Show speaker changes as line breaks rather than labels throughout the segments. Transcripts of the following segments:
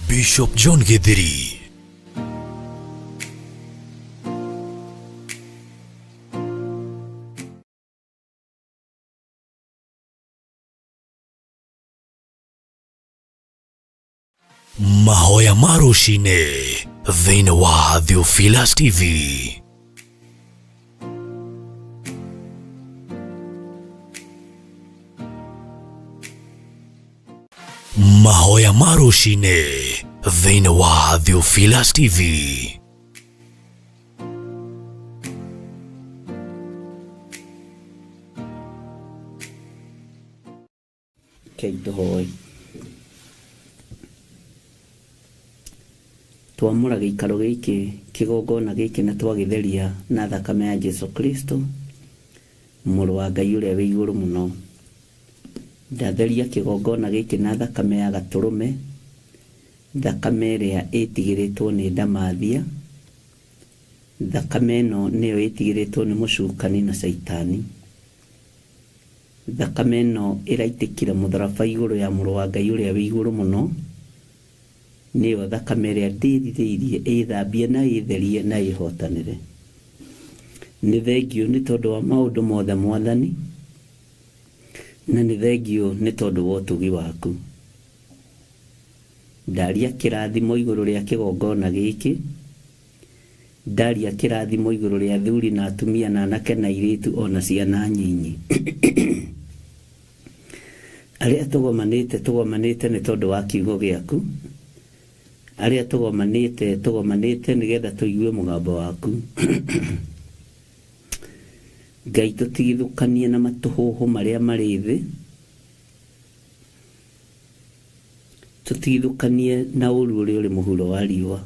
Bishop John Githiri. Mahoya ma rũcinĩ thĩinĩ wa Theophilus TV. Mahoya ma rũcinĩ thĩinĩ wa Theophilus TV.
Keitohoi twamũra gĩikaro gĩkĩ kĩgongona gĩkĩ na twagĩtheria na thakame ya Jesu Kristo mũrũ wa Ngai ũrĩa wĩ igũrũ mũno. Ndatheria kĩgongona gĩkĩ na thakame ya gatũrũme, thakame ĩrĩa ĩtigĩrĩtwo nĩ ndamathia. Thakame ĩno nĩyo ĩtigĩrĩtwo nĩ mũcukani na Saitani. Thakame ĩno ĩraitĩkire mũtharaba igũrũ ya mũrũ wa Ngai ũrĩa wĩ igũrũ mũno. Nĩyo thakame ĩrĩa ndĩrirĩirie ĩthambie na ĩtherie na ĩhotanĩre. Nĩ thengio nĩ tondũ wa maũndũ mothe Mwathani, na nĩ thengio nĩ tondũ wa ũtugi waku. Ndaria kĩrathimo igũrũ rĩa kĩgongona gĩkĩ, ndaria kĩrathimo igũrũ rĩa athuri na atumia na anake na airĩtu ona ciana nyinyi. Arĩa tũgomanĩte nĩ tondũ wa kiugo gĩaku. Arĩa tũgomanĩte nĩgetha tũigue mũgambo waku. Ngai tũtigithũkanie na matũhũhũ marĩa marĩ thĩ. Tũtigithũkanie na ũru ũrĩa ũrĩ mũhuro wa riũa.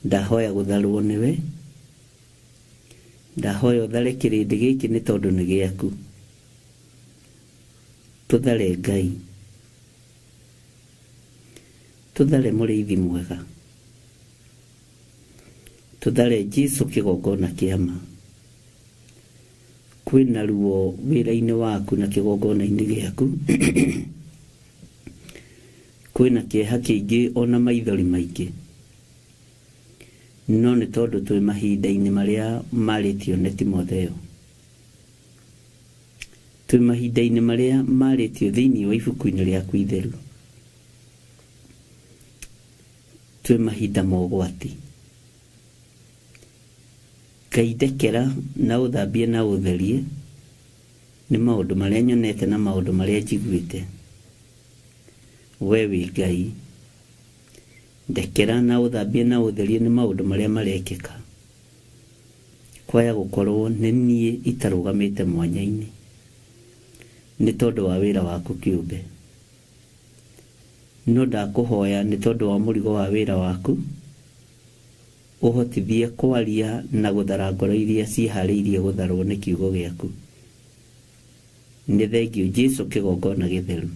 Ndahoya gũtharwo nĩwe. Ndahoya ũthare kĩrĩndĩ gĩkĩ nĩ tondũ nĩ gĩaku. Tũthare Ngai. Tũthare mũrĩithi mwega. Tũthare Jesu kĩgongona kĩama. Kwĩna ruo wĩra-inĩ waku na kĩgongona-inĩ gĩaku. Kwĩna kĩeha kĩingĩ ona maithori maingĩ. No nĩ tondũ twĩ mahinda-inĩ marĩa marĩtio nĩ Timotheo. Twĩ mahinda-inĩ marĩa marĩtio thĩinĩ wa ibuku-inĩ rĩaku itheru. Twĩ mahinda ma ũgwati. Ngai ndekera na ũthambie na ũtherie nĩ maũndũ marĩa nyonete na maũndũ marĩa njiguĩte. We wĩ Ngai. Ndekera na ũthambie na ũtherie nĩ maũndũ marĩa marekĩka. Kwaya gũkorwo nĩ niĩ itarũgamĩte mwanya-inĩ nĩ tondũ wa wĩra waku kĩũmbe. No ndakũhoya nĩ tondũ wa mũrigo wa wĩra waku, ũhotithie kwaria na gũthara ngoro iria ciĩharĩirie gũtharwo nĩ kiugo gĩaku. Nĩ thengio Jesu kĩgongona gĩtheru.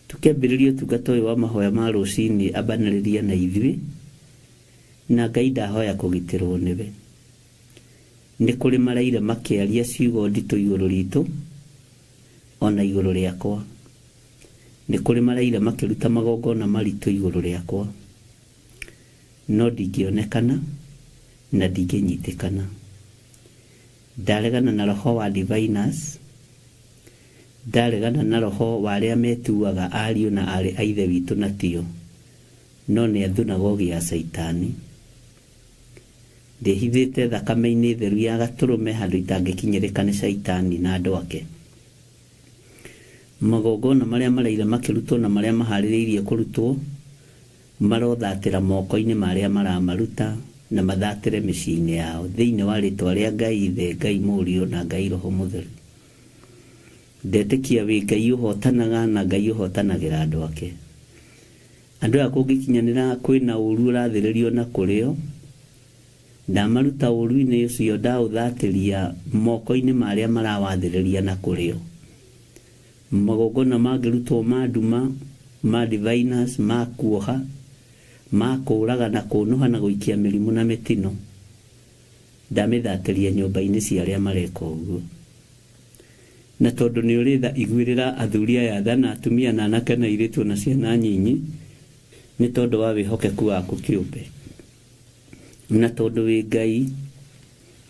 Tũkĩambĩrĩria ũtungata ũyũ wa mahoya ma rũcinĩ ambanĩrĩria na ithuĩ, na Ngai ndahoya kũgitĩrwo nĩwe. Nĩ kũrĩ maraire makĩaria ciugo nditũ igũrũ ritũ ona igũrũ rĩakwa. Nĩ kũrĩ maraire makĩruta magongona maritũ igũrũ rĩakwa. No ndingĩonekana na ndingĩnyitĩkana. Ndaregana na roho wa diviners. Ndaregana na roho wa arĩa metuaga ariũ na arĩ a ithe witũ na tio, no nĩ athunagogi ya Saitani. Ndĩhithĩte thakame-inĩ theru ya gatũrũme handũ itangĩkinyĩrĩka nĩ Saitani na andũ ake. Magongona marĩa maraire makĩrutwo na marĩa maharĩrĩirie kũrutwo marothatĩra moko-inĩ marĩa maramaruta na mathatĩre mĩciĩ-inĩ yao thĩinĩ wa rĩtwa rĩa Ngai Ithe, Ngai Mũriũ na Ngai Roho Mũtheru. Ndetĩkia wĩ Ngai ũhotanaga na Ngai ũhotanagĩra andũ ake. Andũ aya kũngĩkinyanĩra kwĩna ũru ũrathĩrĩrio na kũrĩo, ndamaruta ũru-inĩ ũcio ndaũthatĩria moko-inĩ marĩa marawathĩrĩria na kũrĩo. Magongona mangĩrutwo ma nduma, ma diviners, ma kuoha, ma kũũraga na kũnũha na gũikia mĩrimũ na mĩtino, ndamĩthatĩria nyũmba-inĩ cia arĩa mareka ũguo. na tondu ni uritha igwirira athuri aya tha na atumia na anake na iritu na ciana nyinyi ni tondu wa wihokeku waku kiumbe na tondu wi Ngai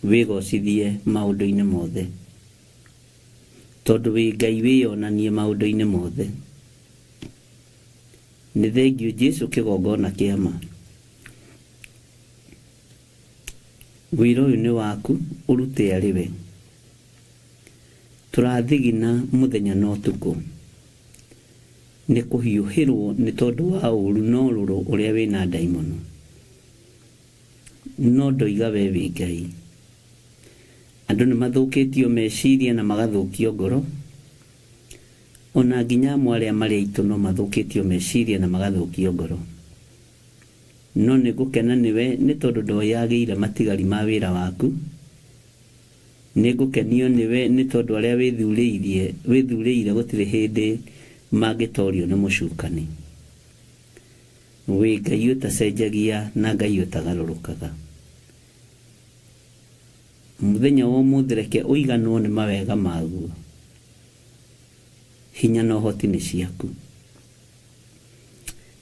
wigocithie maundu-ini mothe tondu wi Ngai wiyonanie maundu-ini mothe ni thengiu Jesu kigongona kiama wira uyu ni waku urute ariwe turathigina muthenya na utuku ni kuhiuhirwo ni tondu wa uru no ruru uria wina daimono no ndoiga we wi Ngai andu ni mathukitio meciria na magathukio ngoro ona nginya mwaria mari aitu no mathukitio meciria na magathukio ngoro no ni gukena niwe ni tondu ndoyagiire matigari ma wira waku ni gukenio niwe ni tondu aria withuriire gutire hindi magitorio ni mucukani wi Ngai utacenjagia na Ngai utagarurukaga muthenya wa umuthi reke uiganwo ni mawega maguo hinya no hoti ni ciaku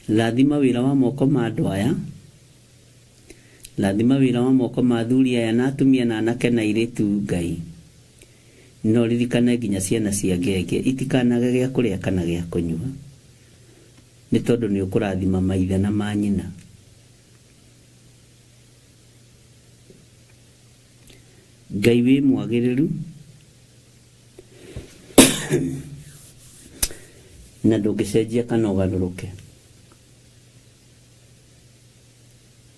lathima wira wa moko ma andu aya lathima wira wa moko ma athuri aya na atumia na anake na iritu Ngai no ririkane nginya ciana cia ngenge itikanage gia kuria kana gia kunyua ni tondu ni ukurathima maithe na manyina Ngai wi mwagiriru na ndungicenjia kana ugaruruke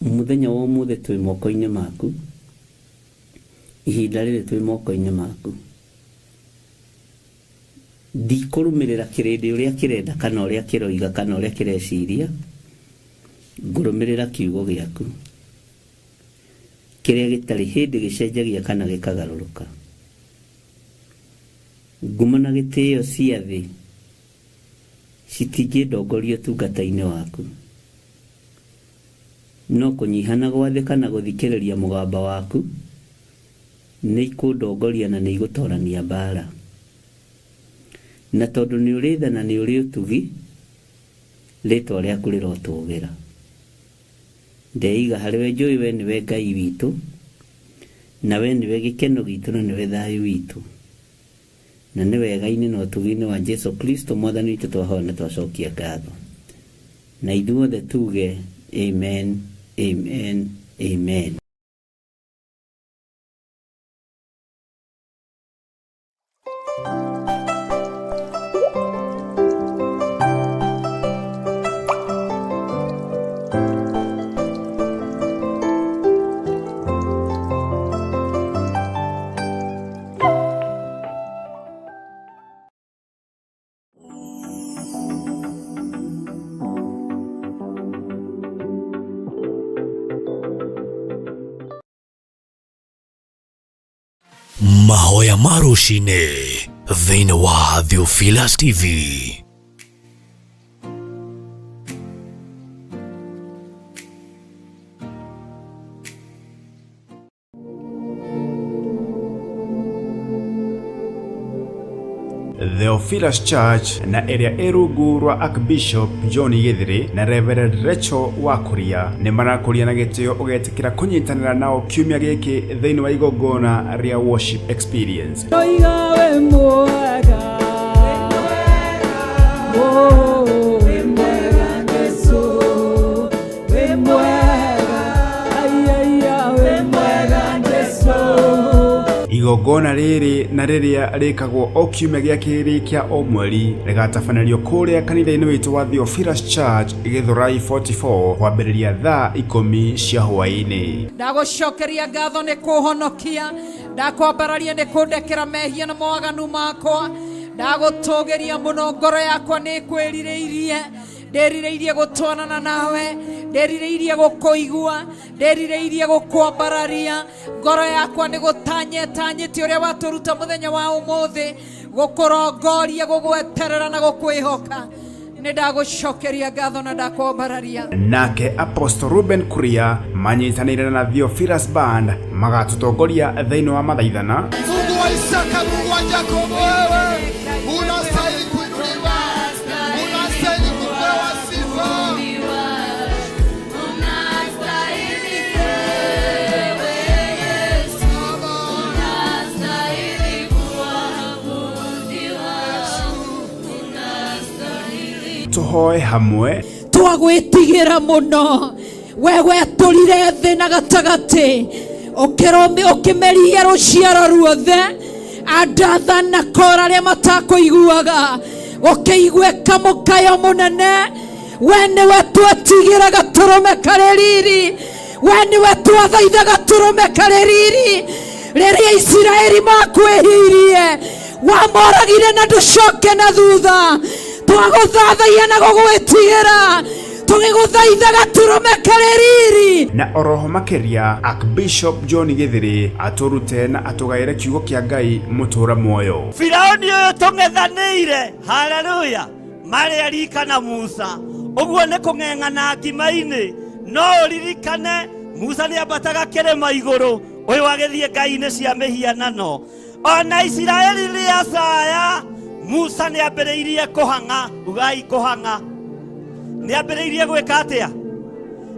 muthenya wa umuthi twi moko-ini maku ihinda riri twi moko-ini maku ndikurumirira kirindi uria kirenda kana uria kiroiga kana uria kireciria ngurumirira kiugo giaku kiria gitari hindi gicenjagia kana gikagaruruka ngumo na gitio cia thi citingindongoria tungata-ini waku no kunyihana gwathi kana guthikiriria mugamba waku ni ikundongoria na ni igutorania mbara na tondu ni uritha na ni uri utugi ritwa riaku rirotugira ndeiga hariwe njui we niwe Ngai witu na we niwe gikeno gitu na niwe thayu witu na ni wega-ini na utugi-ini wa Jesu Kristo mwathani witu twahoya na twacokia ngatho na ithuothe tuge amen amen amen.
Mahoya ma rũcinĩ thĩinĩ wa Theophilus TV.
Theophilus Church na area rungu rwa Archbishop John Githiri na Reverend Rachel Wakuria ni marakuria na gitio ugetikira kunyitanira nao kiumia giki thiini wa igongona ria worship experience. Igongona riri na riria rikagwo o kiumia gia kiri kia o mweri rigatabanĩrio kuria kanitha-ini witu wa Theophilus Church Githurai 44 kwambĩrĩria thaa 10 cia hwaĩ-inĩ.
Ndagucokeria ngatho ni kuhonokia, ndakwambararia ni kundekera mehia na mawaganu makwa, ndagutugeria muno, ngoro yakwa ni kwĩrirĩirie, ndĩrirĩirie gũtwarana nawe, ndĩrirĩirie gũkũigua, ndĩrirĩirie gũkwambararia, ngoro yakwa nĩ gũtanyetanyĩte ũrĩa watũruta mũthenya wa ũmũthĩ, gũkũrongoria, gũgweterera na gũkwĩhoka. Nĩ ndagucokeria ngatho na ndakwambararia.
Nake Apostle Ruben Kuria manyitanĩire na Theophilus Band magatutongoria thĩinĩ wa mathaithana.
Mungu wa Isaka, Mungu wa Jacob, wewe
tuhoe hamwe
twagwitigira muno wewe tulire thi na gatagati ukimeria ruciaro ruothe andatha na kora ria matakuiguaga ukiigwe kamukayo munene wene wetwetigira gaturume kareriri wene wetwathaitha gaturume kareriri riria Israeli makwehirie wamoragire na nducoke na thutha twaguthathaia na gugwitigira tugiguthaitha gaturume kareriri
na oroho makeria Archbishop John Githiri aturute na atugaire kiugo kia Ngai mutura muoyo.
Firaoni uyu tung'ethanĩire haleluya mari arikana Musa uguo ni kung'eng'ana ngima-ini no uririkane Musa ni ambataga kĩrĩma igũrũ uyu agithie ngai-ini cia mĩhianano ona Isiraeli riacaya Musa ni ambĩrĩirie kũhang'a ugai kũhang'a ni ambĩrĩirie gwĩka atĩa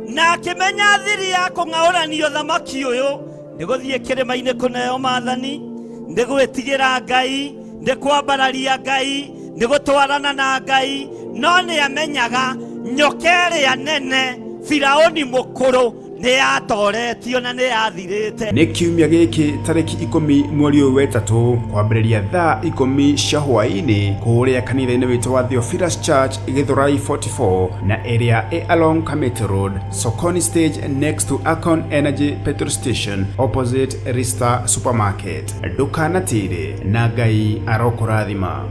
na akĩmenya thiri ya kũng'aũranio thamaki ũyũ nĩ gũthiĩ kĩrĩma-inĩ kũneo maathani nĩ gwĩtigĩra Ngai nĩ kwambararia Ngai nĩ gũtwarana na Ngai no nĩ amenyaga nyoka ĩrĩa nene Firaoni mũkũrũ nĩ yatoretio na nĩ yathirĩte.
Nĩ kiumia gĩkĩ tarĩki 10 mweri wa wetatũ kwambĩrĩria thaa 10 cia hwaĩ-inĩ kũrĩa kanitha-inĩ witũ wa Theophilus Church Githurai 44 na area along Kamete Road, Sokoni Stage next to Akon Energy Petrol Station opposite Rista Supermarket. Ndukanatire na Ngai arokũrathima.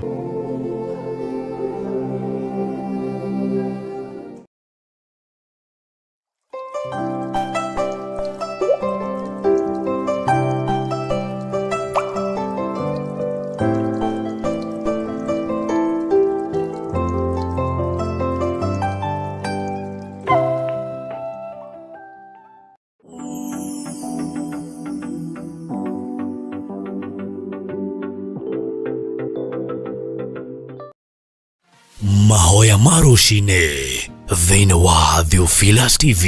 Mahoya marucine thĩinĩ wa Theophilus TV.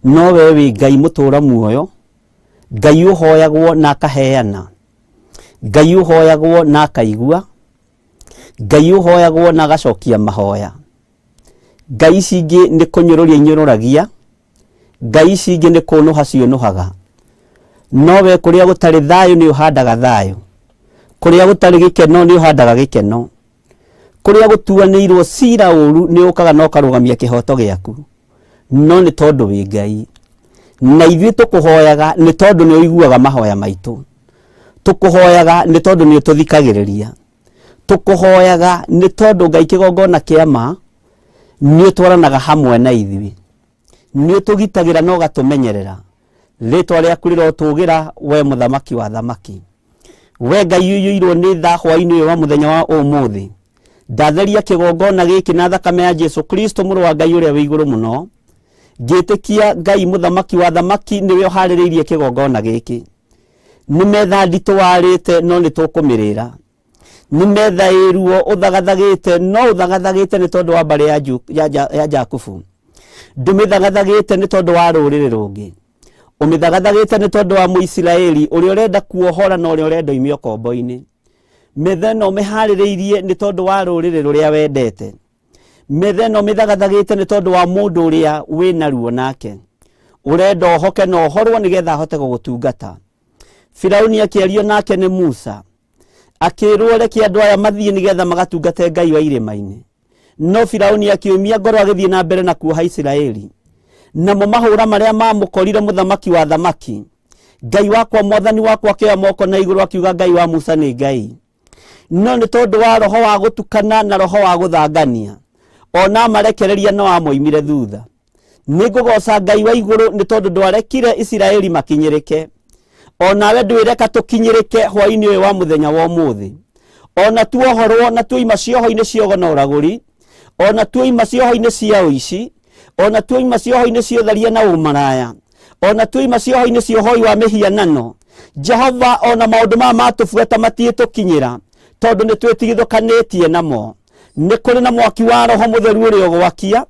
No wewe Ngai mutura muoyo, Ngai uhoyagwo na akaheana, Ngai uhoyagwo na akaigua, Ngai uhoyagwo na agacokia mahoya. Ngai cingi nĩ kũnyũrũria inyũrũragia, Ngai cingi nĩ kũnũha cionũhaga. Nowe kũrĩa gũtarĩ thayũ nĩ ũhandaga thayũ, kũrĩa gũtarĩ gĩkeno nĩ ũhandaga gĩkeno, kũrĩa gũtuanĩirwo cira ũru nĩ ũkaga na ũkarũgamia kĩhoto gĩaku. No nĩ tondũ wĩ Ngai, na ithuĩ tũkũhoyaga nĩ tondũ nĩ ũiguaga mahoya maitũ, tũkũhoyaga nĩ tondũ nĩ ũtũthikagĩrĩria, tũkũhoyaga nĩ tondũ Ngai kĩgongona kĩa ma nĩ ũtwaranaga hamwe na ithuĩ, nĩ ũtũgitagĩra na ũgatũmenyerera. Rĩtwa rĩaku rĩrotũgĩra we mũthamaki wa thamaki, we Ngai ũiyũirwo nĩ tha hwaĩ-inĩ ũyũ wa mũthenya wa ũmũthĩ. Ndatheria kĩgongona gĩkĩ na thakame ya Jesu Kristo mũrũ wa Ngai ũrĩa wĩ igũrũ mũno, ngĩtĩkia Ngai mũthamaki wa thamaki nĩwe ũharĩrĩirie kĩgongona gĩkĩ. Nĩ metha nditũ warĩte no nĩ tũkũmĩrĩra, nĩ metha ĩruo ũthagathagĩte no ũthagathagĩte nĩ tondũ wa mbarĩ ya Jakubu, ndũmĩthagathagĩte nĩ tondũ wa rũrĩrĩ rũngĩ, ũmĩthagathagĩte nĩ tondũ wa Mũisiraeli ũrĩa ũrenda kuohora na ũrĩa ũrenda imio kombo-inĩ. Metha ĩno ũmĩharĩrĩirie nĩ tondũ wa rũrĩrĩ rũrĩa wendete, metha ĩno ũmĩthagathagĩte nĩ tondũ wa mũndũ ũrĩa wĩna ruo nake ũrenda ohoke na ohorwo nĩgetha ahote gũgũtungata. Firauni akĩario nake nĩ Musa, akĩrwo reke andũ aya mathiĩ nĩgetha magatungate Ngai wa irĩma-inĩ. No Firauni akĩumia ngoro agĩthiĩ na mbere na kuoha Isiraeli, namo mahũra marĩa mamũkorire mũthamaki wa thamaki. Ngai wakwa mwathani wakwa akĩoya moko na igũrũ akiuga Ngai wa Musa nĩ Ngai. No nĩ tondũ wa roho wa gũtukana na roho wa gũthangania, ona marekereria no amoimire thutha. Nĩ ngũgoca Ngai wa igũrũ nĩ tondũ ndwarekire Isiraeli makinyĩrĩke, onawe ndwĩreka tũkinyĩrĩke hwaĩ-inĩ ũyũ wa mũthenya wa ũmũthĩ. Ona tuohorwo na tuoima cioho-inĩ cia ũgo na ũragũri, ona tuoima cioho-inĩ cia ũici, ona tuoima cioho-inĩ cia ũtharia na ũmaraya, ona tuoima cioho-inĩ cia ũhoi wa mĩhianano. Jehova, ona maũndũ maya matũbuata matiĩtũkinyĩra tondũ nĩ twĩtigithũkanĩtie namo. Nĩ kũrĩ na mwaki wa Roho Mũtheru ũrĩa ũgwakia,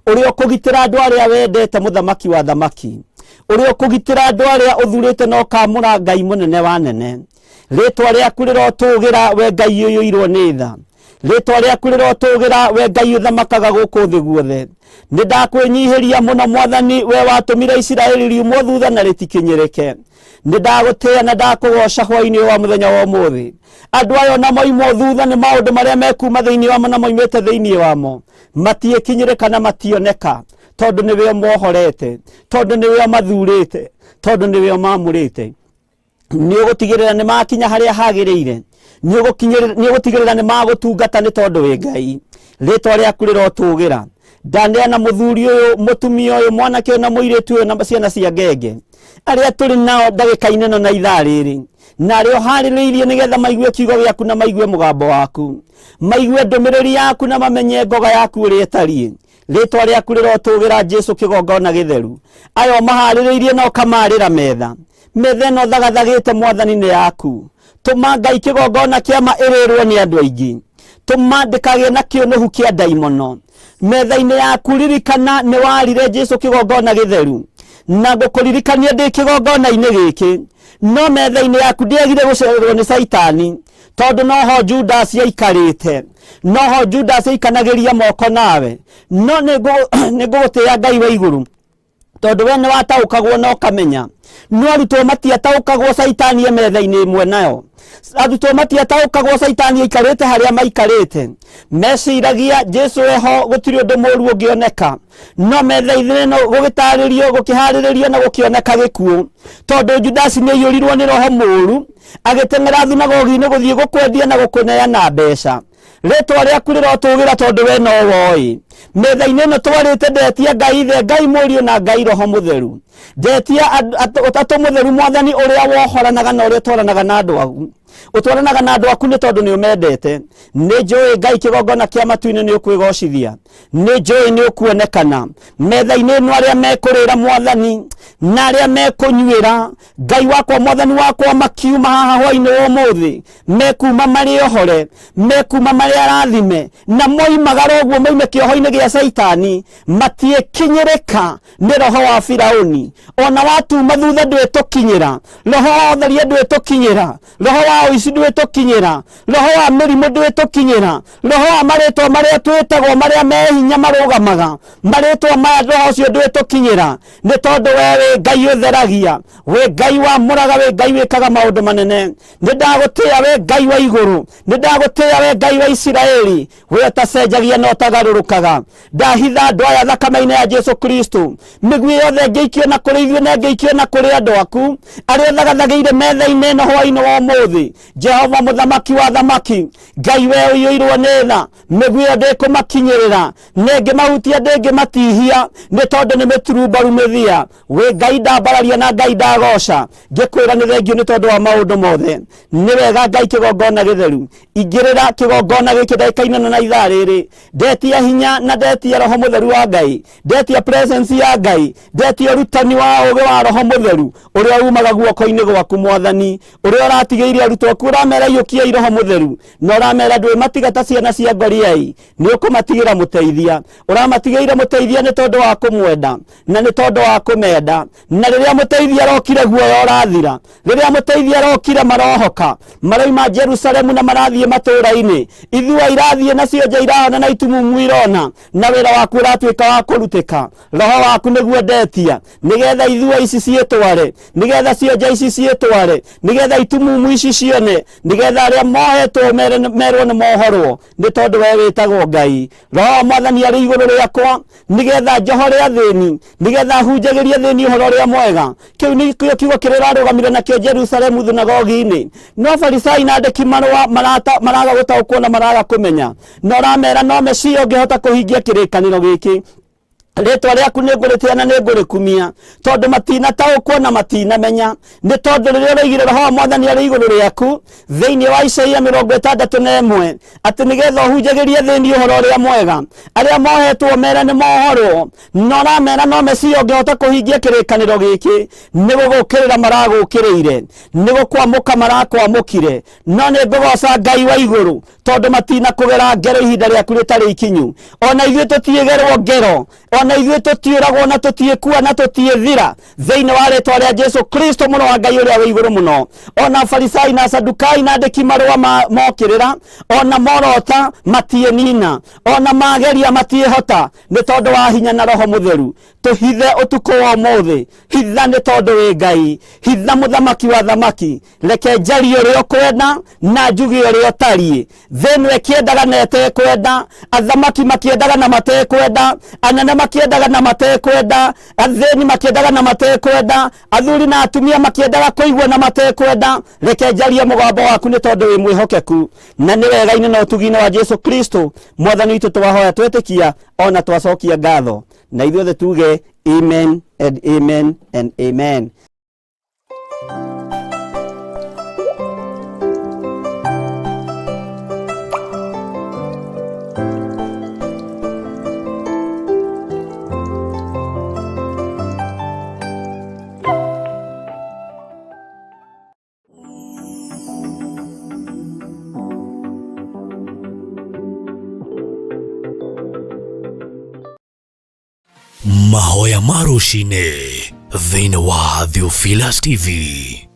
ũrĩa ũkũgitĩra andũ arĩa wendete mũthamaki wa thamaki, uri ukugitira andu aria uthurite no kamura Ngai munene wa nene ritwa riaku rirotugira we Ngai uyu irwo ni tha ritwa riaku rirotugira we Ngai uthamakaga guku thi guothe nindakwinyihiria muno Mwathani we watumire Isiraeli riumwo thutha na ritikinyirike nindagutia na ndakugoca hwaini wa muthenya wa umuthi andu ayo na moimo thutha ni maundu maria mekuma thiini wamo na moimite thiini wamo matiekinyirika na mationeka tondu niwe mohorete tondu niwe mathurite tondu niwe mamurite ni ugutigirira ni makinya haria hagiriire ni ugutigirira ni magutungata ni tondu we Ngai ritwa riaku rirotugira ndaneana muthuri uyu mutumia uyu mwanake na muiritu uyu na ciana cia ngenge aria turi nao ndagika-ini no na ithaa riri na rio haririirie nigetha maigue kiugo giaku na maigue mugambo waku maigue ndumiriri yaku na mamenye ngoga yaku uri etari ritwa riaku rirotugira Jesu kigongona githeru ayo mahaririirie no kamarira metha no thagathagite Mwathani ni yaku tuma Ngai kigongona kiama irirwo ni andu aingi tuma ndikagie na kiunuhu kia daimono metha-ini yaku ririkana ni warire Jesu kigongona githeru na gukuririkania ndi kigongona-ini giki no metha-ini yaku ndiagire gucererwo ni Saitani tondu noho Judas yaikarite noho Judas yaikanagiria moko nawe no nigugutia Ngai wa iguru tondu we ni wataukagwo no kamenya no arutwo matiataukagwo Saitani metha-ini imwe nayo arutwo matiataukagwo Saitani aikarite haria maikarite meciragia Jesu eho gutiri undu muru ungioneka no metha-ini no gugitaririo gukihariririo na gukioneka gikuo tondu Judas ni aiyurirwo ni roho muru agitengera thunagogi-ini guthie gukwendia na gukuneana mbeca ritwa riaku rirotugira tondu we no woi metha-ini no twarite ndetia Ngai ithe Ngai Mũriũ na Ngai Roho Mũtheru ndetia Ũtatũ Mũtheru Mwathani uria wohoranaga na uria twaranaga na andu aku utwaranaga na andu aku ni tondu ni umendete ni njui Ngai kigongona kia matu-ini ni ukwigocithia ni njui ni ukuonekana metha-ini no aria mekurira Mwathani na aria mekunyuira Ngai wakwa Mwathani wakwa makiuma haha hwaini wa umuthi mekuma mari ohore mekuma mari arathime na moimagara uguo moime kioho-ini gia Saitani matiekinyirika ni roho wa Firauni ona watu mathutha ndwitukinyira roho wa utheria ndwitukinyira roho wa uici ndwitukinyira roho wa mirimu ndwitukinyira roho wa maritwa maria twitagwo maria mehinya marugamaga maritwa maya roho ucio ndwitukinyira ni tondu wewe Ngai utheragia we Ngai wa muraga we Ngai wikaga maundu manene ni ndagutia we Ngai wa iguru ni ndagutia we Ngai wa Isiraeli we tacenjagia no tagarurukaga ndahitha andu aya thakame-ini ya Jesu Kristo migui yothe ngeikio na kuri ithuĩ na ngeikio na kuri andu aku aria thagathagĩire metha-ini no hwaini wa umuthi Jehova muthamaki wa thamaki Ngai we uiyũirwo nĩ tha migui ĩyo ndĩkũmakinyĩrĩra nĩngĩmahutia ndĩngĩmatihia nĩ tondu nĩ mĩturumbaru mĩthia we Ngai ndambararia na Ngai ndagoca ngĩkwĩra nĩ thengio nĩ tondu wa maũndũ mothe nĩ wega Ngai kigongona githeru ingĩrĩra kigongona gĩkĩ ndagĩka-ini na ithaa rĩrĩ ndetia hinya na ndetia Roho Mũtheru wa Ngai ndetia presence ya Ngai ndetia rutani wa ũũgĩ wa Roho Mũtheru ũrĩa umaga guoko-ini gwaku Mwathani ũrĩa ũratigĩire arutwo aku ũramera iyũkiai Roho Mũtheru na ũramera ndwĩ matigata ciana cia ngoriai nĩ ũkũmatigĩra mũteithia ũramatigĩire mũteithia nĩ tondu wa kũmwenda na nĩ tondu wa kũmenda na rĩrĩa mũteithia arokire guoya ũrathira rĩrĩa mũteithia arokire marohoka maroima Jerusalemu na marathiĩ matũũra-inĩ ithua irathiĩ na cionje irahona na itumumu irona na wĩra waku ũratuĩka wa kũrutĩka roho waku nĩguo ndetia nĩgetha ithua ici ciĩtware nĩgetha cionje ici ciĩtware nĩgetha itumumu ici cione nĩgetha arĩa mohetwo merwo nĩ mohorwo nĩ tondu we wĩtagwo Ngai roho wa Mwathani arĩ igũrũ rĩakwa nĩgetha njohore athĩni nĩgetha hunjagĩrie thĩni ũhoro ũrĩa mwega kĩu nĩkĩo kiugo kĩrĩrarũgamire nakĩo Jerusalemu thunagogi-inĩ no Farisai na andĩki marũa maraga gũtaũkwo na maraga kũmenya no ramera no Mesia ũngĩhota kũhingia kĩrĩkanĩro gĩkĩ ritwa riaku nĩ ngũrĩtĩĩa na nĩ ngũrĩkumia tondu matinataũkwo na matinamenya nĩ tondu rĩrĩa ũraigire Roho wa Mwathani arĩ igũrũ rĩaku thĩinĩ wa Isaia 61 atĩ nĩgetha ũhunjagĩrie thĩni ũhoro ũrĩa mwega arĩa mohetwo mera nĩ mohorwo no ramera no Mesia ũngĩhota kũhingia kĩrĩkanĩro gĩkĩ nĩ gũgũkĩrĩra maragũkĩrĩire nĩ gũkwamũka marakwamũkire no nĩ ngũgoca Ngai wa igũrũ tondu matinakũgera ngero ihinda rĩaku rĩtarĩ ikinyu ona ithuĩ tũtiĩgerwo ngero ona ithuĩ tũtiũragwo na tũtiĩkua na tũtiĩthira thĩinĩ wa rĩĩtwa rĩa Jesu Kristo mũno wa Ngai ũrĩa wĩ igũrũ mũno. Ona Farisai na Sadukai na andĩki marũa mokĩrĩra, ona morota matiĩnina, ona mageria matiĩhota, nĩ tondũ wa hinya na Roho Mũtheru. Tũhithe ũtukũ wa ũmũthĩ, hitha nĩ tondũ wĩ Ngai, hitha mũthamaki wa thamaki, reke njarie ũrĩa ũkwenda na njuge ũrĩa ũtariĩ. Thĩ nĩwe kĩendaga na ĩtekwenda, athamaki makĩendaga na matekwenda, anene makĩendaga na matekwenda, athĩni makĩendaga na matekwenda, athuri na atumia makĩendaga kũigua na matekwenda. Reke njarie mũgambo waku nĩ tondũ wĩ mwĩhokeku, na nĩ wega-inĩ na ũtugi-inĩ wa Jesu Kristo Mwathani witũ twahoya twetĩkia ona twacokia ngatho, na ithuothe tuge amen and amen and amen.
Mahoya ma rũcinĩ thĩinĩ wa Theophilus TV.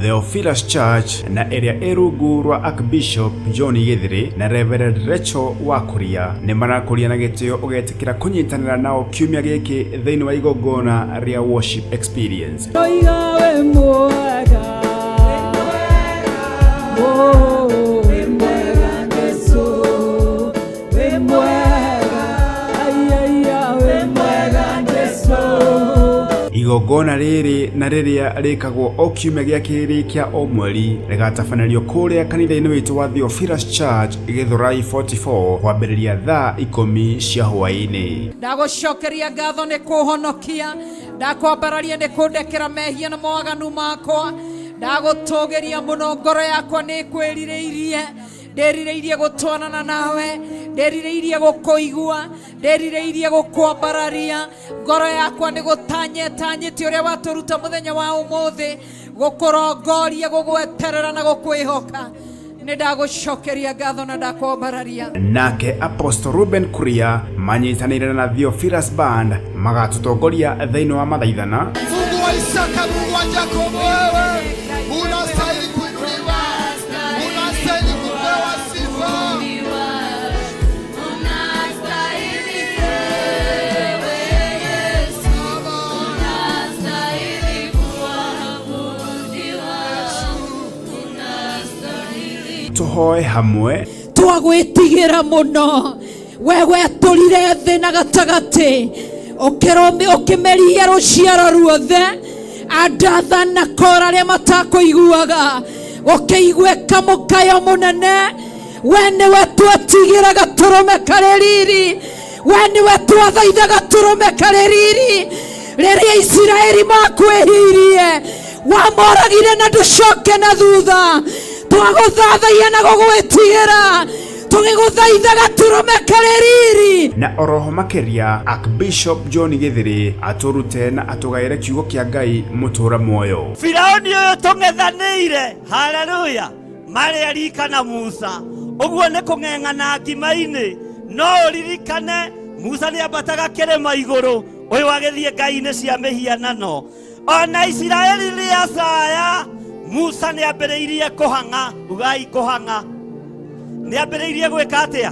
Theophilus Church na area rungu rwa Archbishop John Githiri na Reverend Rachel Wakuria nĩ marakũria na gĩtĩo ũgetikĩra kũnyitanĩra nao kiumia gĩkĩ thĩinĩ wa igongona rĩa worship experience. Igongona rĩrĩ na rĩrĩa rĩkagwo o kiumia gĩa kerĩ kĩa o mweri rĩgatabanĩrio kũrĩa kanitha-inĩ witũ wa Theophilus Church Githurai 44 kwambĩrĩria thaa 10 cia hwaĩ-inĩ.
Ndagũcokeria ngatho nĩ kũhonokia, ndakwambararia nĩ kũndekera mehia na mawaganu makwa, ndagũtũgĩria mũno, ngoro yakwa nĩ kwĩrirĩirie, ndĩrirĩirie gũtwarana nawe, ndĩrirĩirie gũkũigua, ndĩrirĩirie gũkwambararia, ngoro yakwa nĩ gũtanyetanyĩte ũrĩa watũruta mũthenya wa ũmũthĩ, gũkũrongoria, gũgweterera na gũkwĩhoka. Nĩ ndagũcokeria ngatho na ndakwambararia.
Nake Apostle Ruben Kuria manyitanĩire na Theophilus Band magatũtongoria thĩinĩ wa mathaithana.
Mungu wa Isaka, Mungu wa Jacob, wewe unastahili kuinuliwa, unastahili kupewa sifa.
Tuhoe hamwe.
Twagwĩtigĩra mũno, we wetũrire thĩ na gatagatĩ, ũkĩmeria rũciaro ruothe, andatha na kora arĩa matakũiguaga, ũkĩigwĩka mũkayo mũnene. We nĩwe twetigĩra gatũrũme karĩ riri, we nĩwe twathaitha gatũrũme karĩ riri. Rĩrĩa Isiraeli makwĩhirie, wamoragire na ndũcoke na thutha. Twagũthathaiya na gũgwĩtigĩra, tũgĩgũthaitha gatũrũme karĩ riri.
Na oroho makĩria Archbishop John Githiri atũrute na atũgaĩre kiugo kĩa Ngai mũtũra muoyo.
Firaoni ũyũ tũng'ethanĩire, haleluya, marĩa rika na Musa, ũguo nĩ kũng'eng'ana ngima-inĩ, no ũririkane Musa nĩ ambataga kĩrĩma igũrũ, ũyũ agĩthiĩ ngai-inĩ cia mĩhianano. Ona Isiraeli rĩacaya, Musa nĩ ambĩrĩirie kũhang'a, ugai kũhang'a, nĩ ambĩrĩirie gwĩka atĩa?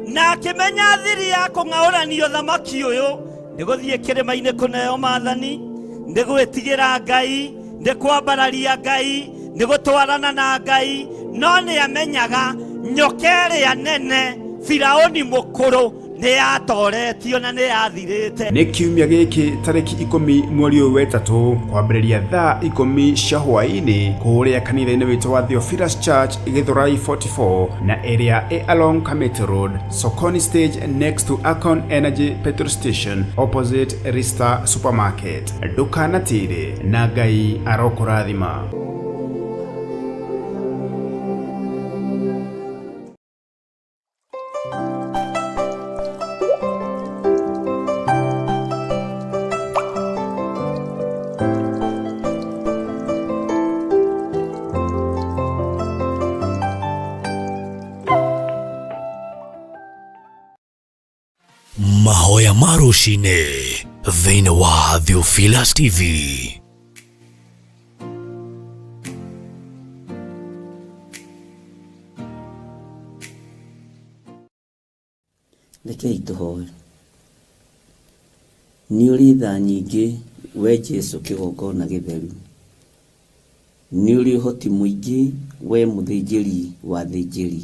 Na akĩmenya thiri ya kũng'aũranio thamaki ũyũ nĩ gũthiĩ kĩrĩma-inĩ kũneo maathani, nĩ gwĩtigĩra Ngai, nĩ kwambararia Ngai, nĩ gũtwarana na Ngai. No nĩ amenyaga nyoka ĩrĩa nene, Firaoni mũkũrũ, nĩ yatoretio na nĩ yathirĩte.
Nĩ kiumia gĩkĩ tarĩki 10 mweri wa wetatũ kwambĩrĩria thaa 10 cia hwaĩ-inĩ kũrĩa kanitha-inĩ witũ wa Theophilus Church Githurai 44 na area along Kamete Road, Sokoni Stage next to Akon Energy Petrol Station opposite Rista Supermarket. Ndũkanatĩre, na Ngai arokũrathima.
Mahoya ma rũcinĩ thĩinĩ wa Theophilas TV.
Rekei tũhoe. Nĩ ũrĩ tha nyingĩ we Jesu kĩgongona gĩtheru. Nĩ ũrĩ ũhoti mũingĩ we mũthĩnjĩri wa thĩnjĩri.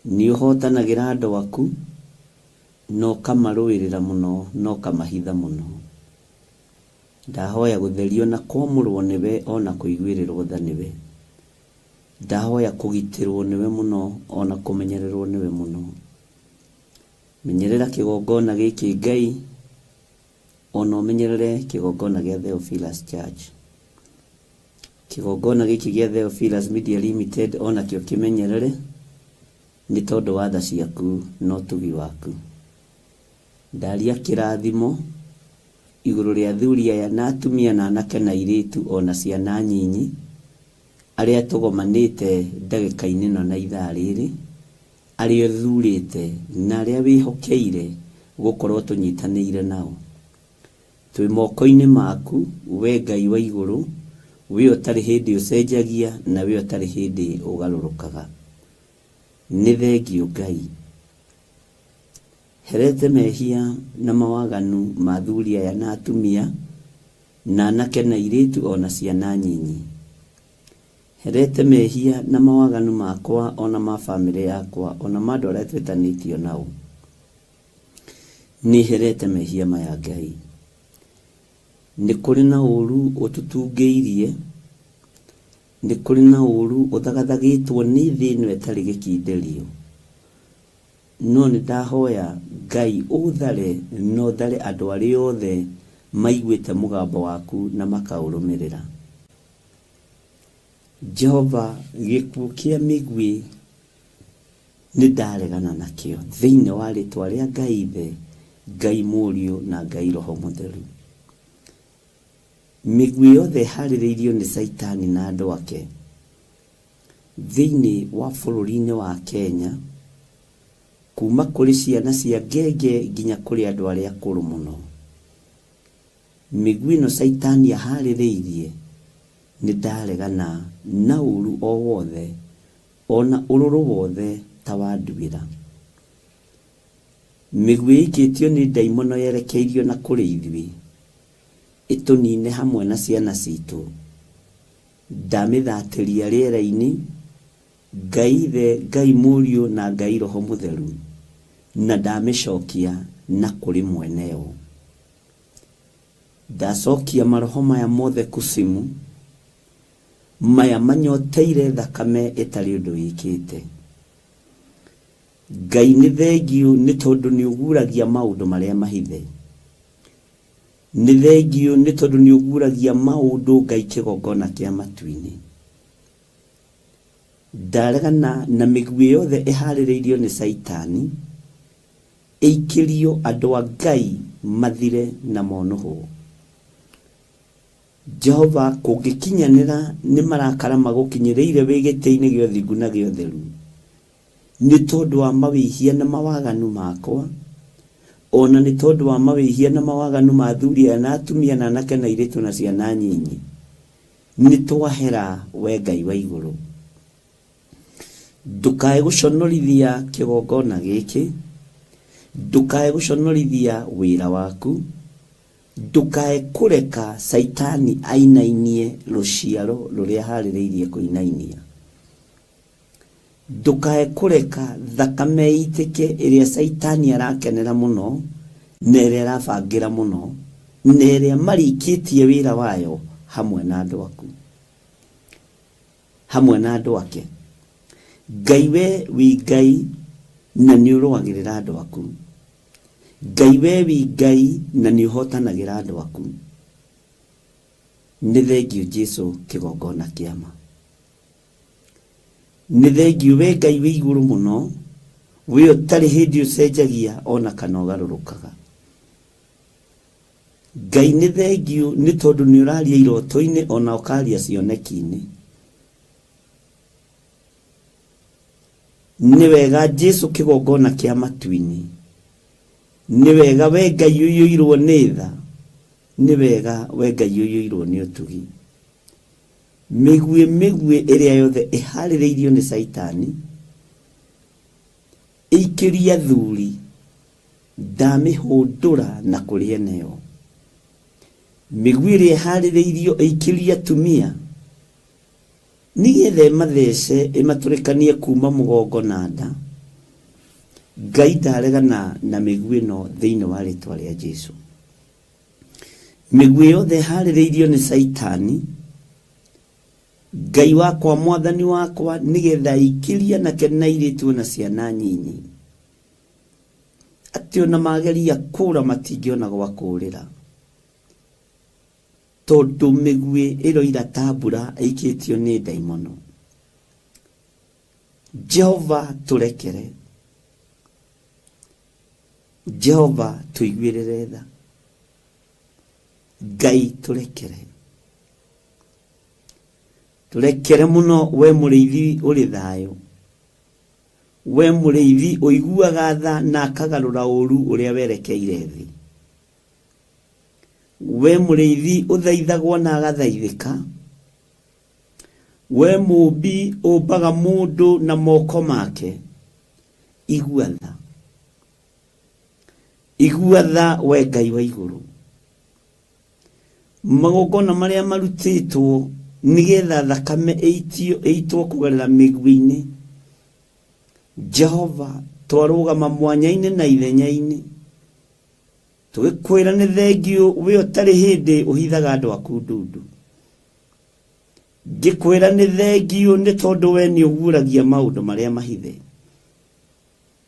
Nĩ ũhotanagĩra andũ aku, no kamarũĩrĩra mũno, no kamahitha mũno. Ndahoya gũtherio na kwamũrwo nĩwe ona kũiguĩrĩrwo tha nĩwe. Ndahoya kũgitĩrwo nĩwe mũno ona kũmenyererwo nĩwe mũno. Menyerera kĩgongona gĩkĩ Ngai, ona ũmenyerere kĩgongona gĩa Theophilas Church. Kĩgongona gĩkĩ gĩa Theophilas Media Limited ona kĩo kĩmenyerere, nĩ tondũ wa tha ciaku no tugi waku. Ndaria kĩrathimo igũrũ rĩa athuri aya na atumia na anake na airĩtu ona ciana nyinyi arĩa tũgomanĩte ndagĩka-inĩ ĩno na ithaa rĩrĩ, arĩa ũthurĩte na arĩa wĩhokeire gũkorwo tũnyitanĩire nao. Twĩ moko-inĩ maku we Ngai wa igũrũ, we ũtarĩ hĩndĩ ũcenjagia na we ũtarĩ hĩndĩ ũgarũrũkaga. Nĩ thengio Ngai. Herete mehia na mawaganu ma athuri aya na atumia na anake na airĩtu ona ciana nyinyi. Herete mehia na mawaganu makwa ona ma bamĩrĩ yakwa ona ma andũ arĩa twĩtanĩtio nao. Nĩ herete mehia maya Ngai. Nĩ kũrĩ na ũru ũtũtungĩirie, nĩ kũrĩ na ũru ũthagathagĩtwo nĩ thĩ ĩno ĩtarĩ gĩkindĩrio. No nĩ ndahoya Ngai ũthare na ũthare andũ arĩa othe maiguĩte mũgambo waku na makaũrũmĩrĩra. Jehova, gĩkuũ kĩa mĩguĩ nĩ ndaregana nakĩo thĩinĩ wa rĩtwa rĩa Ngai Ithe, Ngai Mũriũ na Ngai Roho Mũtheru. Mĩguĩ yothe harĩrĩirio nĩ Saitani na andũ ake thĩinĩ wa bũrũri-inĩ wa Kenya, kuma kũrĩ ciana cia ngenge nginya kũrĩ andũ arĩa akũrũ mũno. Mĩguĩ ĩno Saitani aharĩrĩirie nĩ ndaregana na ũru o wothe ona ũrũrũ wothe ta wa nduĩra. Mĩguĩ ĩikĩtio nĩ ndaimono yerekeirio na kũrĩ ithuĩ, ĩtũnine hamwe na ciana citũ. Ndamĩthatĩria rĩera-inĩ, Ngai Ithe, Ngai Mũriũ na Ngai Roho Mũtheru, na ndamĩcokia na kũrĩ mweneo. Ndacokia maroho maya mothe kusimu, maya manyoteire thakame ĩtarĩ ũndũ wĩkĩte. Ngai nĩ thengio nĩ tondũ nĩ ũguragia maũndũ marĩa mahithe. Nĩ thengio nĩ tondũ nĩ ũguragia maũndũ Ngai kĩgongona kĩa matu-inĩ. Ndaregana na mĩguĩ yothe ĩharĩrĩirio nĩ Saitani, ĩikĩrio andũ a Ngai mathire na monũhwo. Jehova, kũngĩkinyanĩra nĩ marakara magũkinyĩrĩire wĩ gĩtĩ-inĩ gĩa ũthingu na gĩa ũtheru, nĩ tondũ wa mawĩhia na mawaganu makwa, ona nĩ tondũ wa mawĩhia na mawaganu ma athuri aya na atumia na anake na airĩtu na ciana nyinyi, nĩ twahera we Ngai wa igũrũ. Ndũkae gũconorithia kĩgongona gĩkĩ, ndũkae gũconorithia wĩra waku, ndũkae kũreka Saitani ainainie rũciaro rũrĩa harĩrĩirie kũinainia. Ndũkae kũreka thakame itĩke ĩrĩa Saitani arakenera mũno na ĩrĩa arabangĩra mũno na ĩrĩa marĩkĩtie wĩra wayo hamwe na andũ aku, hamwe na andũ ake. Ngai we wi Ngai na nĩ ũrũagĩrĩra andũ aku. Ngai we wi Ngai na nĩ ũhotanagĩra andũ aku. Nĩ thengio Jesu kĩgongona kĩama. Nĩ thengio we Ngai wĩ igũrũ mũno, we ũtarĩ hĩndĩ ũcenjagia ona kana ũgarũrũkaga. Ngai nĩ thengio nĩ tondũ nĩ ũraria iroto-inĩ ona ũkaria cioneki-inĩ. Nĩ wega Jesu kĩgongona kĩa matu-inĩ. Nĩ wega we Ngai ũiyũirwo nĩ tha. Nĩ wega we Ngai ũiyũirwo nĩ ũtugi. Mĩguĩ ĩrĩa yothe ĩharĩrĩirio nĩ Saitani ĩikĩria thuri ndamĩhũndũra na kũrĩa nayo. Mĩguĩ ĩrĩa ĩharĩrĩirio ĩikĩria atumia nĩgetha ĩmathece ĩmatũrĩkanie kuma mũgongo na nda. Ngai ndaregana na mĩguĩ ĩno thĩinĩ wa rĩtwa rĩa Jesu. Mĩguĩ yothe ĩharĩrĩirio nĩ Saitani, Ngai wakwa mwathani wakwa nĩgetha ikĩria nake na airĩtu na ciana nyinyi, atĩ ona mageria kũũra matingĩona gwa kũũrĩra, tondũ mĩguĩ ĩroira ta mbura ĩikĩtio nĩ ndaimono. Jehova tũrekere, Jehova tũiguĩrĩre tha, Ngai tũrekere. Tũrekere mũno we mũrĩithi ũrĩ thayũ, we mũrĩithi ũiguaga tha na akagarũra ũũru ũrĩa werekeire thĩ, we mũrĩithi ũthaithagwo na agathaithĩka, we mũmbi ũmbaga mũndũ na moko make. Igua tha, igua tha we Ngai wa igũrũ. Magongona marĩa marutĩtwo nĩgetha thakame ĩitwo kũgerera mĩguĩ-inĩ, Jehova twarũgama mwanya-inĩ na ithenya-inĩ, tũgĩkwĩra nĩ thengio we ũtarĩ hĩndĩ ũhithaga andũ aku ndundu. Ngĩkwĩra nĩ thengio nĩ tondũ we nĩ ũguũragia maũndũ marĩa mahithe.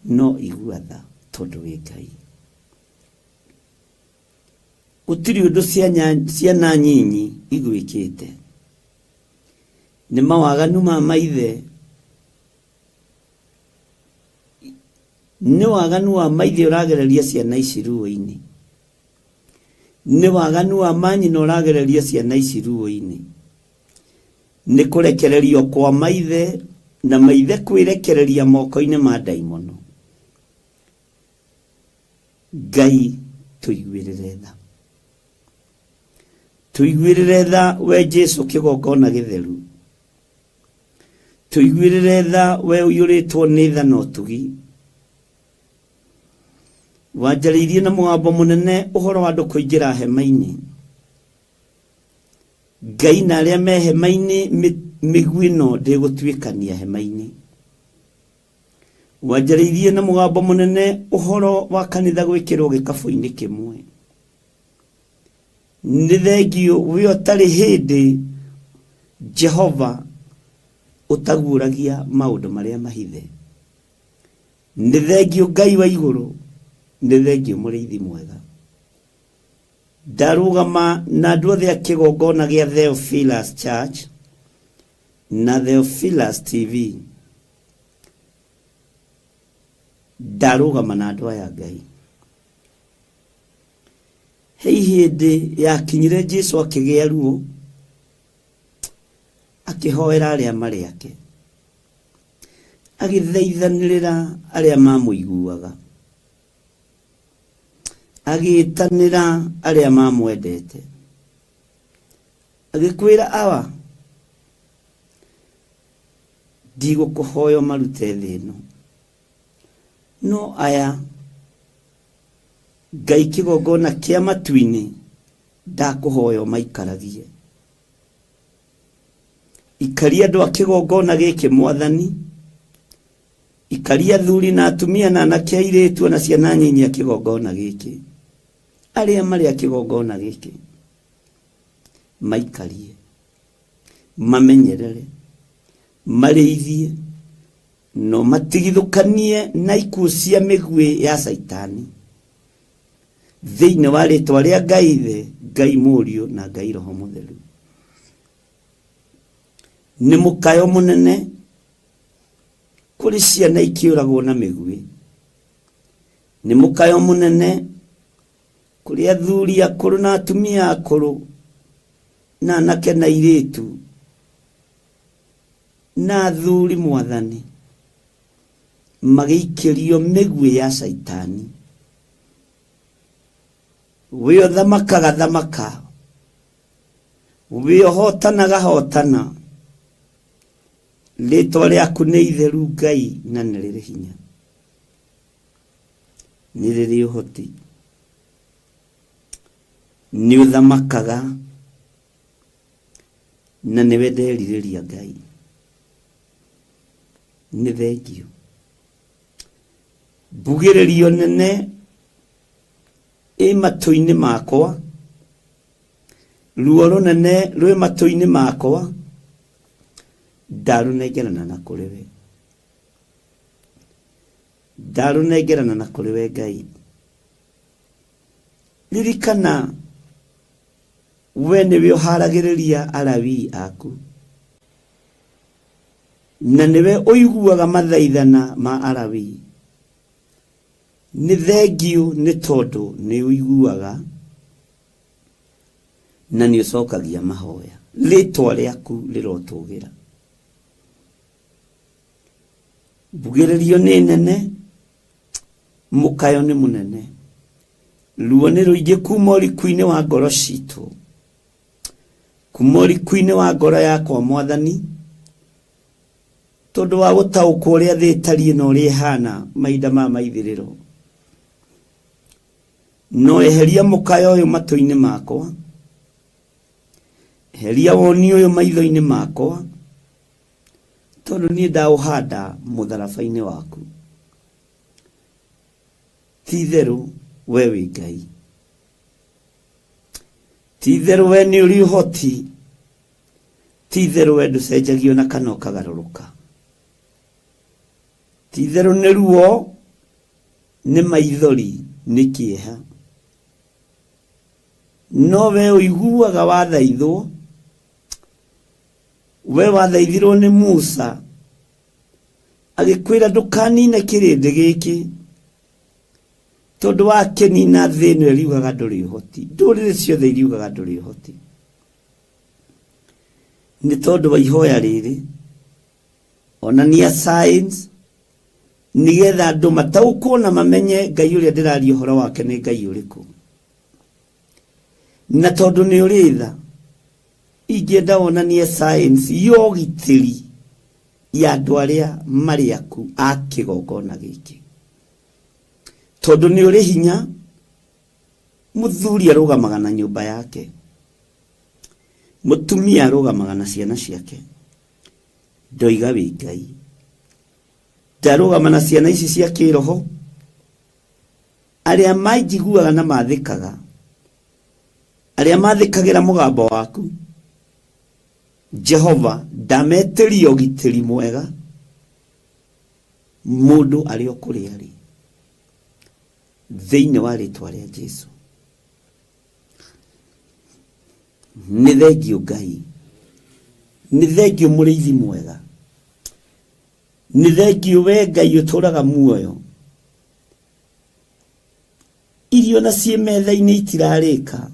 No igua tha tondũ wĩ Ngai. Gũtirĩ ũndũ ciana nyinyi igwĩkĩte. Nĩ mawaganu ma maithe, nĩ waganu wa maithe ũragereria ciana ici ruo-inĩ, nĩ waganu wa manyina ũragereria ciana ici ruo-inĩ, nĩ kũrekererio kwa maithe na maithe kwĩrekereria moko-inĩ ma ndaimono. Ngai tũiguĩrĩre tha, tũiguĩrĩre tha we Jesu kĩgongona gĩtheru, tũiguĩrĩre tha we ũiyũrĩtwo nĩ tha na ũtugi. Wanjarĩirie na mũgambo mũnene ũhoro wa andũ kũingĩra hema-inĩ. Ngai na arĩa me hema-inĩ mĩguĩ ĩno ndĩgũtuĩkania hema-inĩ. Wanjarĩirie na mũgambo mũnene ũhoro wa kanitha gwĩkĩrwo gĩkabũ-inĩ kĩmwe. Nĩ thengio we ũtarĩ hĩndĩ Jehova ũtaguũragia maũndũ marĩa mahithe. Nĩ thengio Ngai wa igũrũ, nĩ thengio mũrĩithi mwega. Ndarũgama na andũ othe a kĩgongona gĩa Theophilus Church na Theophilus TV. Ndarũgama na andũ aya Ngai. Hei hĩndĩ yakinyire Jesu akĩgĩa ruo, akĩhoera arĩa marĩ ake, agĩthaithanĩrĩra arĩa mamũiguaga, agĩtanĩra arĩa mamwendete, agĩkwĩra awa ndigũkũhoya marute thĩ ĩno, no aya Ngai kĩgongona kĩa matu-inĩ ndakũhoya maikaragie. Ikaria andũ a kĩgongona gĩkĩ Mwathani, ikaria athuri na atumia na anake airĩtu na ciana nyinyi a kĩgongona gĩkĩ, arĩa marĩ a kĩgongona gĩkĩ, maikarie, mamenyerere, marĩithie, no matigithũkanie na ikuũ cia mĩguĩ ya Saitani, thĩinĩ wa rĩtwa rĩa Ngai Ithe, Ngai Mũriũ na Ngai Roho Mũtheru. Nĩ mũkayo mũnene kũrĩ ciana ikĩũragwo na mĩguĩ. Nĩ mũkayo mũnene kuri athuri akuru na atumia akuru na anake na airitu na athuri mwathani magiikirio migwi ya saitani wio thamakaga thamaka wio hotanaga hotana ritwa riaku ni itheru Ngai na ni riri hinya ni riri uhoti ni uthamakaga na ni wendeririria Ngai ni thengio mbugiririo nene matu-ini makwa ruo runene rwi matu-ini makwa ndarunengerana na kuri we ndarunengerana na kuri we Ngai ririkana we niwe uharagiriria arawi aku na niwe uiguaga mathaithana ma arawi ni thengio ni tondu ni uiguaga na ni ucokagia mahoya ritwa riaku rirotugira mbugiririo ni nene mukayo ni munene ruo ni ruingi kuma uriku-ini wa ngoro citu kuma uriku-ini wa ngoro yakwa Mwathani tondu wa gutaukwo uria thi itarie na uria ihana mahinda ma maithiriro no eheria mukayo uyu matu-ini makwa eheria woni uyu maitho-ini makwa tondu ni ndauhanda mutharaba-ini waku titheru we wi Ngai titheru we ni uri uhoti titheru we nducenjagio na kana ukagaruruka titheru ni ruo ni maithori ni kieha no we uiguaga wathaithwo we wathaithirwo ni Musa agikwira ndukanine kirindi giki tondu wakenina thi ino iriugaga nduri uhoti ndurire ciothe iriugaga nduri uhoti ni tondu wa ihoya riri onania signs nigetha andu mataukwo na mamenye Ngai uria ndiraria uhoro wake ni Ngai uriku na tondu ni uritha ingienda wonanie signs yo gitiri ya andu aria mari aku a kigongona giki tondu ni uri hinya muthuri arugamaga na nyumba yake mutumia arugamaga na ciana ciake ndoiga wi Ngai ndarugama na ciana ici cia kiroho aria manjiguaga na mathikaga aria mathikagira mugambo waku Jehova ndameteri ogitiri mwega mundu ari okuri ari thiini wa ritwa ria Jesu ni thengio Ngai ni thengio muriithi mwega ni thengio we Ngai uturaga muoyo irio na cie metha-ini itirarika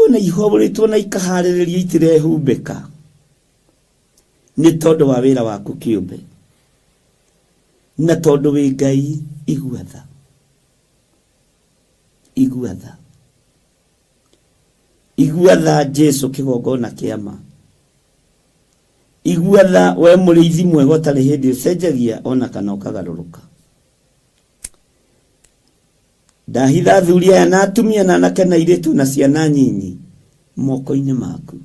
na ihoboritwo na ikahaririria itirehumbika ni tondu wa wira waku kiumbe na tondu wi Ngai iguatha iguatha iguatha Jesu kigongona kiama iguatha we muriithi mwega utari hindi ucenjagia ona kana ukagaruruka ndahitha athuri aya na atumia na anake na airitu na ciana nyinyi moko-ini maku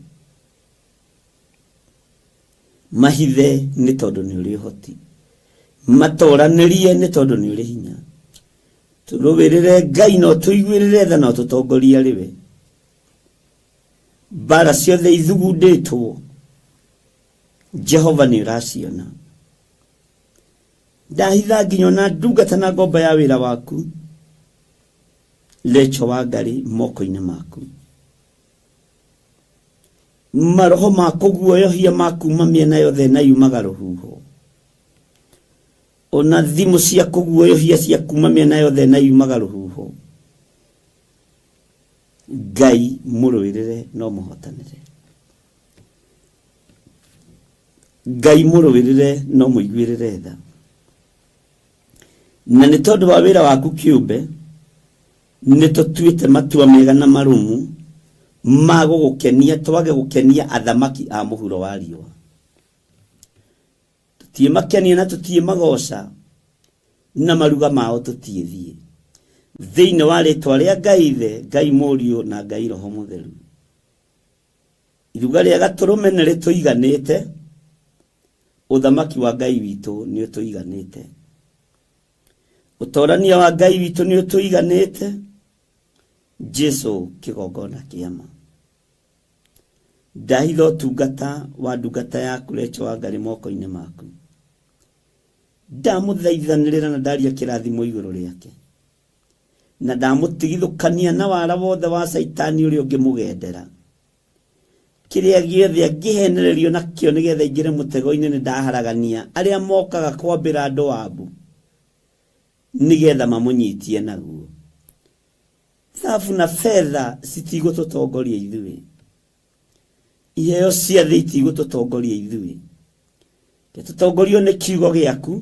mahithe ni tondu ni uri hoti matoranirie ni tondu ni uri hinya turubirire Ngai no tuiguirire tha no tutongoria riwe bara ciothe ithugunditwo Jehova ni uraciona ndahitha nginya na ndungata na ngomba ya wira waku lecho wa Ngai moko-ini maku maroho maku guoyohia maku mamiena yothe na yumaga ruhuho ona thimu cia kuguoyohia cia kuma mĩena yothe na yumaga rũhuho. Ngai mũrũĩrĩre no mũhotanĩre. Ngai mũrũĩrĩre no mũiguĩrĩre tha. Na nĩ tondũ wa wĩra waku kĩũmbe nĩ tũtuĩte matua mega na marũmu ma gũgũkenia, twage gũkenia athamaki a mũhuro wa riũa. Tũtiĩmakenia na tũtiĩmagoca na maruga mao tũtiĩthiĩ. Thĩinĩ wa rĩtwa rĩa Ngai Ithe, Ngai Mũriũ na Ngai Roho Mũtheru. Iruga rĩa Gatũrũme nĩ rĩtũiganĩte, ũthamaki wa Ngai witũ nĩ ũtũiganĩte. Ũtorania wa Ngai witũ nĩ ũtũiganĩte. Jesu kĩgongona kĩama. Ndahitha ũtungata wa ndungata yaku Rachel Wangarĩ moko-inĩ maku. Ndamũthaithanĩrĩra na ndaria kĩrathimo igũrũ rĩake. Na ndamũtigithũkania na wara wothe wa Saitani ũrĩa ũngĩmũgendera. Kĩrĩa gĩothe angĩhenererio nakĩo nĩgetha ingĩre mũtego-inĩ nĩ ndaharagania arĩa mokaga kwambĩra andũ wabu nĩgetha mamũnyitie naguo. Thahabu na fedha citigũtũtongoria ithuĩ. Iheo cia thĩ itigũtũtongoria ithuĩ. Tũtongorio nĩ kiugo gĩaku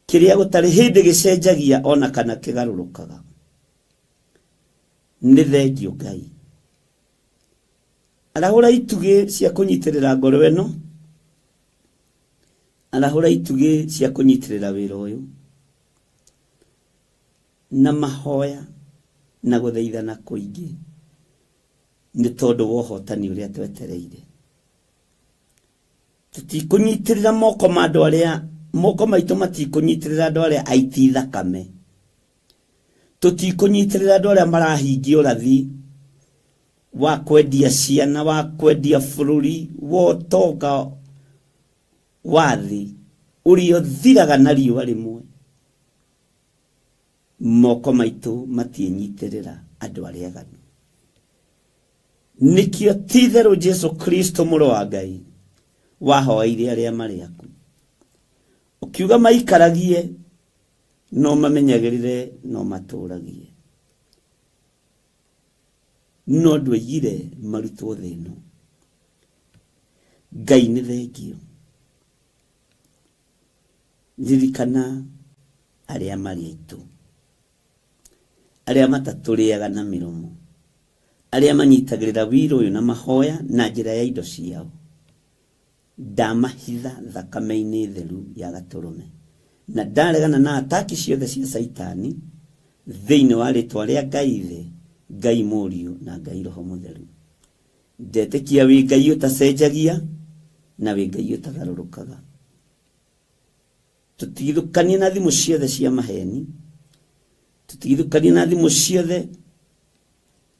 kĩrĩa gũtarĩ hĩndĩ gĩcenjagia ona kana kĩgarũrũkaga. Nĩ thengio Ngai. Arahũra itugĩ cia kũnyitĩrĩra ngoro ĩno. Arahũra itugĩ cia kũnyitĩrĩra wĩra ũyũ. Na mahoya na gũthaithana kũingĩ nĩ tondũ wa ũhotani ũrĩa twetereire. Tũtikũnyitĩrĩra moko ma andũ arĩa, moko maitũ matikũnyitĩrĩra andũ arĩa aiti thakame. Tũtikũnyitĩrĩra andũ arĩa marahingia ũrathi wa kwendia ciana, wa kwendia bũrũri, wa ũtonga wa thĩ ũrĩa ũthiraga na riũa rĩmwe. Moko maitũ matiĩnyitĩrĩra andũ arĩa aganu. Nĩkĩo ti-itherũ Jesu Kristo mũrũ wa Ngai wahoeire arĩa marĩ aku. Ũkiuga maikaragie no mamenyagĩrĩre no matũragie. No ndũigire marutwo thĩ ĩno. Ngai nĩ thengio. Ririkana arĩa marĩ aitũ, arĩa matatũrĩaga na mĩromo, arĩa manyitagĩrĩra wĩra ũyũ na mahoya na njĩra ya indo ciao. Ndamahitha thakame-inĩ theru ya Gatũrũme. Na ndaregana na ataki ciothe cia Saitani thĩinĩ wa rĩtwa rĩa Ngai Ithe, Ngai Mũriũ na Ngai Roho Mũtheru. Ndetĩkia wĩ Ngai ũtacenjagia na wĩ Ngai ũtagarũrũkaga. Tũtigithũkanie na thimũ ciothe cia maheni. Tũtigithũkanie na thimũ ciothe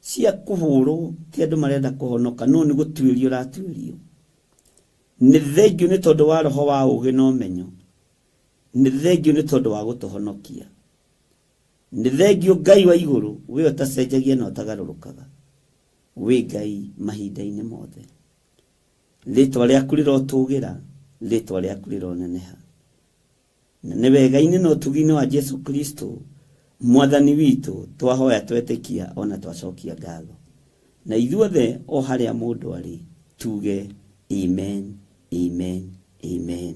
cia kũhũrwo ti andũ marenda kũhonoka, no nĩ gũtuĩrio ũratuĩrio. Nĩ thengio nĩ tondũ wa roho wa ũũgĩ na ũmenyo. Nĩ thengio nĩ tondũ wa gũtũhonokia. Nĩ thengio Ngai wa igũrũ, we ũtacenjagia na ũtagarũrũkaga. We Ngai mahinda-inĩ mothe. Rĩtwa rĩaku rĩrotũũgĩra, rĩtwa rĩaku rĩroneneha. Na nĩ wega-inĩ na ũtugi-inĩ wa Jesu Kristo Mwathani witũ twahoya twetĩkia ona twacokia ngatho. Na ithuothe o harĩa mũndũ arĩ tuge amen, amen, amen.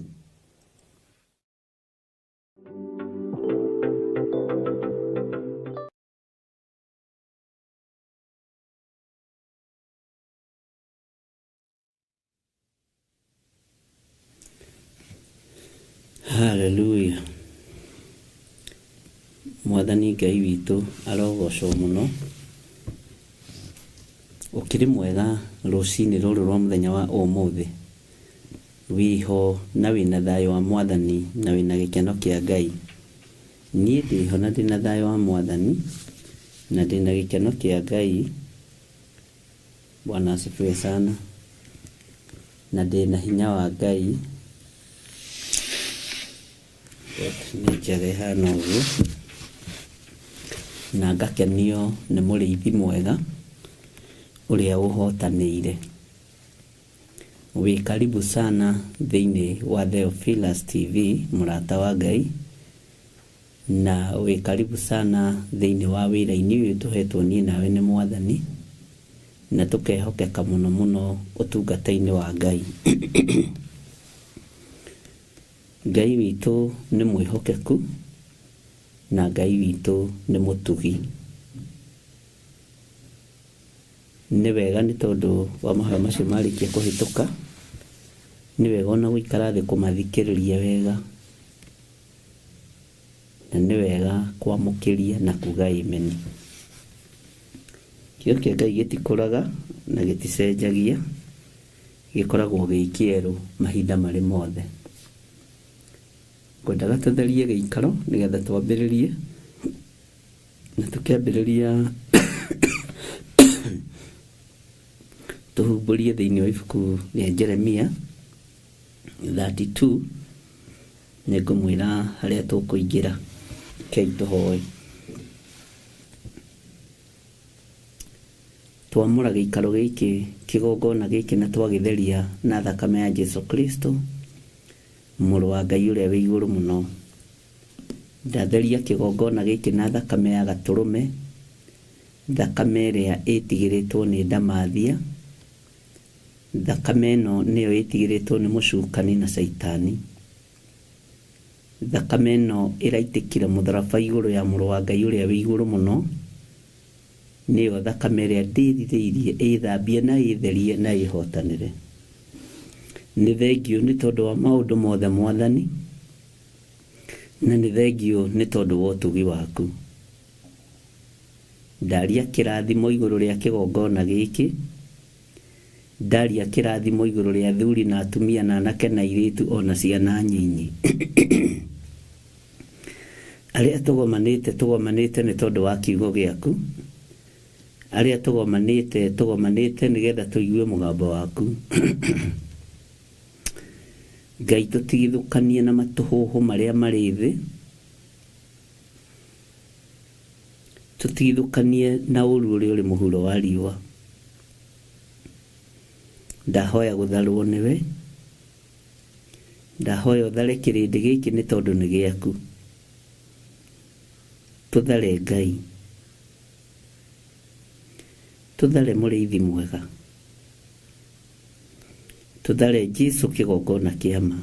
Hallelujah. Mwathani Ngai witũ arogocwo mũno. Ũkĩrĩ mwega rũcinĩ rũrũ rwa mũthenya wa ũmũthĩ. Wĩho na wĩna thayũ wa Mwathani na wĩna gĩkeno kĩa Ngai. Niĩ ndĩho na ndĩna thayũ wa Mwathani na ndĩna gĩkeno kĩa Ngai. Bwana asifiwe sana. Na ndĩna hinya wa Ngai. Nĩ njare hana ũguo. Na ngakenio nĩ mũrĩithi mwega ũrĩa ũhotanĩire. Wĩ karibu sana thĩinĩ wa Theophilus TV mũrata wa Ngai, na wĩ karibu sana thĩinĩ wa wĩra-inĩ ũyũ tũhetwo niĩ nawe nĩ Mwathani, na tũkehokeka mũno mũno ũtungata-inĩ wa Ngai. Ngai witũ nĩ mwĩhokeku na Ngai witũ nĩ mũtugi. Nĩ wega nĩ tondũ wa mahoya macio marĩkia kũhĩtũka, nĩ wega ona gũikara thĩ kũmathikĩrĩria wega, na nĩ wega kwamũkĩria na kuga amen. Kiugo kĩa Ngai gĩtikũraga na gĩticenjagia, gĩkoragwo gĩ kĩerũ mahinda marĩ mothe. Ngwendaga tũtherie gĩikaro nĩgetha twambĩrĩrie, na tũkĩambĩrĩria tũhumbũrie thĩinĩ wa ibuku rĩa Jeremia 32. Nĩ ngũmwĩra harĩa tũkũingĩra. Kei tũhoe. Twamũra gĩikaro gĩkĩ, kĩgongona gĩkĩ, na twagĩtheria na thakame ya Jesu Kristo, mũrũ wa Ngai ũrĩa wĩ igũrũ mũno. Ndatheria kĩgongona gĩkĩ na thakame ya gatũrũme, thakame ĩrĩa ĩtigĩrĩtwo nĩ ndamathia. Thakame ĩno nĩyo ĩtigĩrĩtwo nĩ mũcukani na Saitani. Thakame ĩno ĩraitĩkire mũtharaba igũrũ ya mũrũ wa Ngai ũrĩa wĩ igũrũ mũno. Nĩyo thakame ĩrĩa ndĩrirĩirie ĩthambie na ĩtherie na ĩhotanĩre. Nĩ thengio nĩ tondũ wa maũndũ mothe Mwathani, na nĩ thengio nĩ tondũ wa ũtugi waku. Ndaria kĩrathimo igũrũ rĩa kĩgongona gĩkĩ, ndaria kĩrathimo igũrũ rĩa athuri na atumia na anake na airĩtu ona ciana nyinyi. Arĩa tũgomanĩte nĩ tondũ wa kiugo gĩaku. Arĩa tũgomanĩte nĩgetha tũigue mũgambo waku. Ngai tũtigithũkanie na matũhũhũ marĩa marĩ thĩ, tũtigithũkanie na ũru ũrĩa ũrĩ mũhuro wa riũa. Ndahoya gũtharwo nĩwe, ndahoya ũthare kĩrĩndĩ gĩkĩ nĩ tondũ nĩ gĩaku. Tũthare Ngai, tũthare mũrĩithi mwega, tũthare Jesu kĩgongona kĩama.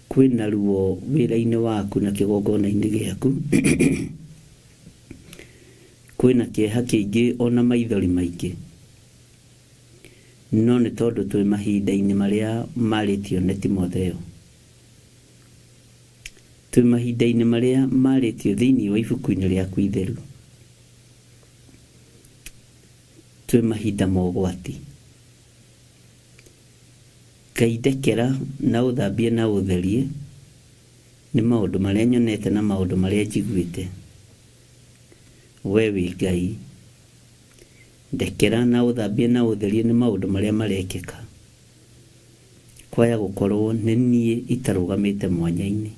Kwĩna ruo wĩra-inĩ waku na kĩgongona-inĩ gĩaku. Kwĩna kĩeha kĩingĩ ona maithori maingĩ, no nĩ tondũ twĩ mahinda-inĩ marĩa marĩtio nĩ Timotheo. Twĩ mahinda-inĩ marĩa marĩtio thĩinĩ wa ibuku-inĩ rĩaku itheru. Twĩ mahinda ma ũgwati. Ngai ndekera na ũthambie na ũtherie nĩ maũndũ marĩa nyonete na maũndũ marĩa njiguĩte. We wĩ Ngai, ndekera na ũthambie na ũtherie nĩ maũndũ marĩa marekeka. Kwaya gũkorwo nĩ niĩ itarũgamĩte mwanya-inĩ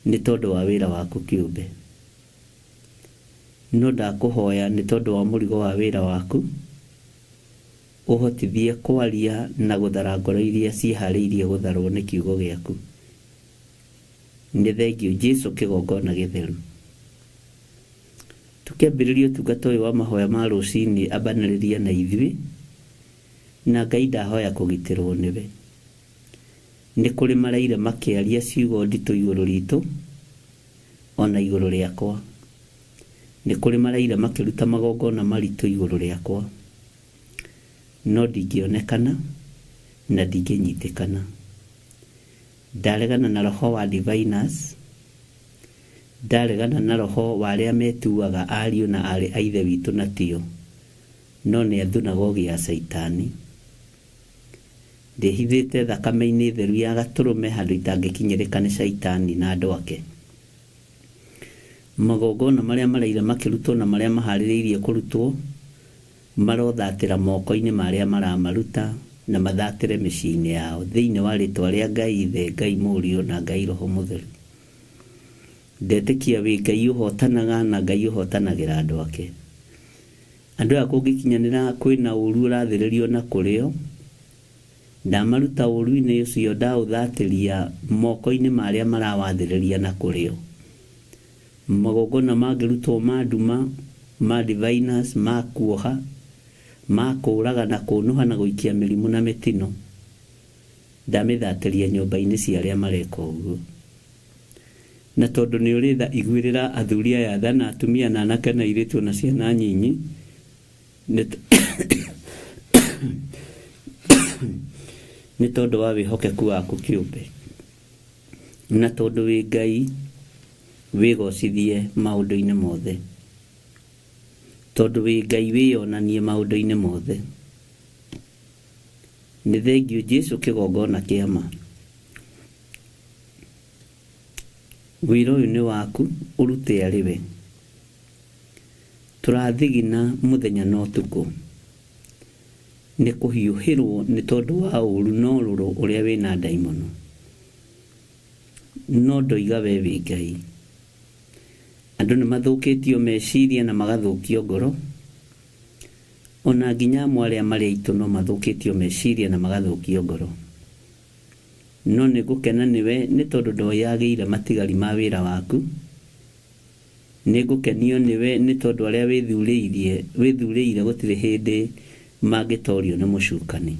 nĩ tondũ wa wĩra waku kĩũmbe. No ndakũhoya nĩ tondũ wa mũrigo wa wĩra waku, ũhotithie kwaria na gũthara ngoro iria ciĩharĩirie gũtharwo nĩ kiugo gĩaku. Nĩ thengio Jesu kĩgongona gĩtheru. Tũkĩambĩrĩria ũtungata ũyũ wa mahoya ma rũcinĩ ambanĩrĩria na ithuĩ, na Ngai ndahoya kũgitĩrwo nĩwe. Nĩ kũrĩ maraire makĩaria ciugo nditũ igũrũ ritũ ona igũrũ rĩakwa. Nĩ kũrĩ maraire makĩruta magongona maritũ igũrũ rĩakwa, no ndingĩonekana na ndingĩnyitĩkana. Ndaregana na roho wa diviners, ndaregana na roho wa arĩa metuaga ariũ na arĩ a ithe witũ na tio, no nĩ athunagogi ya Saitani. Ndĩhithĩte thakame-inĩ theru ya gatũrũme handũ itangĩkinyĩrĩka nĩ Saitani na andũ ake. Magongona marĩa maraire makĩrutwo na marĩa maharĩrĩirie kũrutwo marothatĩra moko-inĩ marĩa maramaruta na mathatĩre mĩciĩ-inĩ yao thĩinĩ wa rĩtwa rĩa Ngai Ithe, Ngai Mũriũ na Ngai Roho Mũtheru. Ndetĩkia wĩ Ngai ũhotanaga na Ngai ũhotanagĩra andũ ake. andu ya kungikinyanira kwina uru urathiririo na kurio ndamaruta uru-ini ucio ndauthatĩria moko-ini maria marawathĩrĩria na kurio magongona mangĩrutwo ma nduma ma diviners ma kuoha ma kũraga na kũnuha na gũikia mĩrimũ na mĩtino ndamĩthatĩria nyũmba-inĩ cia arĩa mareka ũguo na tondũ nĩ ũrĩ iguĩrĩra athuri aya tha na atumia na anake na airĩtu na ciana nyinyi nĩ tondũ wa wĩhokeku waku kĩũmbe na tondũ wĩ Ngai wĩgocithie maũndũ-inĩ mothe tondũ wĩ Ngai wĩonanie maũndũ-inĩ mothe nĩ thengiũ Jesũ kĩgongona kĩa ma wĩra ũyũ nĩ waku ũrute arĩ we tũrathigina mũthenya na ũtukũ nĩ kũhiũhĩrwo nĩ tondũ wa ũru na ũrũrũ ũrĩa wĩna ndaimono no ndoiga we wĩ Ngai andũ nĩ mathũkĩtio meciria na magathũkio ngoro ona nginya amwe arĩa marĩ aitũ no mathũkĩtio meciria na magathũkio ngoro no nĩ ngũkena nĩwe nĩ tondũ ndoyagĩire matigari ma wĩra waku nĩ ngũkenio nĩwe nĩ tondũ arĩa wĩthurĩire gũtirĩ hĩndĩ mangĩtorio nĩ mũcukani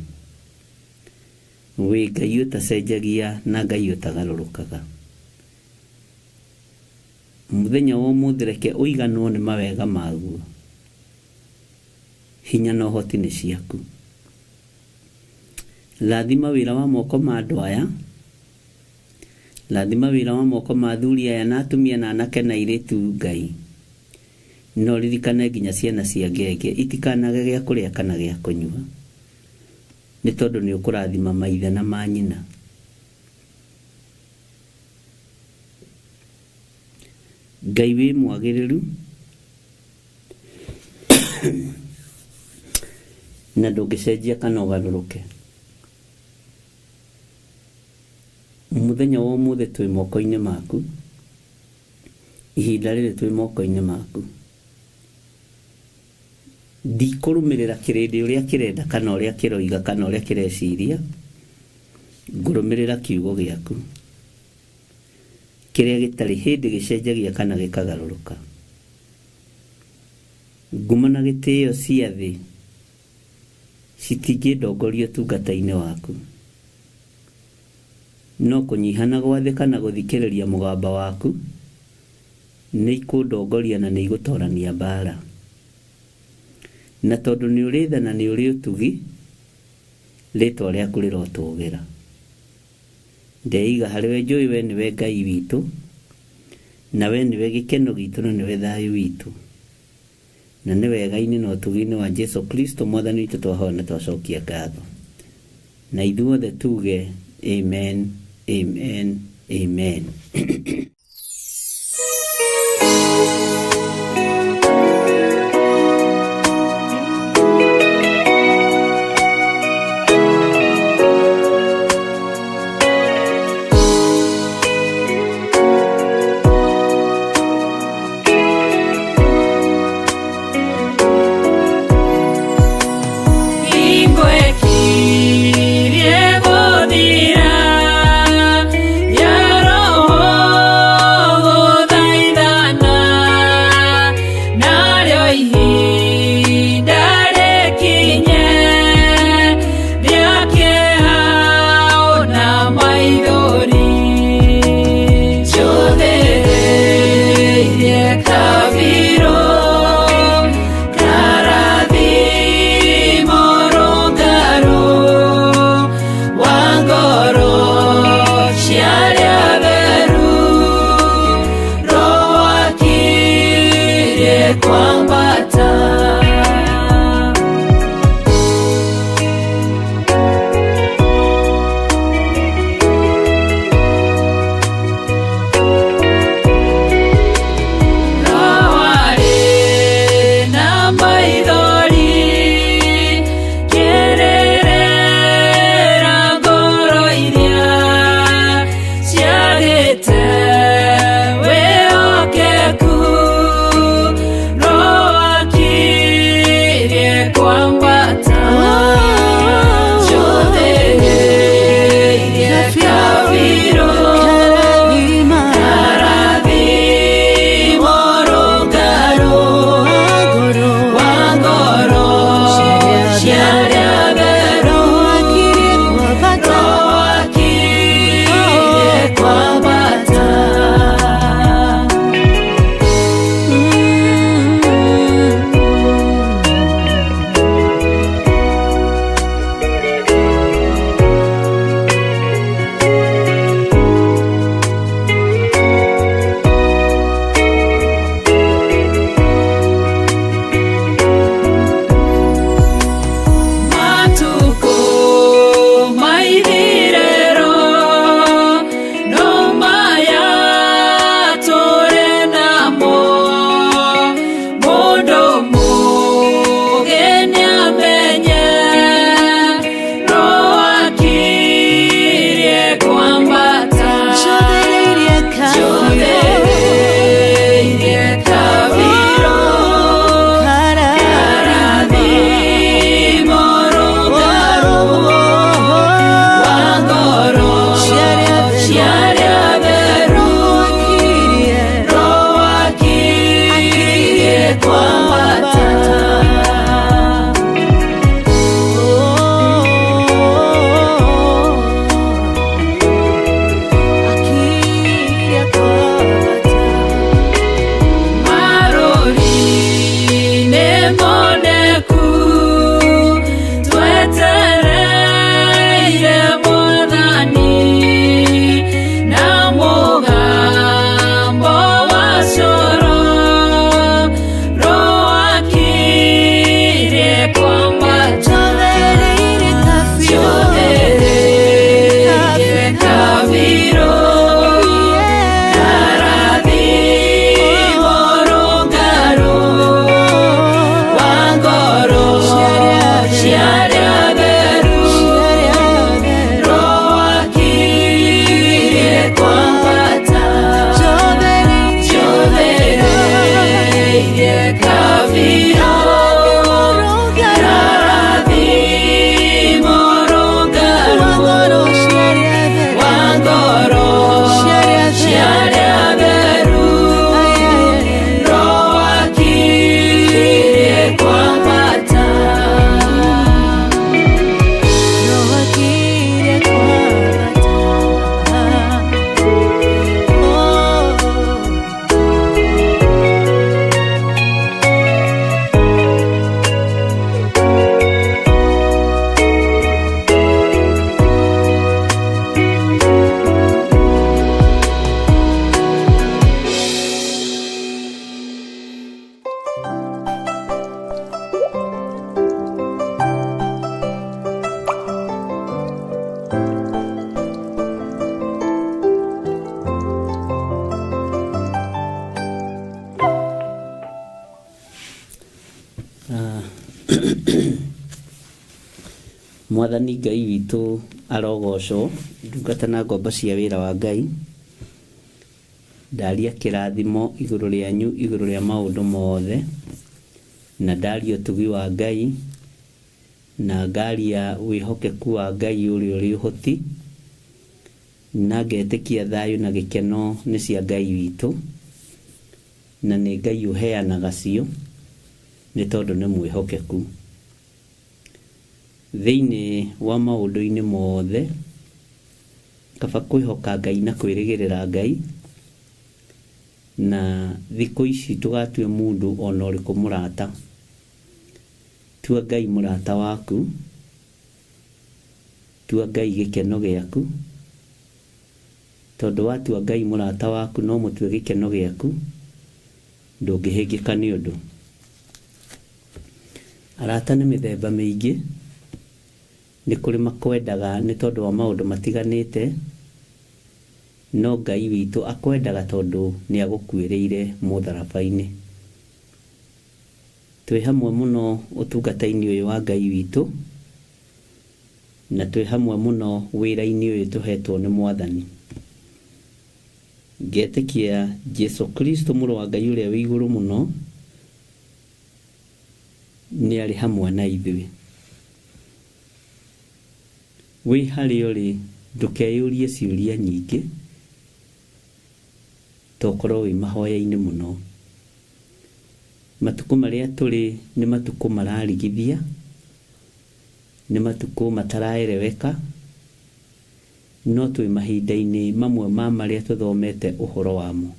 wĩ Ngai ũtacenjagia na Ngai ũtagarũrũkaga mũthenya wa ũmũthĩ reke ũiganwo nĩ mawega maguo hinya na ũhoti nĩ ciaku lathima wĩra wa moko ma andũ aya lathima wĩra wa moko ma athuri aya na atumia na anake na airĩtu Ngai no ririkane nginya ciana cia ngenge itikanage gĩa kũrĩa kana gĩa kũnyua nĩ tondũ nĩ ũkũrathima maithe na manyina Ngai wĩ mwagĩrĩru na ndũngĩcenjia kana ũgarũrũke mũthenya wa ũmũthĩ twĩ moko-inĩ maku ihinda rĩrĩ twĩ moko-inĩ maku ndikũrũmĩrĩra kĩrĩndĩ ũrĩa kĩrenda kana ũrĩa kĩroiga kana ũrĩa kĩreciria ngũrũmĩrĩra kiugo gĩaku kĩrĩa gĩtarĩ hĩndĩ gĩcenjagia kana gĩkagarũrũka nguma na gĩtĩo cia thĩ citingĩndongoria ũtungata-inĩ waku no kũnyihana gwa thĩ kana gũthikĩrĩria mũgamba waku nĩ ikũndongoria na nĩ igũtorania mbara na tondũ nĩ ũrĩ tha na nĩ ũrĩ ũtugi rĩtwa rĩaku rĩrotũgĩra ndeiga harĩ we njũĩ we nĩwe Ngai witũ na we nĩwe gĩkeno gitũ na nĩwe thayũ witũ na nĩ wega-inĩ na ũtugi-inĩ wa Jesũ Kristo mwathani witũ twahoya na twacokia ngatho na ithuothe tuge amen amen amen
Wewe okeku, roho
Mwathani Ngai witũ arogocwo, ndungata na ngombo cia wĩra wa Ngai. Ndaria kĩrathimo igũrũ rĩanyu, igũrũ rĩa maũndũ mothe, na ndaria ũtugi wa Ngai, na ngaria wĩhokeku wa Ngai ũrĩa ũrĩ ũhoti, na ngetĩkia thayũ na gĩkeno nĩ cia Ngai witũ, na nĩ Ngai ũheanaga cio, nĩ tondũ nĩ mwĩhokeku. Thĩinĩ wa maũndũ-inĩ mothe, kaba kwĩhoka Ngai na kwĩrĩgĩrĩra Ngai, na thikũ ici tũgatue mũndũ ona ũrĩkũ mũrata. Tua Ngai mũrata waku, tua Ngai gĩkeno gĩaku, tondũ watua Ngai mũrata waku no mũtue gĩkeno gĩaku, ndũngĩhĩngĩka nĩ ũndũ. Arata nĩ mĩthemba mĩingĩ, nĩ kũrĩ makwendaga nĩ tondũ wa maũndũ matiganĩte, no Ngai witũ akwendaga tondũ nĩ agũkuĩrĩire mũtharaba-inĩ. Twĩ hamwe mũno ũtungata-inĩ ũyũ wa Ngai witũ, na twĩ hamwe mũno wĩra-inĩ ũyũ tũhetwo nĩ Mwathani. Ngetĩkia Jesu Kristo mũrũ wa Ngai ũrĩa wĩ igũrũ mũno, nĩ arĩ hamwe na ithuĩ. Wĩ harĩa ũrĩ, ndũkeyũrie ciũria nyingĩ, tokorwo wĩ mahoya-inĩ mũno. Matukũ marĩa tũrĩ nĩ matukũ mararigithia, nĩ matukũ mataraereweka, no twĩ mahinda-inĩ mamwe ma marĩa tũthomete ũhoro wamo.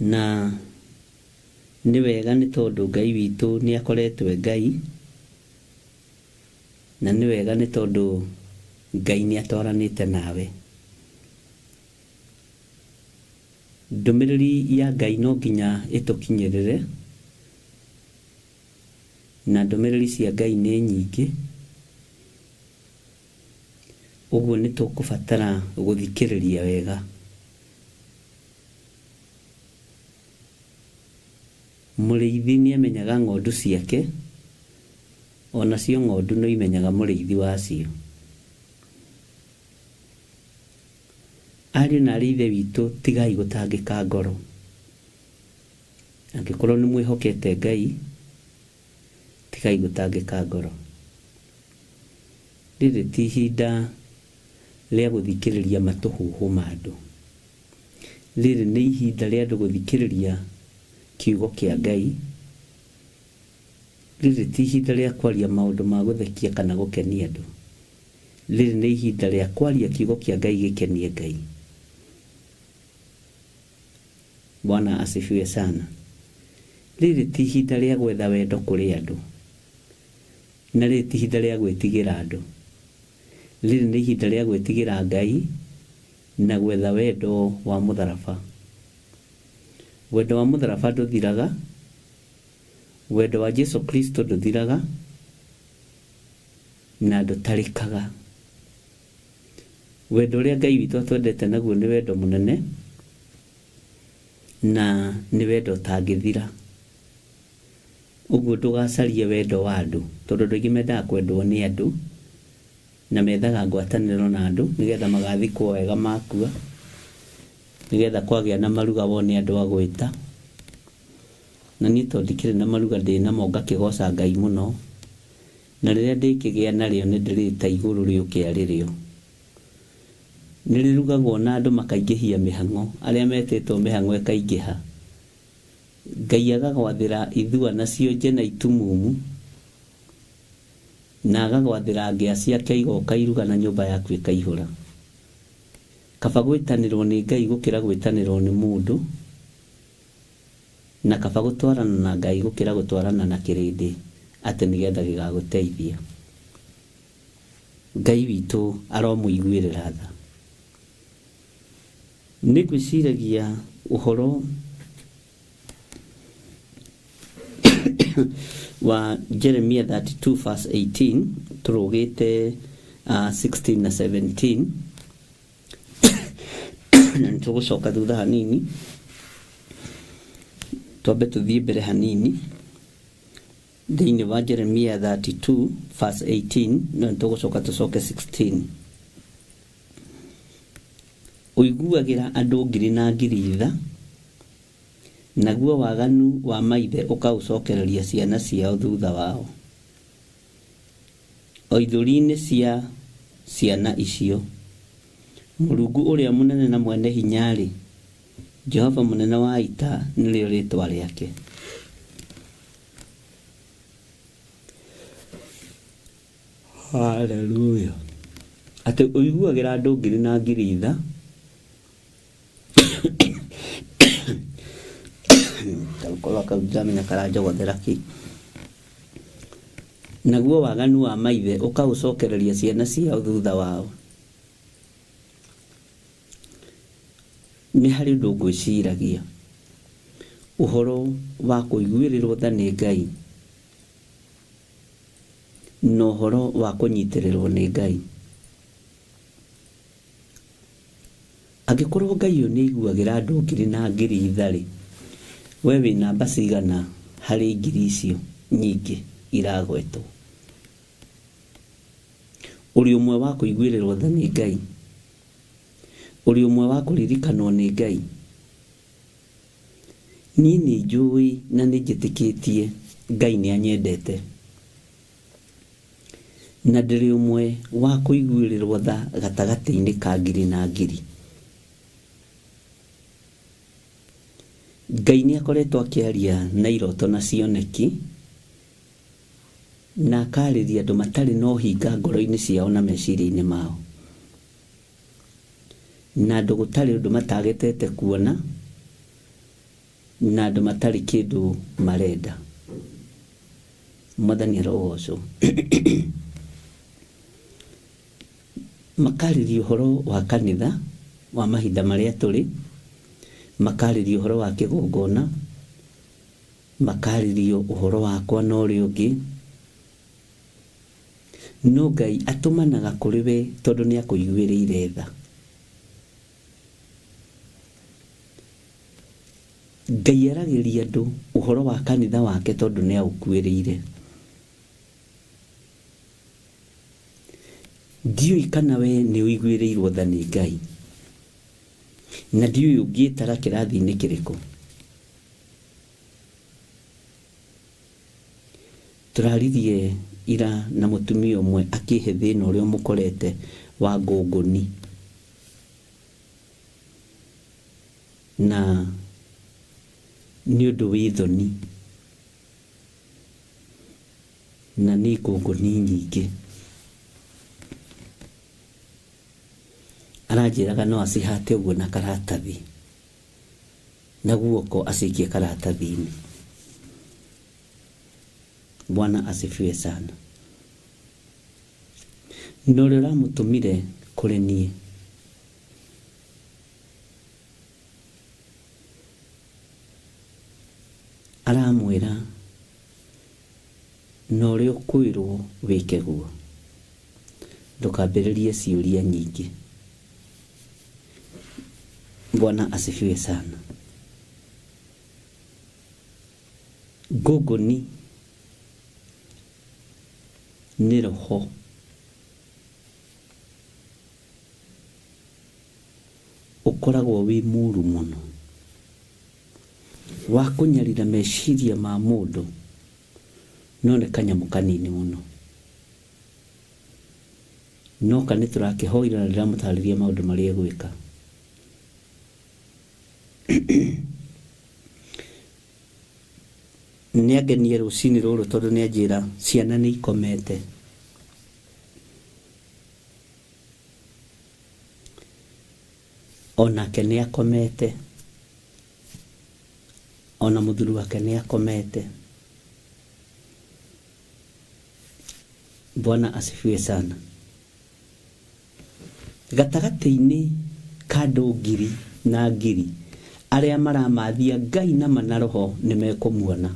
Na nĩ wega nĩ tondũ Ngai witũ nĩ akoretwo Ngai, na nĩ wega nĩ tondũ Ngai nĩ atwaranĩte nawe. Ndũmĩrĩri ya Ngai no nginya ĩtũkinyĩrĩre, na ndũmĩrĩri cia Ngai nĩ nyingĩ, ũguo nĩ tũkũbatara gũthikĩrĩria wega. Mũrĩithi nĩ amenyaga ng'ondu ciake, onacio ng'ondu no imenyaga mũrĩithi wacio. Ariũ na aarĩ ithe witũ, tigai gũtangĩka ngoro. Angĩkorwo nĩ mwĩhokete Ngai, tigai gũtangĩka ngoro. Rĩrĩ ti ihinda rĩa gũthikĩrĩria matũhũhũ ma andũ. Rĩrĩ nĩ ihinda rĩa andũ gũthikĩrĩria kiugo kĩa Ngai. Rĩrĩ ti ihinda rĩa kwaria maũndũ ma gũthekia kana gũkenia andũ. Rĩrĩ nĩ ihinda rĩa kwaria kiugo kĩa Ngai gĩkenie Ngai. Bwana asifiwe sana. Rĩrĩ ti ihinda rĩa gwetha wendo kũrĩ andũ, na rĩrĩ ti ihinda rĩa gwĩtigĩra andũ. Rĩrĩ nĩ ihinda rĩa gwĩtigĩra Ngai na gwetha wendo wa mũtharaba. Wendo wa mũtharaba ndũthiraga, wendo wa Jesu Kristo ndũthiraga, na ndũtarĩkaga. Wendo ũrĩa Ngai witũ atwendete naguo nĩ wendo mũnene, na nĩ wendo ũtangĩthira. Ũguo ndũgacarie wendo wa andũ, tondũ andũ aingĩ mendaga kwendwo nĩ andũ, na methaga ngwatanĩro na andũ nĩgetha magathikwo wega makua, nĩgetha kwagĩa na maruga wone andũ a gwĩta, na niĩ tondũ ndikĩrĩ na maruga ndĩ namo ngakĩgoca Ngai mũno, na rĩrĩa ndĩkĩgĩa narĩo nĩ ndĩrĩta igũrũ rĩũke arĩrĩo. Nĩ rĩrugagwo na andũ makaingĩhia mĩhang'o, arĩa metĩtwo mĩhang'o ĩkaingĩha. Ngai agagwathĩra ithua nacio nje na itumumu, na agagwathĩra ngĩa ciake igoka iruga na nyũmba yaku ĩkaihũra. Kaba gwĩtanĩrwo nĩ Ngai gũkĩra gwĩtanĩrwo nĩ mũndũ, na kaba gũtwarana na Ngai gũkĩra gũtwarana na kĩrĩndĩ, atĩ nĩgetha gĩgagũteithia. Ngai witũ aromũiguĩrĩra tha. Nĩ gwĩciragia ũhoro wa Jeremia 32 verse 18 tũrũgĩte 16 na 17 na nĩtũgũcoka thutha hanini twambe tũthiĩ mbere hanini thĩinĩ wa Jeremia 32 verse 18 na nĩtũgũcoka tũcoke 16. Ũiguagĩra andũ ngiri na ngiri itha, naguo waganu wa maithe ũkaũcokereria ciana ciao thutha wao. O ithũri-inĩ cia ciana icio, Mũrungu ũrĩa mũnene na mwene hinya-rĩ, Jehova mũnene wa ita nĩrĩo rĩĩtwa rĩake. Haleluya. Atĩ ũiguagĩra andũ ngiri na ngiri itha, kalkola kaujamenya karanjogothera ki. Naguo waganu wa maithe ũkaũcokereria ciana ciao thutha wao. Nĩ harĩ ũndũ ngwĩciragia, ũhoro wa kũiguĩrĩrwo tha nĩ Ngai na ũhoro wa kũnyitĩrĩrwo nĩ Ngai. Angĩkorwo Ngai ũyũ nĩ aiguagĩra andũ ngiri na ngiri itha-rĩ, we wĩ namba cigana harĩ ngiri icio nyingĩ iragwetwo? Ũrĩ ũmwe wa kũiguĩrĩrwo tha nĩ Ngai? Ũrĩ ũmwe wa kũririkanwo nĩ Ngai? Niĩ nĩ njũĩ na nĩ njĩtĩkĩtie Ngai nĩ anyendete, na ndĩrĩ ũmwe wa kũiguĩrĩrwo tha gatagatĩ-inĩ ka ngiri na ngiri. Ngai nĩ akoretwo akĩaria na iroto na cioneki, na akarĩria andũ matarĩ na ũhinga ngoro-inĩ ciao na meciria-inĩ mao, na andũ gũtarĩ ũndũ matagetete kuona, na andũ matarĩ kĩndũ marenda. Mwathani arogocwo. Makarĩria ũhoro wa kanitha wa mahinda marĩa tũrĩ, makarĩria ũhoro wa kĩgongona, makarĩria ũhoro wakwa na ũrĩa ũngĩ. No Ngai atũmanaga kũrĩ we tondũ nĩ akũiguĩrĩire tha. Ngai aragĩria andũ ũhoro wa kanitha wake tondũ nĩ aũkuĩrĩire. Ndiũĩ kana we nĩ ũiguĩrĩirwo tha nĩ Ngai, na ndiũĩ ũngĩtara kĩrathi-inĩ kĩrĩkũ. Tũraririe ira na mũtumia ũmwe akĩhe thĩna ũrĩa mũkorete wa ngũngũni, na nĩ ũndũ wĩ thoni, na nĩ ngũngũni nyingĩ. Aranjĩraga no acihate ũguo na karatathi, na guoko acikie karatathi-inĩ. Bwana asifiwe sana. No rĩrĩa mũtumire kũrĩ niĩ, aramwĩra no ũrĩa ũkwĩrwo wĩke guo, ndũkambĩrĩrie ciũria nyingĩ. Bwana asifiwe sana. Ngũngũni nĩ roho ũkoragwo wĩ mũru mũno, wa kunyarira meciria ma mundu no ne kanyamu kanini muno no kane turakihoira na ndiramutariria maundu maria gwika niagenie rucini ruru tondu nianjira ciana ni ikomete onake ni akomete ona muthuri wake ni akomete. Bwana asifiwe sana. Gatagati-ini kando ngiri na ngiri aria maramathia Ngai na manaroho nimekumuona,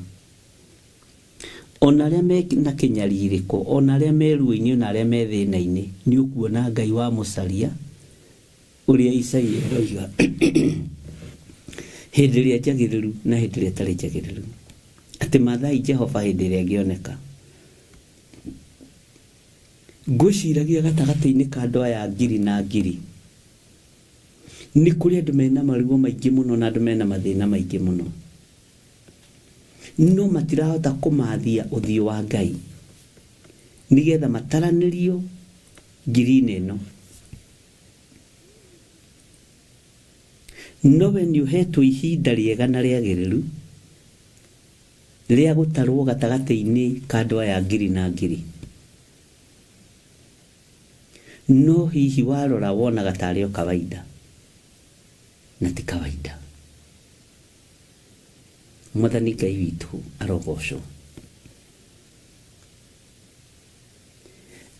ona aria me na kinyaririko, ona aria me ruo-ini, ona aria me thina-ini, ni ukuona Ngai wa mucaria uria Isaia roiga hindi ria njagiriru na hindi ria tari njagiriru, ati mathai Jehova hindi ria ngioneka. Ngwiciragia gatagati-ini ka andu aya ngiri na ngiri ni kuri andu mena maruo maingi muno na andu mena mathina maingi muno, no matirahota kumathia uthio wa Ngai nigetha mataranirio ngiri-ini ino. Nowe ni uhetwo ihinda riega na riagiriru ria gutarwo gatagati-ini ka andu aya ngiri na ngiri, no hihi warora wona gatario kawaida na ti kawaida. Mwathani Ngai witu arogocwo.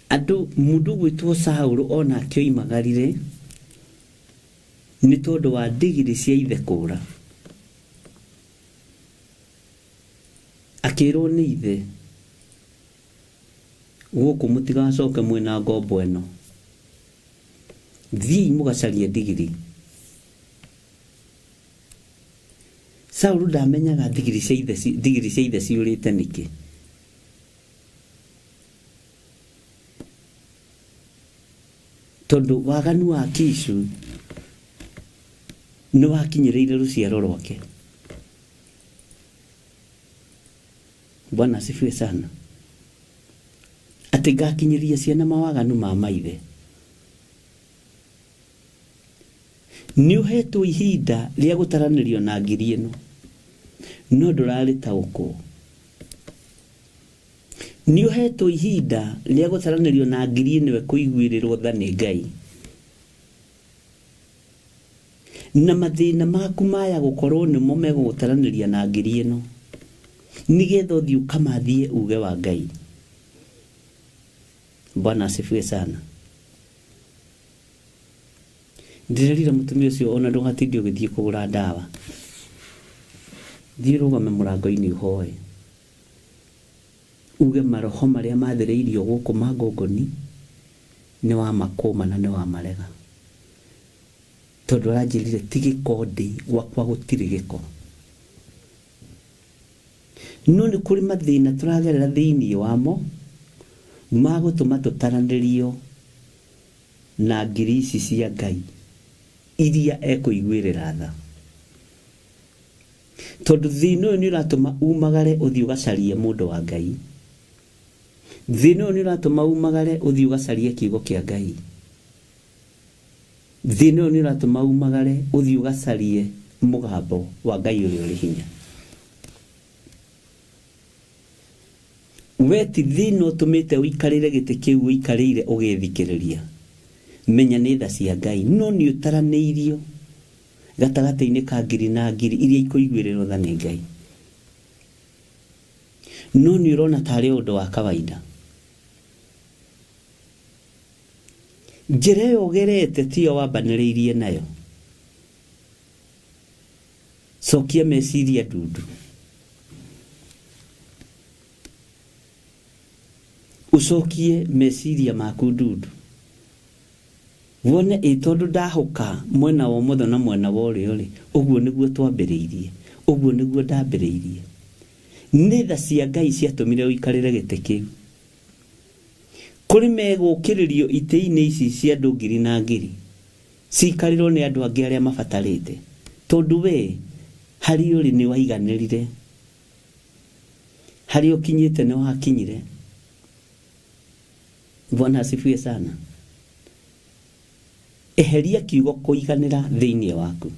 Andu mundu gwitwo Saulu ona akioimagarire ni tondu wa ndigiri cia ithe kura, akirwo ni ithe guku mutigacoke mwina ngombo eno, thii mugacarie ndigiri. Saulu ndamenyaga ndigiri cia ithe ciurite niki, tondu waganu wa Kishu ni wakinyiriire ruciaro rwake. Bwana asifiwe sana. Ati ngakinyiria ciana mawaganu ma maithe. Ni uhetwo ihinda ria gutaranirio na ngiri ino, no ndurari tauko. Ni uhetwo ihinda ria gutaranirio na ngiri ino we kuiguirirwo tha ni Ngai, na mathina maku maya gukorwo nimo megugutaranĩria na ngiri ĩno nigetha ũthiĩ ũkamathie uge wa Ngai. Bwana asifiwe sana. Ndirerira mutumia ucio ona ndũgatindi ũgĩthiĩ kũgũra ndawa, thiĩ rũgame mũrango-inĩ ũhoe uge maroho marĩa mathĩrĩirio gũkũ mangongoni nĩ wa makũma na nĩ wa marega, tondu aranjirire tigikondi gwakwa gutiri giko. No ni kuri mathina turagerera thiini wamo magutuma tutaranirio na ngiri ici cia Ngai iria ekuiguirira tha, tondu thina uyu ni uratuma umagare uthii ugacarie mundu wa Ngai, thina uyu ni uratuma umagare uthii ugacarie kiugo kia Ngai, thina uyu ni uratuma umagare uthii ugacarie mugambo wa Ngai uria uri hinya. Weti thina utumite uikarire gite kiu uikarire ugithikiriria, menya ni tha cia Ngai, no ni utaraneirio gatagati-ini ka ngiri na ngiri iria ikuiguirirwo tha ni Ngai, no ni urona tari undu wa kawaida. Njira yo gerete tiyo wambanĩrĩirie nayo, cokia meciria ndundu, ucokie meciria maku ndundu, wone tondu ndahuka mwena wa motho na mwena wa urio ri, uguo niguo twambĩrĩirie, uguo niguo ndambĩrĩirie. Nĩ tha cia Ngai ciatumire uikarire gite kiu. Kuri megukiririo itĩ-inĩ ici cia andu ngiri na ngiri cikarirwo ni andu angĩ aria mabatarĩte, tondu we hari uri ni waiganirire, hari ukinyite ni wakinyire. Bwana asifiwe sana. Eheria kiugo kuiganira thiini waku,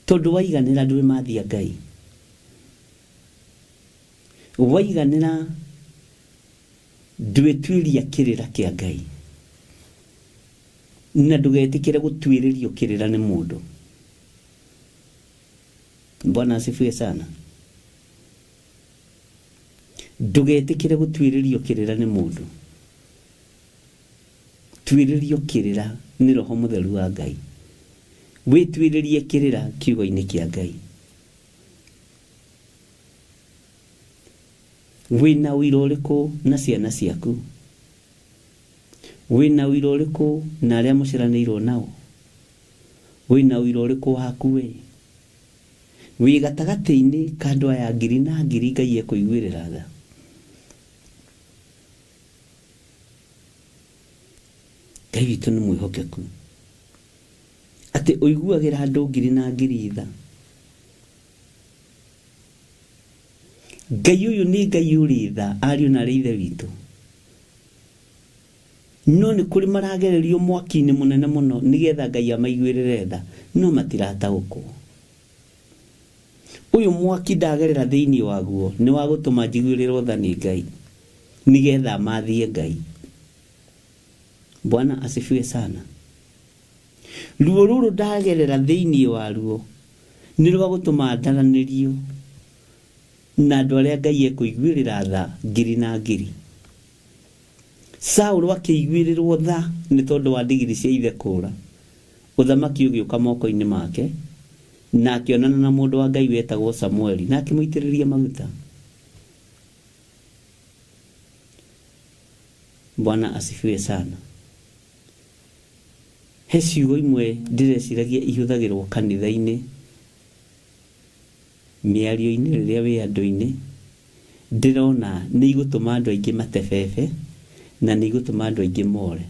tondu waiganira ndui mathia Ngai. Waiganira ndwitwiria kirira kia Ngai, na ndugetikire gutwiririo kirira ni mundu. Bwana asifiwe sana. Ndugetikire gutwiririo kirira ni mundu. Twiririo kirira ni Roho Mutheru wa Ngai. Witwiririe kirira kiugo-ini kia Ngai. Wina wira uriku na ciana ciaku? Wina wira uriku na aria muciranirwo nao? Wina wira uriku waku we? Wi gatagati-ini ka andu aya ngiri na ngiri Ngai ekuiguirira tha? Ngai witu ni mwihokeku ati uiguagira andu ngiri na ngiri tha. Ngai uyu ni Ngai uri tha, ariu na ithe witu. No ni kuri maragererio mwaki-ini munene muno nigetha Ngai amaiguirire tha, no matirataũkwo. Uyu mwaki ndagerera thiini waguo ni wa gutuma njiguirirwo tha ni Ngai, nigetha mathie Ngai. Bwana asifiwe sana. Ruo ruru ndagerera thiini waruo ni rwa gutuma ndaranirio na andu aria Ngai ekuiguirira tha ngiri na ngiri. Saũlũ akĩiguĩrĩrwo tha nĩ tondũ wa ndigiri cia ithe kũũra. Ũthamaki ũgĩũka moko-inĩ make, na akĩonana na mũndũ wa Ngai wetagwo Samueli, na akĩmũitĩrĩria maguta. Bwana asifiwe sana. He ciugo imwe ndĩreciragia ihũthagĩrwo kanitha-inĩ, mĩario-inĩ rĩrĩa wĩ andũ-inĩ, ndĩrona nĩ igũtũma andũ aingĩ matebebe na nĩ igũtũma andũ aingĩ more.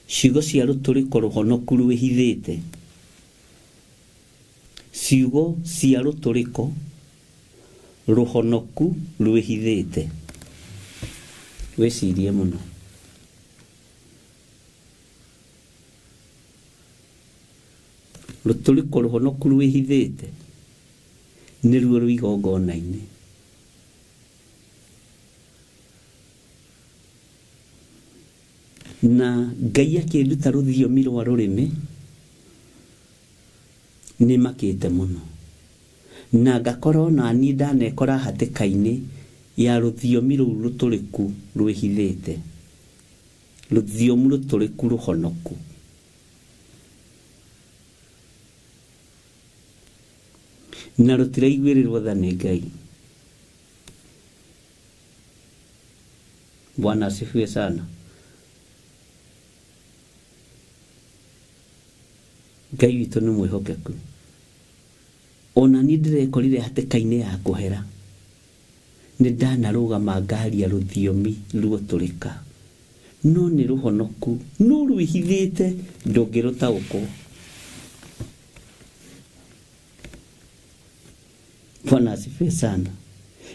Ciugo cia rũtũrĩko rũhonoku rwĩhithĩte. Ciugo cia rũtũrĩko rũhonoku rwĩhithĩte. Wĩcirie mũno. Rũtũrĩko rũhonoku rwĩhithĩte nĩruo rwĩ igongona-inĩ. Na Ngai akĩnduta rũthiomi rwa rũrĩmĩ nĩ makĩte mũno, na ngakorwo na niĩ ndanekora hatĩka-inĩ ya rũthiomi rũu rũtũrĩku rwĩhithĩte, rũthiomi rũtũrĩku rũhonoku. Na rũtiraiguĩrĩrwo tha nĩ Ngai. Bwana asifiwe sana. Ngai witũ nĩ mwĩhokeku. Ona niĩ ndĩrekorire hatĩka-inĩ ya kũhera, nĩ ndanarũgama ngaria rũthiomi rũtũrĩka, no nĩ rũhonoku, no rwĩhithĩte ndũngĩrũtaũkwo. Bwana asifiwe sana.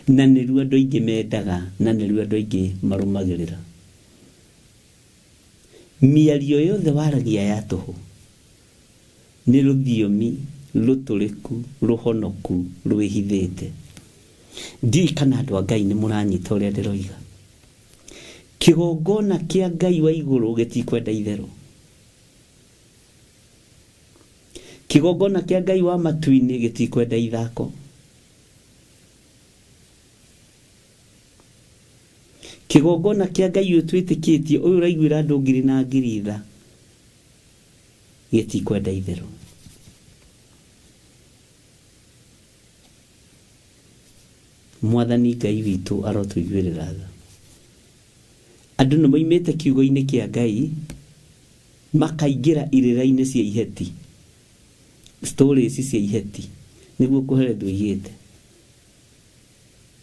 Na nĩruo andũ aingĩ mendaga, na nĩruo andũ aingĩ marũmagĩrĩra. Mĩario yothe waragia ya tũhũ nĩ rũthiomi rũtũrĩku rũhonoku rwĩhithĩte. Ndiũĩ kana andũ a Ngai nĩ mũranyita ũrĩa ndĩroiga. Kĩgongona kĩa Ngai wa igũrũ gĩtikwenda itherũ. Kĩgongona kĩa Ngai wa matu-inĩ gĩtikwenda ithako. Kĩgongona kĩa Ngai ũyũ twĩtĩkĩtie, ũyũ ũraiguĩra andũ ngiri na ngiri tha, gĩtikwenda itherũ. Mwathani Ngai witũ arotũiguĩrĩra tha. Andũ nĩ moimĩte kiugo-inĩ kĩa Ngai makaingĩra irĩra-inĩ cia iheti, stories cia iheti, nĩguo kũherethwo igĩte.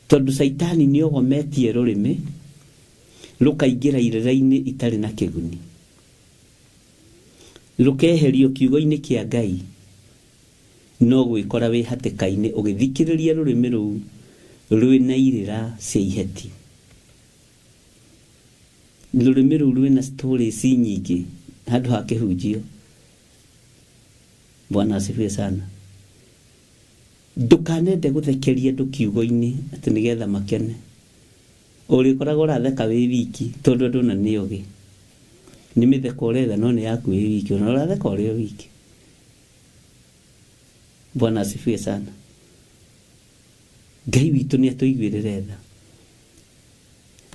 Tondũ Saitani nĩ ogometie rũrĩmĩ rũkaingĩra irĩra-inĩ itarĩ na kĩguni. rukeherio kiugo-inĩ kĩa Ngai no gwĩkora wĩ hatĩka-inĩ ũgĩthikĩrĩria rũrĩmĩ rũu rwĩna irĩra cia iheti. Rũrĩmĩ rũu rwĩna stories nyingĩ handũ ha kĩhunjio. Bwana asifiwe sana. Ndũkanende gũthekeria andũ kiugo-inĩ atĩ nĩgetha makene. Ũrĩkoragwo ũratheka wĩ wiki tondũ andũ na nĩ ogĩ. Nĩ mĩtheko ũretha no nĩ yaku wĩ wiki, ona ũratheka ũrĩ o wiki. Bwana asifiwe sana. Ngai witũ nĩ atũiguĩrĩre tha.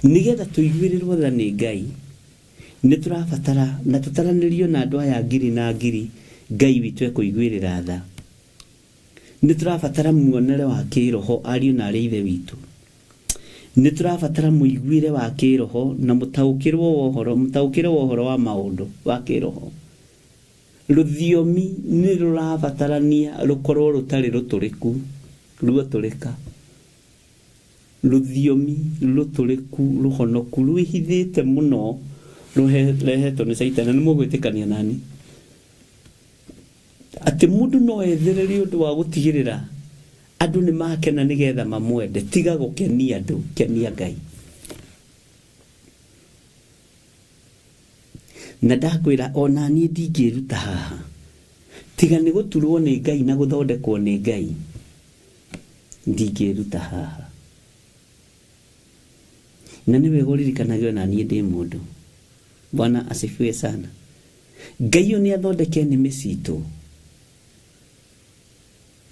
Nĩgetha tũiguĩrĩrwo tha nĩ Ngai, nĩ tũrabatara na tũtaranĩrio na andũ aya ngiri na ngiri Ngai witũ ekũiguĩrĩra tha. Nĩ tũrabatara muonere wa kĩroho ariũ na arĩ ithe witũ. Nĩ tũrabatara mũiguĩre wa kĩroho na mũtaũkĩre wa ũhoro wa maũndũ wa kĩroho. Rũthiomi nĩ rũrabatarania rũkorwo rũtarĩ rũtũrĩku, ruotũrĩka. Rũthiomi rũtũrĩku rũhonoku rwĩhithĩte mũno rũrehetwo nĩ Saitani. Nĩ mũgwĩtĩkania nani atĩ mũndũ no ethererie ũndũ wa gũtigĩrĩra andũ nĩ makena nĩgetha mamwende? Tiga gũkenia andũ, kenia Ngai. Na ndakwĩra ona niĩ ndingĩruta haha, tiga nĩ gũturwo nĩ Ngai na gũthondekwo nĩ Ngai, ndingĩruta haha. Na nĩ wega ũririkanagio na niĩ ndĩ mũndũ. Bwana asifiwe sana. Ngai nĩ athondeke nĩmĩ citũ.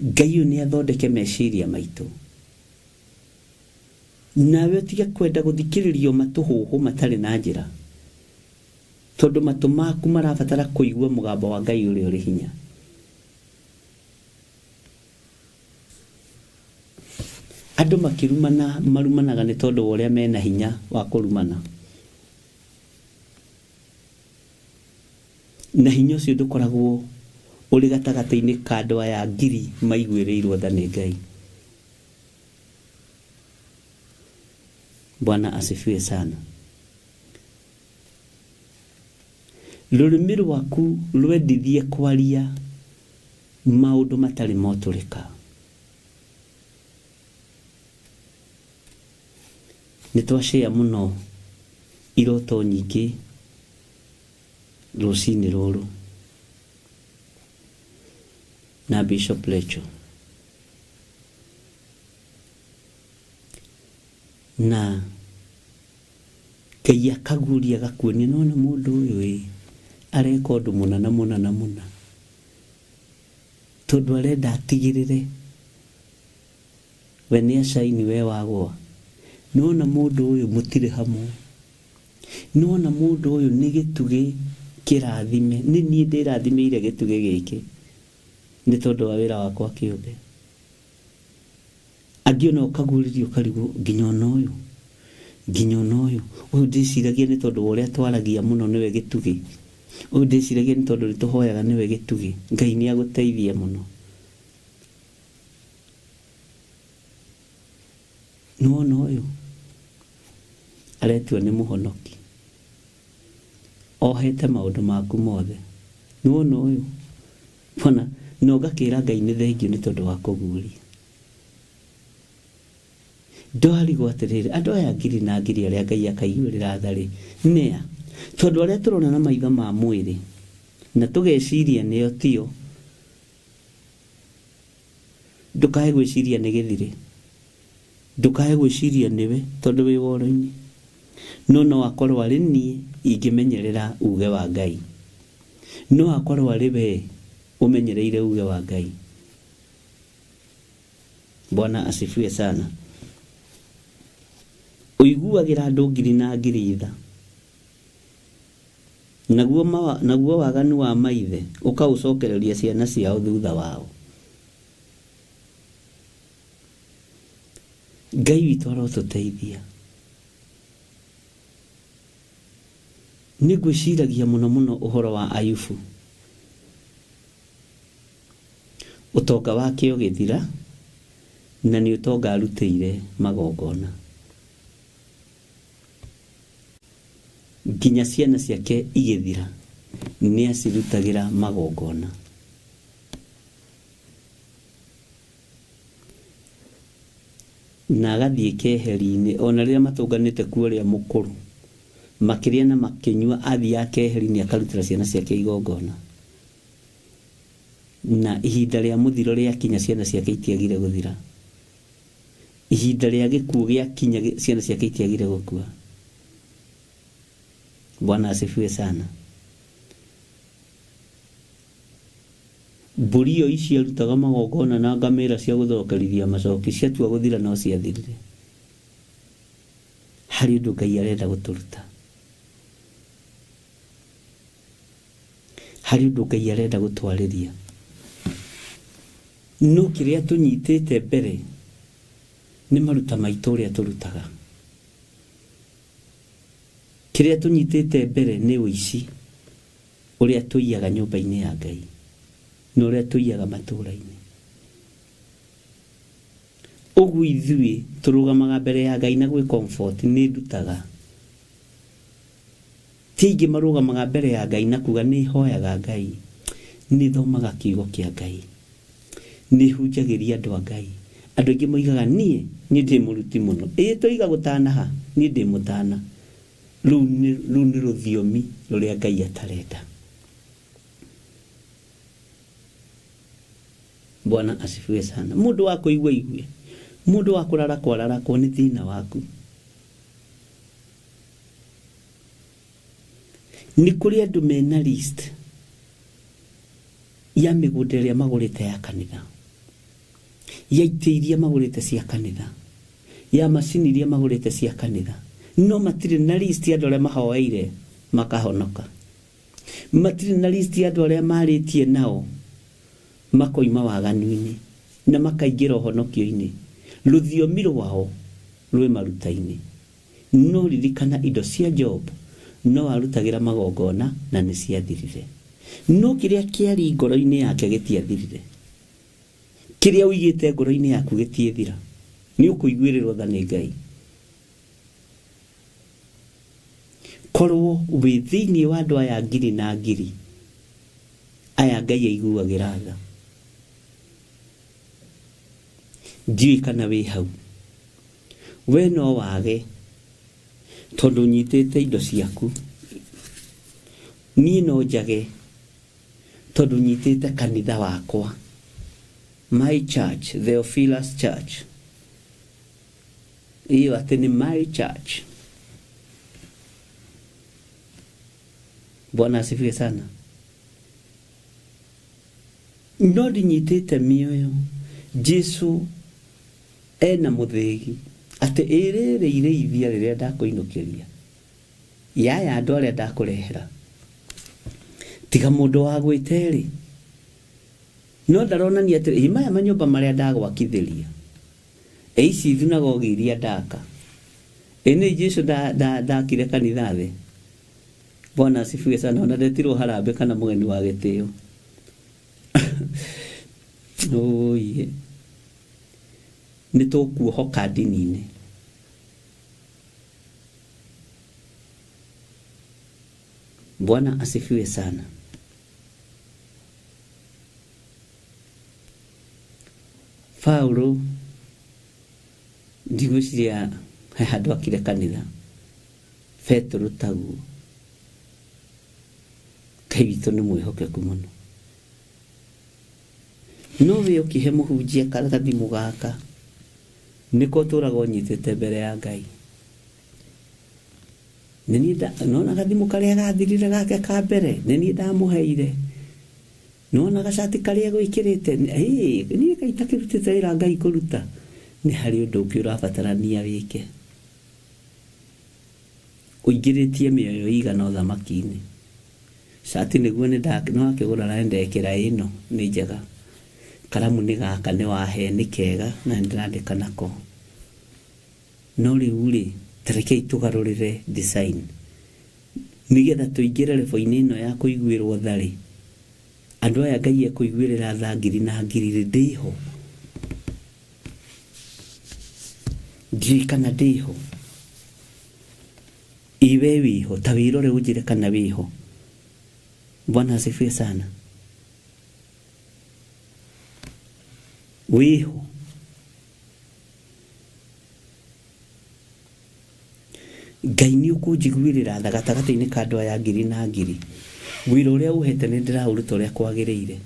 Ngai nĩ athondeke meciria maitũ. Nawe tiga kwenda gũthikĩrĩrio matũhũhũ matarĩ na njĩra, tondũ matũ maku marabatara kũigua mũgambo wa Ngai ũrĩa ũrĩ hinya. Andũ marumanaga nĩ tondũ wa ũrĩa mena hinya wa kũrumana. Na hinya ũcio ndũkoragwo ũrĩ gatagatĩ-inĩ ka andũ aya ngiri maiguĩrĩirwo tha nĩ Ngai. Bwana asifiwe sana. Rũrĩmĩ rwaku rwendithie kwaria maũndũ matarĩ motũrĩka. Nĩ twashare mũno iroto nyingĩ rũcinĩ rũrũ na Bishop Lecho, na Ngai akaguria gakuonia nona mũndũ ũyũ areka ũndũ mũna tondũ arenda atigĩrĩre we nĩ acaini we wagwa. Nona mũndũ ũyũ mũtirĩ hamwe, nona mũndũ ũyũ nĩ gĩtugĩ kĩrathime. Nĩ niĩ ndĩrathimeire gĩtugĩ gĩkĩ nĩ tondũ wa wĩra wakwa kĩũmbe. Angĩ ona ũkagũrĩrio ũkarigwo nginya ona ũyũ ndĩciragia nĩ tondũ wa ũrĩa twaragia mũno nĩwe gĩtugĩ. Ũyũ ndĩciragia nĩ tondũ nĩtũhoyaga nĩwe gĩtugĩ. Ngai nĩ agũteithie mũno. Nona ũyũ aretua nĩ mũhonoki, ohete maũndũ maku mothe. Nona ũyũ bona na ũgakĩra Ngai nĩ thengio nĩ tondũ wa kũguũria. Ndwarigwo atĩrĩrĩ, andũ aya ngiri na ngiri arĩa Ngai akaiguĩrĩra tha-rĩ nĩa? Tondũ arĩa tũrona na maitho ma mwĩrĩ na tũgeciria nĩo tio. Ndũkae gwĩciria nĩ gĩthirĩ, ndũkae gwĩciria nĩwe tondũ wĩ woro-inĩ. No akorwo arĩ niĩ ingĩmenyerera uge wa Ngai. No akorwo arĩ we ũmenyereire uge wa Ngai. Bwana asifiwe sana. Ũiguagĩra andũ ngiri na ngiri tha, naguo waganu wa maithe ũkaũcokereria ciana ciao thutha wao. Ngai witũ arotũteithia. Nĩngwĩciragia mũno ũhoro wa Ayubu. Ũtonga wake ũgĩthira na nĩ ũtonga arutĩire magongona. Nginya ciana ciake igĩthira nĩ acirutagĩra magongona. Na agathiĩ keheri-inĩ, ona rĩrĩa matũnganĩte kuo ũrĩa mũkũrũ, makĩrĩa na makĩnyua, athiaga keheri-inĩ akarutĩra ciana ciake igongona. Na ihinda rĩa mũthiro rĩakinya, ciana ciake itiagire gũthira. Ihinda rĩa gĩkuũ gĩakinya, ciana ciake itiagire gũkua. Bwana asifiwe sana. Mbũri iyo ici arutaga magongona na ngamĩra cia gũthokerithia macoki, ciatua gũthira no ciathirire. Harĩ ũndũ Ngai arenda gũtũruta. Harĩ ũndũ Ngai arenda gũtwarĩria. No kĩrĩa tũnyitĩte mbere nĩ maruta maitũ ũrĩa tũrutaga. Kĩrĩa tũnyitĩte mbere nĩ ũici ũrĩa tũiyaga nyũmba-inĩ ya Ngai, na ũrĩa tũiyaga matũũra-inĩ. Ũguo ithuĩ tũrũgamaga mbere ya Ngai na gwĩ comfort, nĩ ndutaga. Ti aingĩ marũgamaga mbere ya Ngai na kuga nĩ hoyaga Ngai, nĩ thomaga kiugo kĩa Ngai, nĩ hunjagĩria andũ a Ngai. Andũ aingĩ moigaga niĩ ndĩ mũruti mũno. Tũiga gũtanaha, niĩ ndĩ mũtana. Rĩu nĩ rũthiomi rũrĩa Ngai atarenda. Bwana asifiwe sana. Mũndũ wa kũigua igue, mũndũ wa kũrarakwo nĩ thĩna waku. Nĩ kũrĩ andũ mena list ya mĩgũnda ĩrĩa magũrĩte ya kanitha, ya itĩ iria magũrĩte cia kanitha, ya macini iria magũrĩte cia kanitha, no matirĩ na list ya andũ arĩa mahoeire makahonoka. Matirĩ na list ya andũ arĩa marĩtie nao makoima waganu-inĩ na makaingĩra ũhonokio-inĩ. Rũthiomi rwao rwĩ maruta-inĩ. No ririkana indo cia Job no arutagĩra magongona na nĩ ciathirire. No kĩrĩa kĩarĩ ngoro-inĩ yake gĩtiathirire. Kĩrĩa ũigĩte ngoro-inĩ yaku gĩtiethira. Nĩ ũkũiguĩrĩrwo tha nĩ Ngai. Korwo wĩ thĩinĩ wa andũ aya ngiri na ngiri, aya Ngai aiguagĩra tha. Ndiũĩ kana wĩ hau. We no wage tondũ nyitĩte indo ciaku. Niĩ no njage tondũ nyitĩte kanitha wakwa. My church, Theophilus Church. Iyo atĩ nĩ my church. Bwana asifiwe sana. No ndinyitĩte mĩoyo Jesu ena mũthĩgi atĩ ĩrĩrĩ irĩithia rĩrĩa ndakũinũkĩria, yaya andũ arĩa ndakũrehera, tiga mũndũ wa gwĩterĩ. No ndaronania atĩ maya manyũmba marĩa ndagwakithĩria, ici thunagogi iria ndaka, nĩ Jesu ndakire kanitha thĩ. Bwana asifiwe sana. Ona ndetirwo harambe kana mũgeni wa gĩtĩo. Oye, nĩ tũkuohoka ndini-inĩ. Bwana asifiwe sana. Paulo ndigwĩciria handũ akire kanitha. Petro taguo. Ngai witũ nĩ mwĩhokeku mũno. No wĩ ũkĩhe mũhunjia karatathimũ gaka, nĩko tũraga ũnyitĩte mbere ya Ngai. Nĩ niĩ nona gathimũ karĩa gathirire gake ka mbere, nĩ niĩ ndamũheire. Nona gacati karĩa gwĩkĩrĩte, niĩ Ngai itakĩrutĩte wĩra Ngai kũruta. Nĩ harĩ ũndũ ũngĩ ũrabatarania wĩke. Ũingĩrĩtie mĩoyo igana ũthamaki-inĩ. Cati nĩguo no akĩgũra na ndekĩra ĩno nĩ njega. Karamu nĩ gaka nĩ wahe nĩ kega na ndĩrandĩka nako. No rĩu-rĩ, tarekei tũgarũrĩre design, nĩgetha tũingĩre level-inĩ ĩno ya kũiguĩrwo tha-rĩ, andũ aya Ngai ekũiguĩrĩra tha ngiri na ngiri ndĩho. Ndiũĩ kana ndĩho. Iwe wĩho, ta wĩrore ũnjĩre kana wĩho. Bwana asifiwe sana. Wiho Ngai nĩ ũkũnjiguĩrĩra tha gatagatĩ-inĩ ka andũ aya ngiri na ngiri. Wĩra ũrĩa ũhete nĩ ndĩraũruta ũrĩa kwagĩrĩire.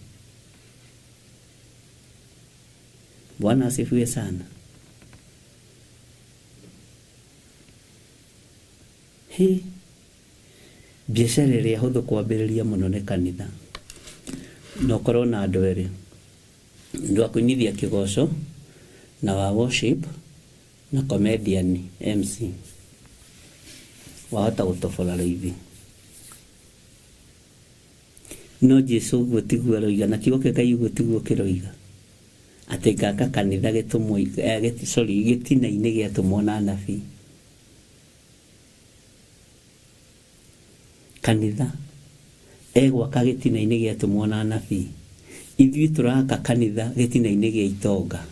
Bwana asifiwe sana. Biacara ĩrĩa hũthũ kwambĩrĩria mũno nĩ kanitha. No korwo na andũ erĩ. Ndu akuinithia kĩgoco na wa worship na comedian MC. Wahota gũtobora rĩithi. No Jesu ũguo tiguo aroiga na kiugo kĩa Ngai ũguo tiguo kĩroiga. Atĩ gaka kanitha gĩtina-inĩ gĩatũmwo na anabii. Kanitha egwaka gĩtina-inĩ gĩatũmwo na anabii. Ithuĩ tũraka kanitha gĩtina-inĩ gĩa itonga.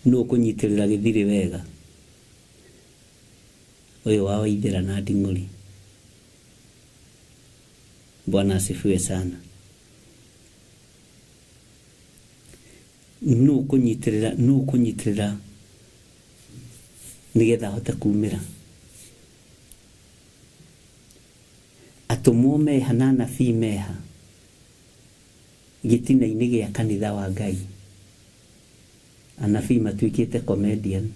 Nũ kũnyitĩrĩra gĩthirĩ wega. Ũyũ wa Waithĩra na Nding'ũri. Bwana asifiwe sana. Nũ kũnyitĩrĩra nĩgetha ahote kumĩra. Atũmwo meha na anabii meha gĩtina-inĩ gĩa kanitha wa Ngai. Anabii matuĩkĩte comedian.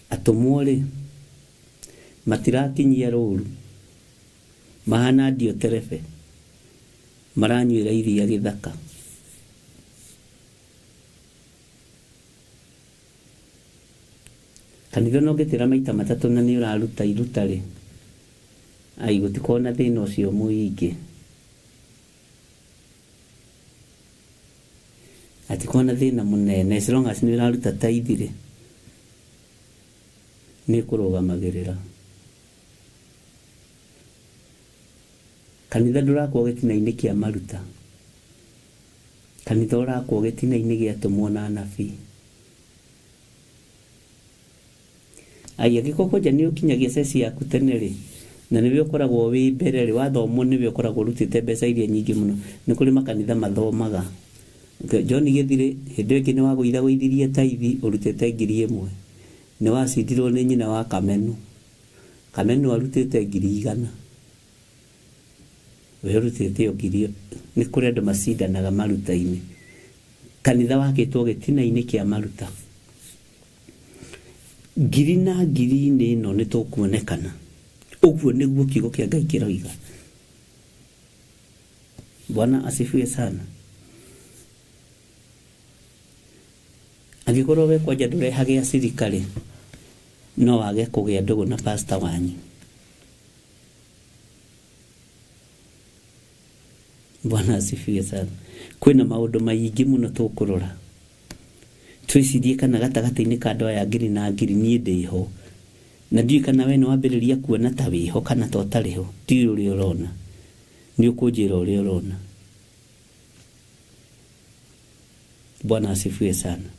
Atũmwo rĩ matirakinyia rũru. Mahana Dioterefe. Maranyuĩra iria gĩthaka. Kanitha no gĩtĩra maita matatũ na nĩ ũraruta iruta rĩ. Ai gũtikorwo na thĩna ũcio mũingĩ. Atikorwo na thĩna mũnene. As long as nĩ ũraruta tithe rĩ. Nĩ kũrũgamagĩrĩra. Kanitha ndũrakwo gĩtina-inĩ kĩa maruta. Kanitha ũrakwo gĩtina-inĩ gĩatũmwo na anabii. Ai agĩkorwo nja nĩ ũkinyagia ceci yaku tene rĩ. Na nĩwe ũkoragwo wĩ mbere rĩ. Wathomwo nĩwe ũkoragwo ũrutĩte mbeca iria nyingĩ mũno. Nĩ kũrĩ makanitha mathomaga. John Gĩthirĩ hĩndĩ ĩngĩ nĩ wagũithagũithirie tithe ũrutĩte 1,000. Nĩ wacindirwo nĩ nyina wa Kamenu. Kamenu arutĩte 100,000. We ũrutĩte 1,000. Nĩ kũrĩ andũ macindanaga maruta-inĩ. Kanitha wakĩtwo gĩtina-inĩ kĩa maruta. 1,000 na 1,000 ĩno nĩ tũkuonekana. Ũguo nĩguo kiugo kĩa Ngai kĩroiga. Bwana asifiwe sana. Angĩkorwo we kwanja ndũrehage acirikari no wage kũgĩa ndũgũ na pastor wanyu. Bwana asifiwe sana. Kwĩna maũndũ maingĩ mũno tũkũrora. Twĩcirie kana gatagatĩ-inĩ ka andũ aya 1,000 na 1,000 niĩ ndĩho. Na ndiũĩ kana we nĩ wambĩrĩria kuona ta wĩho kana ta ũtarĩ ho. Ndiũĩ ũrĩa ũrona. Nĩ ũkũnjĩra ũrĩa ũrona. Bwana asifiwe sana.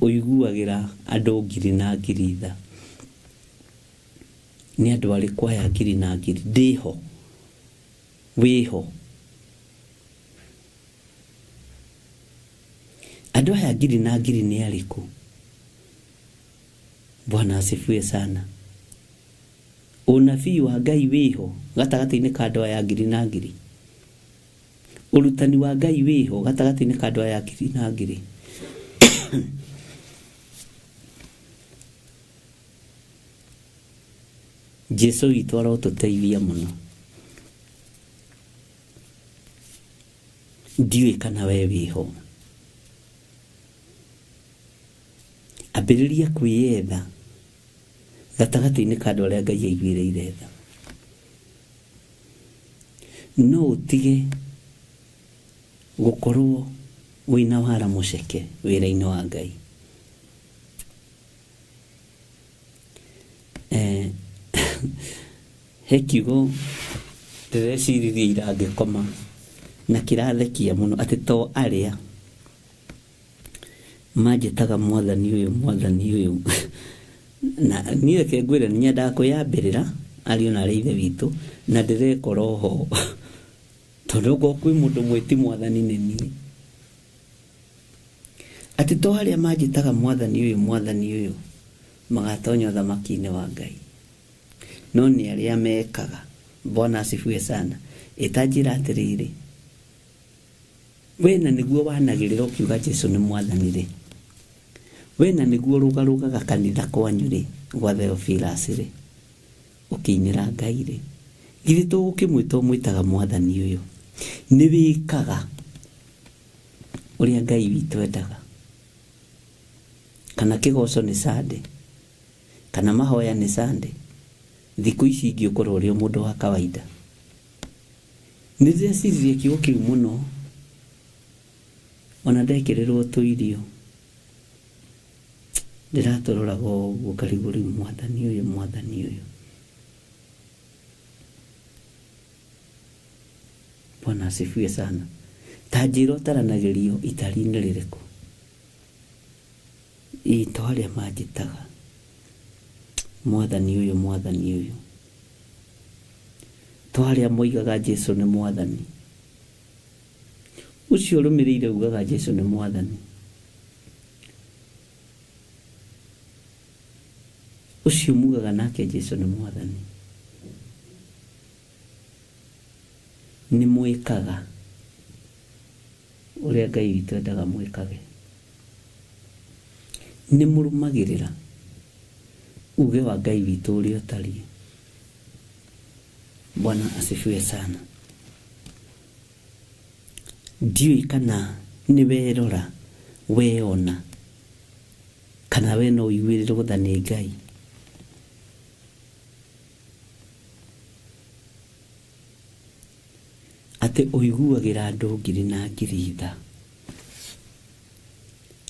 Ũiguagĩra andũ 1,000 na 1,000. Nĩ andũ arĩ kwaya 1,000 na 1,000. Ndĩho. Wĩho. Andũ aya 1,000 na 1,000 nĩ arĩkũ? Bwana asifiwe sana. Ũnabii wa Ngai wĩho gatagatĩ-inĩ ka andũ aya 1,000 na 1,000. Ũrutani wa Ngai wĩho gatagatĩ-inĩ ka andũ aya 1,000 na 1,000. Jesu witũ arotũteithia mũno. Ndiũĩ kana we wĩho. Ambĩrĩria kwĩyetha gatagatĩ-inĩ ka andũ arĩa Ngai aiguĩrĩire tha. No ũtige gũkorwo wĩna wara mũceke wĩra-inĩ wa Ngai. He kiugo ndĩreciririe ira ngĩkoma na kĩrathekia mũno atĩ to arĩa manjĩtaga mwathani ũyũ na niĩ reke ngwĩre nĩ nyendaga kwĩyambĩrĩra ariũ na ithe witũ na ndĩrekora ho tondũ ngo kwĩ mũndũ mwĩti mwathani nĩ niĩ atĩ to arĩa manjĩtaga mwathani ũyũ magatonya ũthamaki-inĩ wa Ngai no nĩ arĩa mekaga. Bwana asifiwe sana. Itanjĩra atĩrĩrĩ, wena nĩguo wanagĩrĩra ũkiuga Jesũ nĩ mwathani rĩ, wena nĩguo rũgarũgaga kanitha kwanyu rĩ, gwa Theophilus rĩ, ũkĩinĩra Ngai rĩ, githĩ tũgũkĩmwĩta ũmwĩtaga mwathani ũyũ nĩ wĩkaga ũrĩa Ngai witũ endaga? Kana kĩgoco nĩ Sunday, kana mahoya nĩ Sunday, thikũ ici ingĩ ũkorwo ũrĩ mũndũ wa kawaida? Nĩ ndĩreciria kiugo kĩu mũno, ona ndekĩrĩrwo tũirio ndĩratũroraga ũguo ngarigwo rĩu mwathani ũyũ. Bwana asifiwe sana. Ta njĩra ũtaranagĩrio itari-inĩ rĩrĩkũ? To arĩa manjĩtaga mwathani ũyũ, to arĩa moigaga Jesũ nĩ mwathani. Ũcio ũrũmĩrĩire ugaga Jesũ nĩ mwathani, ũcio mugaga nake Jesũ nĩ mwathani, nĩ mwĩkaga ũrĩa Ngai witũ endaga mwĩkage, nĩ mũrũmagĩrĩra uge wa Ngai witũ ũrĩa ũtariĩ. Bwana asifiwe sana. Ndiũĩ kana nĩ werora weona kana we no ũiguĩrĩrwo tha nĩ Ngai. Atĩ ũiguagĩra andũ ngiri na ngiri tha,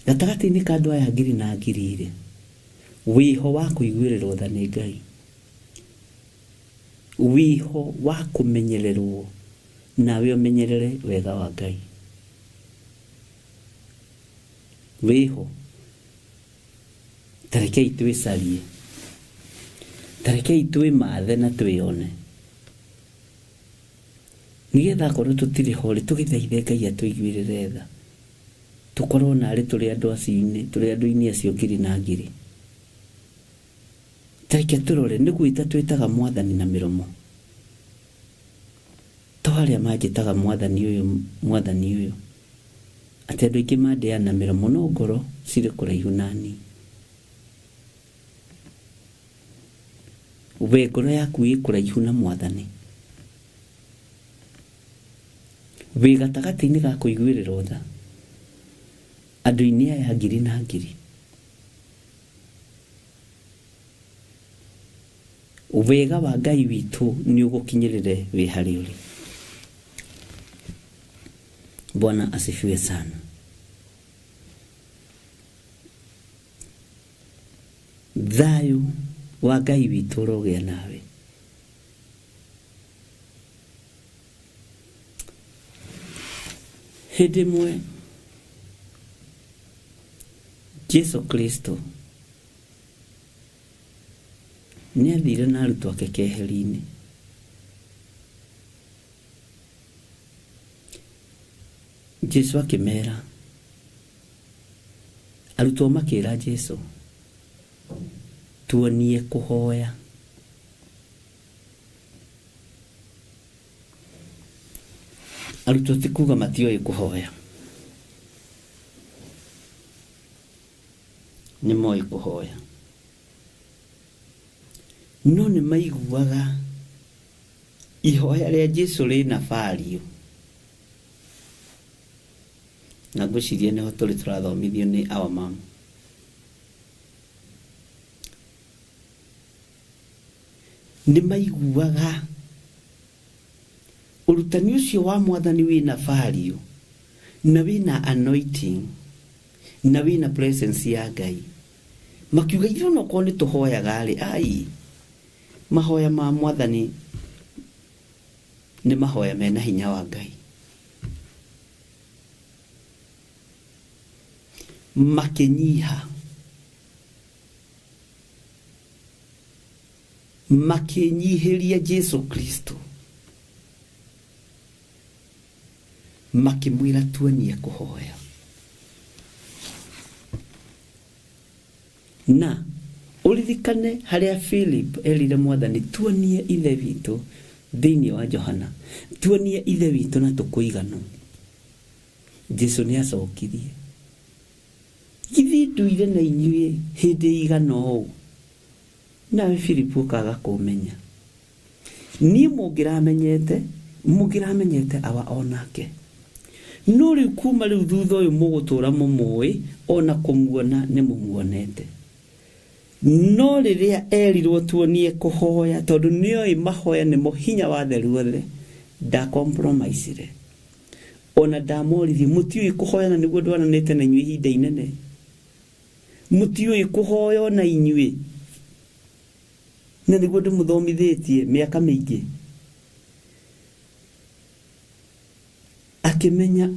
gatagatĩ-inĩ ka andũ aya ngiri na ngiri rĩ, wĩho wa kũiguĩrĩrwo tha nĩ Ngai, wĩho wa kũmenyererwo nawe ũmenyerere wega wa Ngai, wĩho. Tarekei twĩcarie, tarekei twĩmathe na twĩone, nĩgetha korwo tũtirĩ ho rĩ, tũgĩthaithe Ngai atũiguĩrĩre tha, tũkorwo narĩ tũrĩ andũ acio-inĩ, tũrĩ andũ-inĩ acio ngiri na ngiri. Tareke tũrore nĩ gwĩta twĩtaga mwathani na mĩromo, to arĩa manjĩtaga mwathani ũyũ, atĩ andũ aingĩ mandĩaga na mĩromo no ngoro cirĩ kũraihu nani. We ngoro yaku ĩ kũraihu na mwathani, wĩ gatagatĩ-inĩ ga kũiguĩrĩrwo tha andũ-inĩ aya ngiri na ngiri. Wega wa Ngai witũ nĩ ũgũkinyĩrĩre wĩ harĩ ũrĩ. Bwana asifiwe sana. Thayũ wa Ngai witũ ũrogĩa nawe. Hĩndĩ ĩmwe Jesũ Kristo nĩ athire na arutwo ake keheri-inĩ. Jesũ akĩmera, arutwo makĩra Jesũ, tuonie kũhoya. Arutwo ti kuga matioĩ kũhoya, nĩ moĩ kũhoya, no nĩ maiguaga ihoya rĩa Jesũ rĩna value. Na ngwĩciria nĩho tũrĩ tũrathomithio nĩ our mom. Nĩ maiguaga ũrutani ũcio wa mwathani wĩna value, na wĩna anointing, na wĩna presence ya Ngai. Makiuga ithuĩ no korwo nĩ tũhoyaga rĩ, ai mahoya ma mwathani nĩ mahoya mena hinya wa Ngai. makinyiha makinyihiria Jesu Kristo makimwira tuonie kuhoya na uririkane haria Philip erire mwathani tuonie ithe witũ thĩinĩ wa Johana tuonie ithe witũ na tukuiganu Jesu ni acokirie githi nduire na inyuĩ hĩndĩ igana ũũ nawe Philip ukaga kumenya ni mungiramenyete awa onake no riu kuma riu thutha uyu mugutura mumui ona kumuona ni mumuonete no riria erirwo tuonie kuhoya tondu nioi mahoya ni muhinya wa theru othe da compromise ona ndamorithi mutiui kuhoya na niguo ndwananite na inyuĩ ihinda inene mutiui kuhoya na inyuĩ na niguo ndimuthomithitie miaka mingi akimenya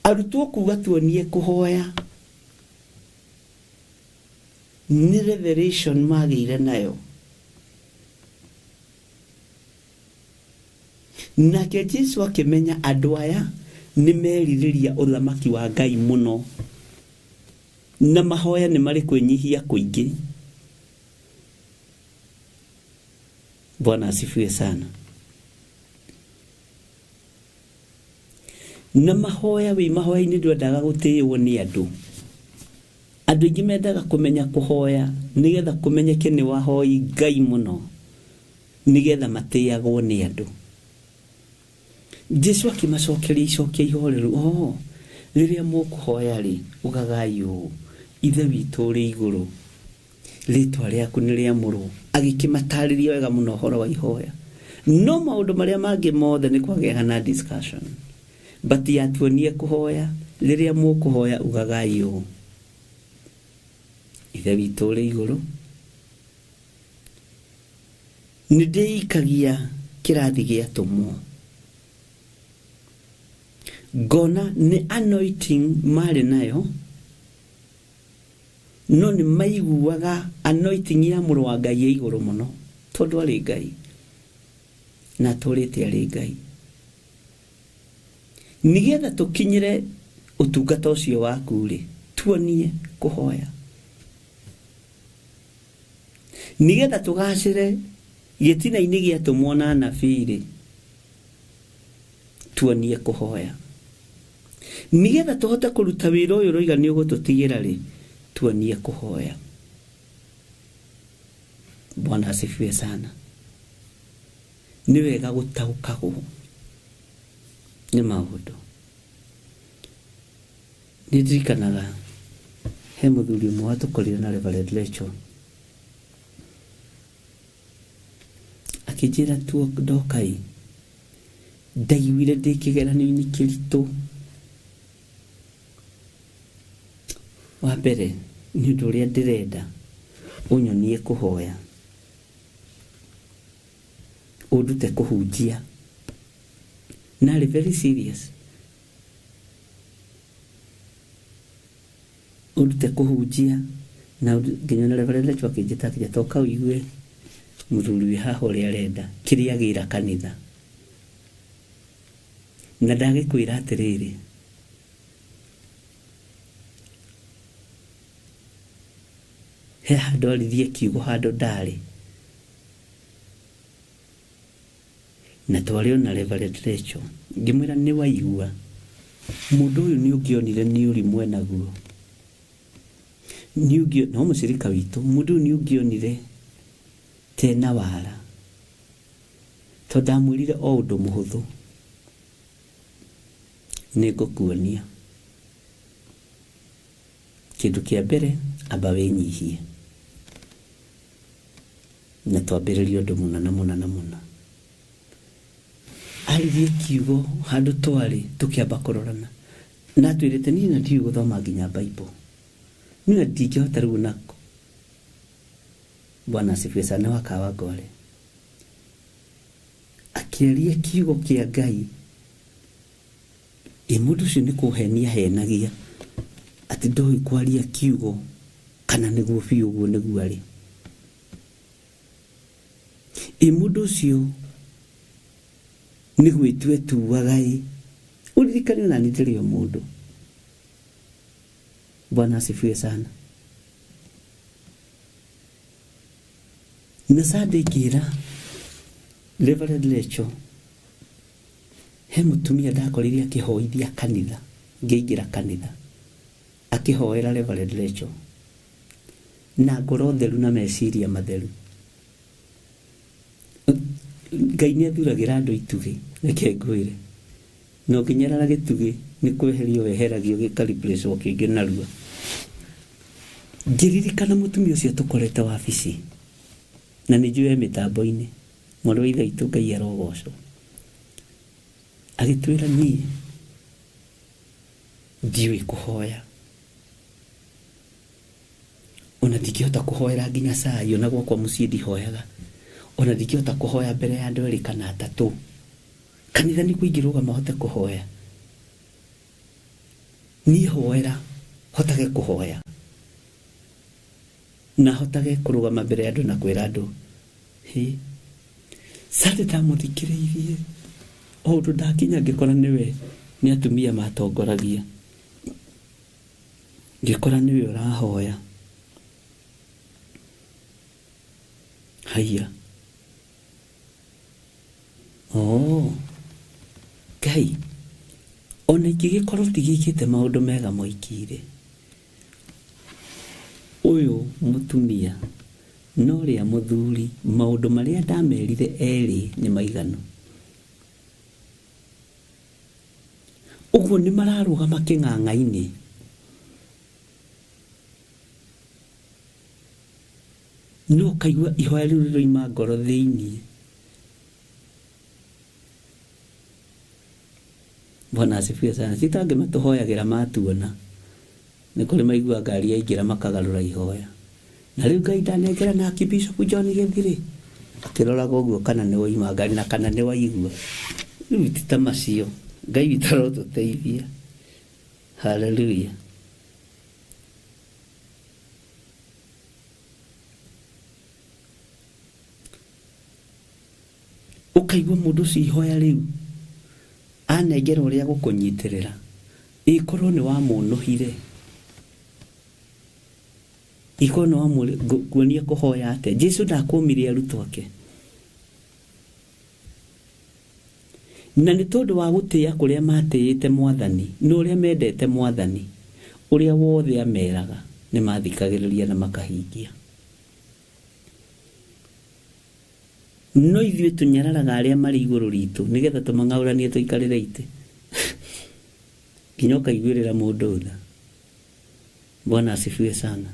arutwo kuga tuonie kuhoya ni revelation magire nayo nake Jesu akimenya andu aya ni meririria uthamaki wa Ngai muno na mahoya ni mari kwenyihia kuingi. Bwana asifiwe sana. Na mahoya mahoya-inĩ ndwendaga gũtĩĩo nĩ andũ. Andũ aingĩ mendaga kũmenya kũhoya nĩgetha kũmenyeke nĩ wahoi Ngai mũno nĩgetha matĩĩagwo nĩ andũ. Jesu akĩmacokeria icokio ihoreru rĩrĩa mũkũhoya rĩ ugagai ũũ ithe witũ ũrĩ igũrũ rĩtwa rĩaku nĩ rĩamũrwo agĩkĩmatarĩria wega mũno ũhoro wa ihoya no maũndũ marĩa mangĩ mothe nĩ kwagĩaga na discussion but yatuonie kuhoya rĩrĩa mũkũhoya ugagai ũũ ithe witũ ũrĩ igũrũ nĩ ndĩikagia kĩrathi gĩatũmwo ngona nĩ anointing marĩ nayo no nĩ maiguaga anointing ya mũrũ wa Ngai ya igũrũ mũno tondũ arĩ Ngai na tũrĩte arĩ Ngai nigetha tũkinyĩre ũtungata ũcio waku rĩ tuonie kuhoya nigetha tũgacĩre gĩtina-inĩ gĩatũmwo na anabii rĩ tuonie kuhoya nigetha tũhote kũruta wĩra ũyũ roiga nĩ ũgũtũtigĩra rĩ tuonie kuhoya. Bwana asifiwe sana. Ni wega gũtaũkagwo nĩ maũndũ. Nĩ ndirikanaga he mũthuri ũmwe watũkorire na Reverend Rachel akĩnjĩra tuo ndokai ndaiguire ndĩ kĩgeranio-inĩ kĩritũ. Wa mbere nĩ ũndũ ũrĩa ndĩrenda ũnyonie kuhoya ũndute kũhunjia na very serious ũndute kũhunjia na nginya na Reverend Rachel akĩnjĩta toka ũigue mũthuri wĩ haha ũrĩa arenda kĩrĩa gĩra kanitha na ndagĩkwĩra atĩrĩrĩ he handũ arithie kiugo handũ ndarĩ na twarĩ na Reverend Rachel ngĩmwĩra nĩ waigua mũndũ ũyũ nĩ ũngĩonire nĩ ũri mwenaguo nĩ ũngĩ no mũcirika witũ mũndũ ũyũ nĩ ũngĩonire tena wara tondũ ndamwĩrire o ũndũ mũhũthũ nĩ ngũkuonia kĩndũ kĩa mbere amba wĩnyihie na twambĩrĩrie ũndũ mũna arithie kiugo handũ twarĩ tũkĩamba kũrorana na twĩrĩte niĩ na ndiũĩ gũthoma nginya Bible niĩ ndingĩhota rĩu nako. Bwana asifiwe sana. Wakawa ngore akĩaria kiugo kĩa Ngai mũndũ ũcio nĩ kũhenia henagia ati ndoi kwaria kiugo kana niguo biũ guo niguo ari mundu ucio ni gwitwe tuaga uririkane na nitirio mundu. Bwana asifiwe sana. Na sadikira Reverend Lecho he mutumia ndakoririe akihoithia kanitha, ngeingira kanitha akihoera Reverend Lecho na ngoro theru na meciria matheru. Ngai nĩ athuragira andũ itugi reke ngwĩre no kinyarara gĩtugi nĩ kweherio weheragio gĩkariplace kĩngĩ narua. Ngĩririkana mũtumia ũcio tũkorete wabici na nĩ njũĩ mĩtambo-inĩ mwarĩ wa ithe witũ Ngai arogocwo agĩtwĩra niĩ ndiũĩ kũhoya ona ndingĩhota kũhoera nginya saa iyo na gwakwa mũciĩ ndihoyaga ona ndingĩhota kũhoya mbere ya andũ erĩ kana atatũ. Kanitha nĩ kũingĩrũga mahote kũhoya niĩ hoera hotage kũhoya na hotage kũrũgama mbere ya andũ na kwĩra andũ sate ndamũthikĩrĩirie o ũndũ ndakinya ngĩkora nĩwe nĩ atumia matongoragia ngĩkora nĩwe ũrahoya haya Ngai ona ingĩgĩkorwo ndigĩkĩte maũndũ mega moikire ũyũ mũtumia no rĩa mũthuri maũndũ marĩa ndamerire erĩ nĩ maiganu. Ũguo nĩ mararũgama kĩng'ang'a-inĩ no kaigua ihoya rĩu rĩroima ngoro thĩinĩ. Bwana asifiwe sana. Sitange matuhoyagĩra matuona nĩ kũrĩ maigua ngari yaingĩra makagarũra ihoya na rĩu Ngai ndanengera na Bishop John Gĩthirĩ akĩroraga ũguo kana nĩ woima ngari na kana nĩ waigua rĩu ti ta macio. Ngai witũ arotũteithia. Hallelujah. Ũkaigua mũndũ ũcio ihoya rĩu anengera ũrĩa gũkũnyitĩrĩra ikorwo nĩ wamũnũhire ikorwo nĩ wamũkuonia kũhoya atĩa. Jesu ndakũũmire arutwo ake na nĩ tondũ wa gũtĩĩa kũrĩa matĩĩte Mwathani na ũrĩa mendete Mwathani ũrĩa wothe ameraga nĩ mathikagĩrĩria na makahingia. No ithuĩ tũnyararaga arĩa marĩ igũrũ ritũ nĩgetha tũmang'aũranie tũikarĩre itĩ nginya ũkaiguĩrĩra mũndũ tha. Bwana asifiwe sana.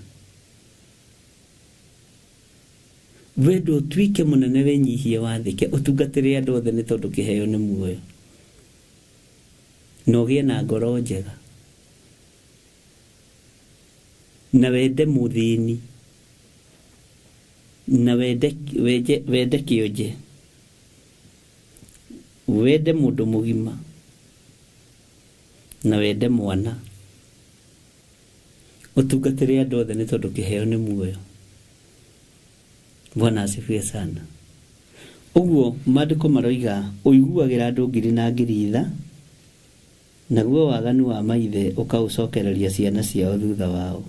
Wendo ũtuĩke mũnene wenyihie wathĩke ũtungatĩre andũ othe nĩ tondũ kĩheo nĩ muoyo na ũgĩe na ngoro njega na wende mũthĩni na wende kĩonje wende mũndũ mũgima na wende mwana ũtungatĩre andũ othe nĩ tondũ kĩheo nĩ muoyo. Bwana asifiwe sana. Ũguo maandĩko maroiga ũiguagĩra andũ ngiri na ngiri itha naguo waganu wa maithe ũkaũcokereria ciana ciao thutha wao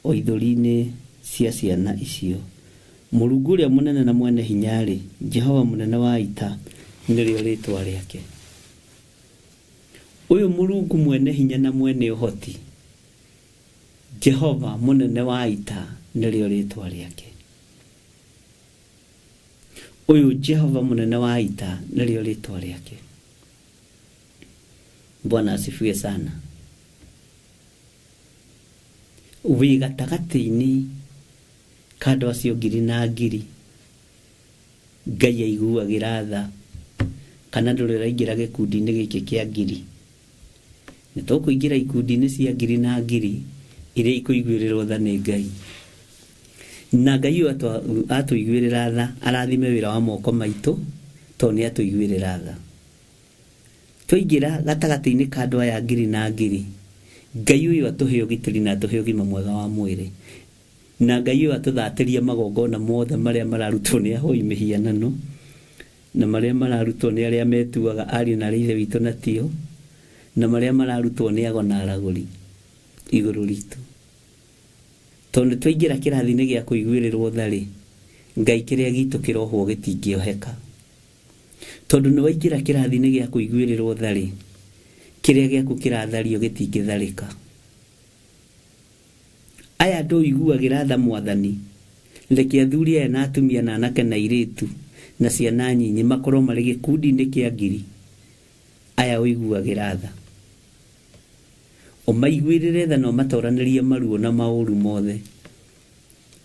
o ithũri-inĩ cia ciana icio. Mũrungu ũrĩa mũnene na mwene hinya-rĩ, Jehova mũnene wa ita nĩrĩo rĩtwa rĩake. Ũyũ Mũrungu mwene hinya na mwene ũhoti, Jehova mũnene wa ita nĩrĩo rĩtwa rĩake. Ũyũ Jehova mũnene wa ita nĩrĩo rĩtwa rĩake. Bwana asifiwe sana. Wĩ gatagatĩ-inĩ ka andũ acio ngiri na ngiri Ngai aiguagĩra tha kana ndũrĩ ũraingĩra gĩkundi-inĩ gĩkĩ kĩa ngiri. Nĩ tũkũingĩra ikundi-inĩ cia ngiri na ngiri iria ikũiguĩrĩrwo tha nĩ Ngai. Na Ngai atũiguĩrĩra tha arathime wĩra wa moko maitũ tondũ nĩ atũiguĩrĩra tha. Twaingĩra gatagatĩ-inĩ ka andũ aya ngiri na ngiri Ngai uyu atuhe ugitiri na atuhe ugima mwega wa mwiri, na Ngai uyu atuthatĩria magongona mothe maria mararutwo ni ahoi mihianano na maria mararutwo ni aria metuaga ariũ na ithe witũ na tio, na maria mararutwo ni ago na aragũri igũrũ ritũ. Tondu twaingira kirathi-inĩ gĩa kũiguĩrĩrwo tha-rĩ, Ngai kĩrĩa gitũ kĩrohwo gĩtingĩoheka. Tondu nĩ waingĩra kirathi-inĩ gĩa kũiguĩrĩrwo tha-rĩ, kĩrĩa gĩaku kĩrathario gĩtingĩtharĩka. Aya andũ iguagĩra tha Mwathani, reke athuri aya na atumia na anake na airĩtu na ciana nyinyi makorwo marĩ gĩkundi-inĩ kĩa ngiri. Aya ũiguagĩra tha, ũmaiguĩrĩre tha na ũmatoranĩrie maruo na maũru mothe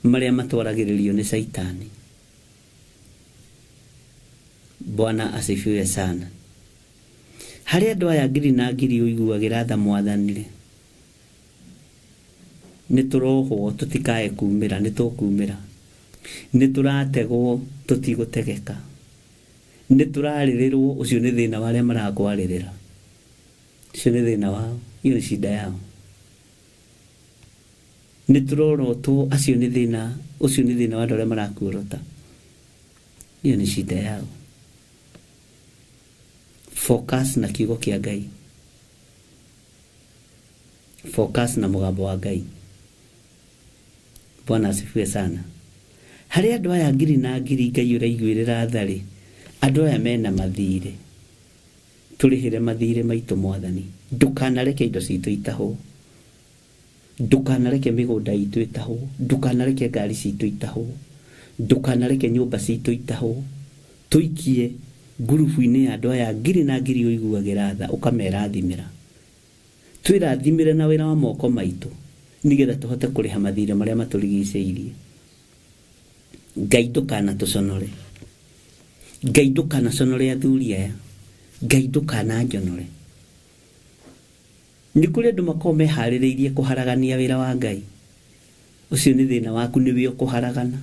maria matwaragĩrĩrio nĩ Saitani. Bwana asifiwe sana. Harĩ andũ aya ngiri na ngiri ũiguagĩra tha Mwathani-rĩ, nĩ tũrohwo tũtikae kumĩra, nĩ tũkumĩra. Nĩ tũrategwo tũtigũtegeka. Nĩ tũrarĩrĩrwo, ũcio nĩ thĩna wa arĩa marakwarĩrĩra. Ũcio nĩ thĩna wao, hiyo nĩ shida yao. Nĩ tũrorotwo, acio nĩ thĩna, ũcio nĩ thĩna wa andũ arĩa marakuorota. Hiyo nĩ shida yao. Focus na kiugo kĩa Ngai. Focus na mũgambo wa Ngai. Bwana asifiwe sana. Harĩ andũ aya ngiri na ngiri Ngai ũraiguĩrĩra tha-rĩ, andũ aya mena mathirĩ. Tũrĩhĩre mathirĩ maitũ Mwathani. Ndũkanareke indo citũ itahwo. Ndũkanareke mĩgũnda itũ itahwo. Ndũkanareke ngari citũ itahwo. Ndũkanareke nyũmba citũ itahwo. Tũikie ngurubu-inĩ ya andũ aya ngiri na ngiri ũiguagĩra tha, ũkamerathimĩra. Twĩrathimĩre na wĩra wa moko maitũ, nĩgetha tũhote kũrĩha mathirĩ marĩa matũrigicĩirie. Ngai ndũkanatũconore. Ngai ndũkanaconore athuri aya. Ngai ndũkananjonore. Nĩ kũrĩ andũ makoragwo meharĩrĩirie kũharagania wĩra wa Ngai. Ũcio nĩ thĩna waku, nĩwe ũkũharagana.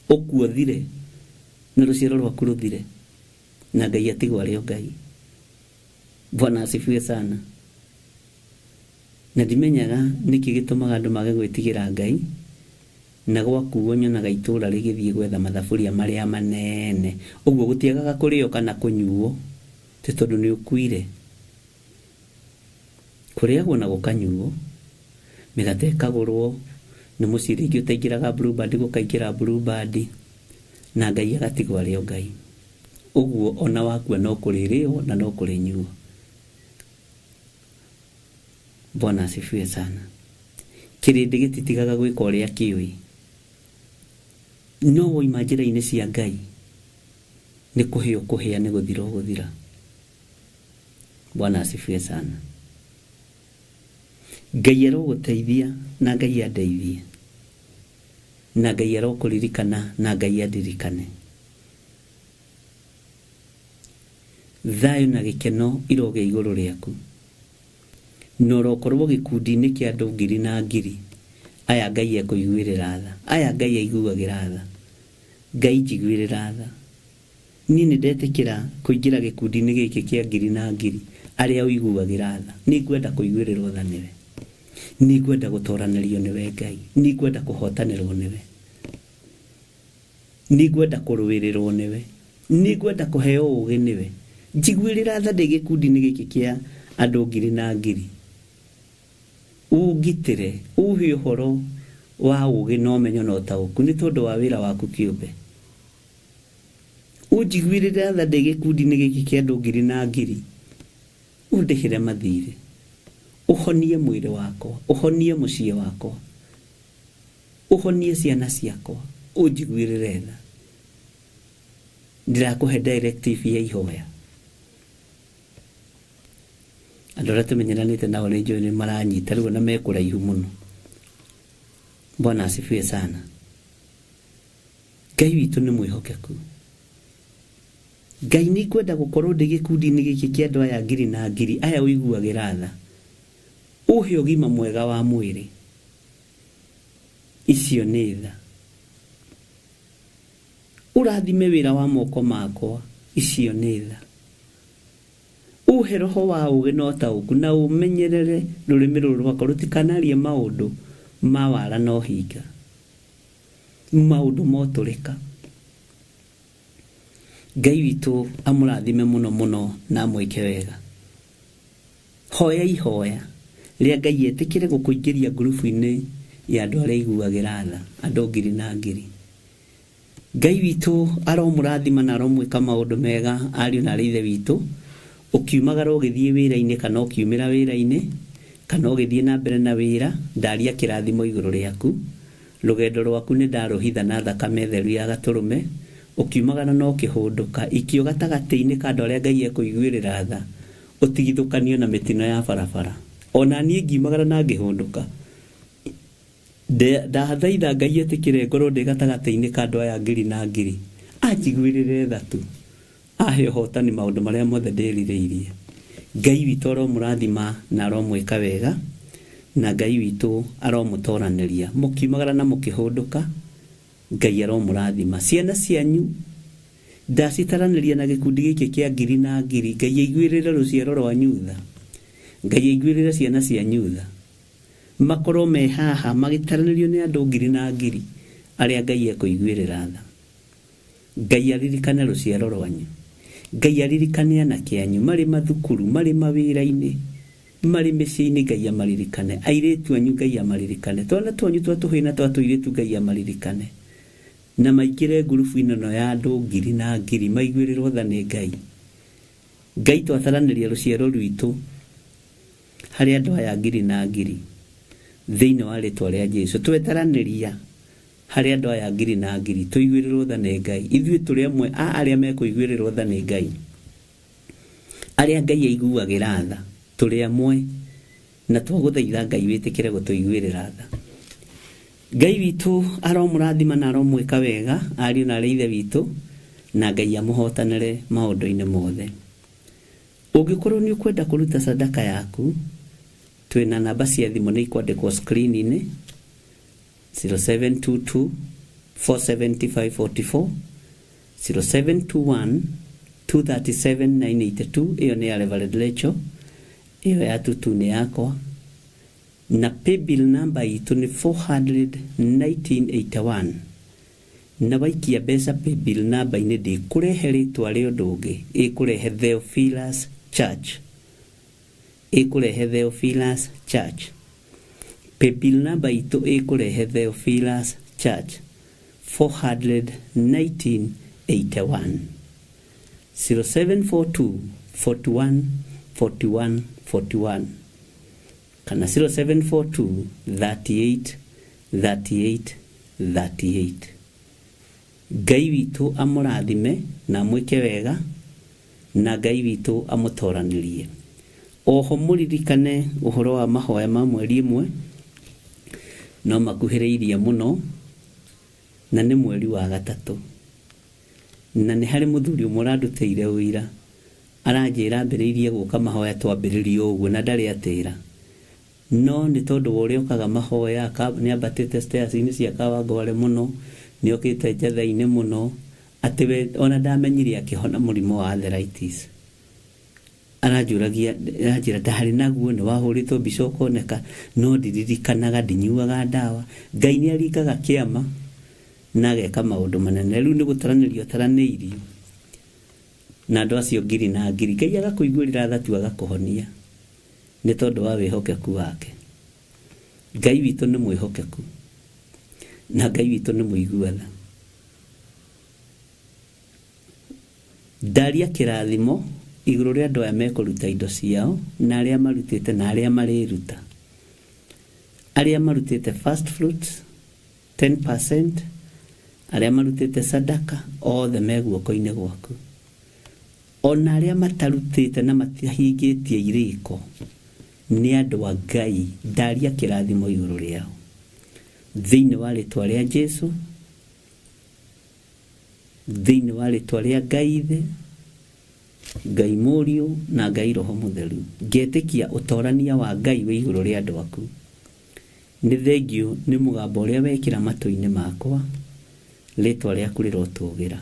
Ũkuothire na rũciaro rwaku rũthire, na Ngai atigwo arĩ o Ngai. Bwana asifiwe sana. Na ndimenyaga nĩkĩ gĩtũmaga andũ mage gwĩtigĩra Ngai, na gwakuo nyonaga itũũra rĩgĩthiĩ gwetha mathaburia marĩa manene. Ũguo gũtiagaga kũrĩo kana kũnyuo, ti tondũ nĩ ũkuire. Kũrĩagwo na gũkanyuo, mĩgate ĩkagũrwo, nĩ mũciĩ rĩngĩ ũtaingĩraga Blueband gũkaingĩra Blueband, na Ngai agatigwo arĩ o Ngai. Ũguo ona wakua no kũrĩrĩo na no kũrĩnyuo. Bwana asifiwe sana. Kĩrĩndĩ gĩtitigaga gwĩka ũrĩa kĩũĩ. No woima njĩra-inĩ cia Ngai, nĩ kũhĩa ũkũhĩa, nĩ gũthira ũgũthira. Bwana asifiwe sana. Ngai arogũteithia na Ngai andeithie, na Ngai arokũririkana na Ngai andirikane. Thayũ na gĩkeno iroge igũrũ rĩaku. Norokorwo gĩkundi-inĩ kĩa andũ ngiri na ngiri. Aya Ngai ekũiguĩrĩra tha. Aya Ngai aiguagĩra tha. Ngai njiguĩrĩra tha. Niĩ nĩ ndetĩkĩra kũingĩra gĩkundi-inĩ gĩkĩ kĩa ngiri na ngiri, arĩa ũiguagĩra tha. Nĩ ngwenda kũiguĩrĩrwo tha nĩwe. Nĩ ngwenda gũtoranĩrio nĩwe Ngai. Nĩ ngwenda kũhotanĩrwo nĩwe. Nĩ ngwenda kũrũĩrĩrwo nĩwe. Nĩ ngwenda kũheo ũũgĩ nĩwe. Njiguĩrĩra tha ndĩ gĩkundi-inĩ gĩkĩ kĩa andũ ngiri na ngiri. Ũgitĩre, uhe ũhoro wa ũũgĩ na ũmenyo na ũtaũku, nĩ tondũ wa wĩra waku kĩũmbe. Ũnjiguĩrĩra tha ndĩ gĩkundi-inĩ gĩkĩ kĩa andũ ngiri na ngiri. Ũndĩhĩre mathirĩ. Ũhonie mwĩrĩ wakwa, ũhonie mũciĩ wakwa, ũhonie ciana ciakwa, ũnjiguĩrĩre tha. Ndirakũhe directive ya ihoya. Andũ arĩa tũmenyeranĩte nao nĩ njũĩ nĩ maranyita rĩu na mekũraihu mũno. Bwana asifiwe sana. Ngai witũ nĩ mwĩhokeku. Ngai nĩ ngwenda gũkorwo ndĩ gĩkundi-inĩ gĩkĩ kĩa andũ aya ngiri na ngiri, aya ũiguagĩra tha. Ũhe ũgima mwega wa mwĩrĩ. Icio nĩ tha. Ũrathime wĩra wa moko makwa. Icio nĩ tha. uhe roho wa uge no taũku na ũmenyerere rũrĩmĩ rũrũ rwakwa rũtikanarie maũndũ ma wara no hinga, maũndũ motũrĩka. Ngai witũ amũrathime mũno mũno na amwĩke wega. Hoya ihoya rĩa Ngai etĩkĩre gũkũingĩria ngurubu-inĩ ya andũ arĩa iguagĩra tha, andũ ngiri na ngiri. Ngai witũ aromũrathima na aromwĩka maũndũ mega ariũ na arĩ ithe witũ, ũkiumagara ũgĩthiĩ wĩra-inĩ kana ũkiumĩra wĩra-inĩ kana ũgĩthiĩ na mbere na wĩra, ndaria kĩrathimo igũrũ rĩaku. Rũgendo rwaku nĩ ndarũhitha na thakame theru ya Gatũrũme, ũkiumagara no kĩhũndũka ikio gatagatĩ-inĩ ka andũ arĩa Ngai ekũiguĩrĩra tha, ũtigithũkanio na mĩtino ya barabara. Ona niĩ ngiumagara na ngĩhũndũka, ndathaitha Ngai etĩkĩre ngorwo ndĩ gatagatĩ-inĩ ka andũ aya ngiri na ngiri, anjiguĩrĩre tha tu, ahe ũhotani maũndũ marĩa mothe ndĩrirĩirie. Ngai witũ aromũrathima na aromwĩka wega, na Ngai witũ aromũtoranĩria. Mũkiumagara na mũkĩhũndũka, Ngai aromũrathima. Ciana cianyu ndacitaranĩria na gĩkundi gĩkĩ kĩa ngiri na ngiri. Ngai aiguĩrĩre rũciaro rwanyu tha, Ngai aiguĩrĩre ciana cianyu tha, makorwo me haha magĩtaranĩrio nĩ andũ ngiri na ngiri arĩa Ngai ekũiguĩrĩra tha. Ngai aririkane rũciaro rwanyu, Ngai aririkane anake anyu marĩ mathukuru, marĩ mawĩra-inĩ, marĩ mĩciĩ-inĩ. Ngai amaririkane. Airĩtu anyu Ngai amaririkane. Twana twanyu twa tũhĩĩ na twa tũirĩtu Ngai amaririkane, na maingĩre ngurubu-inĩ ĩno ya andũ ngiri na ngiri, maiguĩrĩrwo tha nĩ Ngai. Ngai twataranĩria rũciaro rwitũ harĩ andũ aya ngiri na ngiri thĩinĩ wa rĩtwa rĩa Jesũ. Twetaranĩria harĩ andũ aya ngiri na ngiri, tũiguĩrĩrwo tha nĩ Ngai. Ithuĩ tũrĩ amwe a arĩa mekũiguĩrĩrwo tha nĩ Ngai, arĩa Ngai aiguagĩra tha, tũrĩ amwe na twagũthaitha Ngai wĩtĩkĩre gũtũiguĩrĩra tha. Ngai witũ aromũrathima na aromwĩka wega ariũ na arĩ ithe witũ, na Ngai amũhotanĩre maũndũ-inĩ mothe. Ũngĩkorwo nĩ ũkwenda kũruta sadaka yaku, twĩna namba cia thimũ nĩ ikwandĩkwo screen-inĩ: 0722 47544, 0721 237 982. Iyo nĩ ya Reverend Rachel, iyo ya tutu nĩ yakwa, na paybill number itu ni 41981. Na waikia mbeca paybill number ini ndikurehe ritwa ria undu ungi, ikurehe Theophilus Church, ikurehe Theophilus Church. Paybill number itu ikurehe Theophilus Church, 41981, 0742 41 41 41, kana 0742 38 38 38. Ngai witũ amũrathime na mwĩke wega, na Ngai witũ amũtoranĩrie. Oho mũririkane ũhoro wa mahoya ma mweri ĩmwe no makuhĩrĩirie mũno, na nĩ mweri wa gatatũ, na nĩ harĩ mũthuri ũmwe ũrandutĩire ũira, aranjĩra ambĩrĩirie gũka mahoya twambĩrĩrie ũguo, na ndarĩ atĩra. No nĩ tondũ wa ũrĩa ũkaga mahoya, nĩ ambatĩte stairs-inĩ cia Kawangware mũno, nĩ okĩte njatha-inĩ mũno, atĩ we ona ndamenyire akĩhona mũrimũ wa arthritis. Aranjũragia, aranjĩra ndarĩ naguo, nĩ wahũrĩtwo mbica ũkoneka, no ndiririkanaga, ndinyuaga ndawa. Ngai nĩ aringaga kĩama na ageka maũndũ manene. Rĩu nĩ gũtaranĩrio taranĩirio na andũ acio ngiri na ngiri. Ngai agakũiguĩrĩra tha tu agakũhonia nĩ tondũ wa wĩhokeku wake. Ngai witũ nĩ mwĩhokeku na Ngai witũ nĩ mũigua tha. Ndaria kĩrathimo igũrũ rĩa andũ aya mekũruta indo ciao, na arĩa marutĩte na arĩa marĩruta. Arĩa marutĩte first fruits 10%, arĩa marutĩte sadaka othe me guoko-inĩ gwaku. Ona arĩa matarutĩte na matahingĩtie irĩko nĩ andũ a Ngai, ndaria kĩrathimo igũrũ rĩao thĩinĩ wa rĩtwa rĩa Jesũ, thĩinĩ wa rĩtwa rĩa Ngai Ithe, Ngai Mũriũ na Ngai Roho Mũtheru. Ngetĩkia ũtorania wa Ngai wĩ igũrũ rĩa andũ aku. Nĩ thengio nĩ mũgambo ũrĩa wekĩra matũ-inĩ makwa, rĩtwa rĩaku rĩrotũgĩra.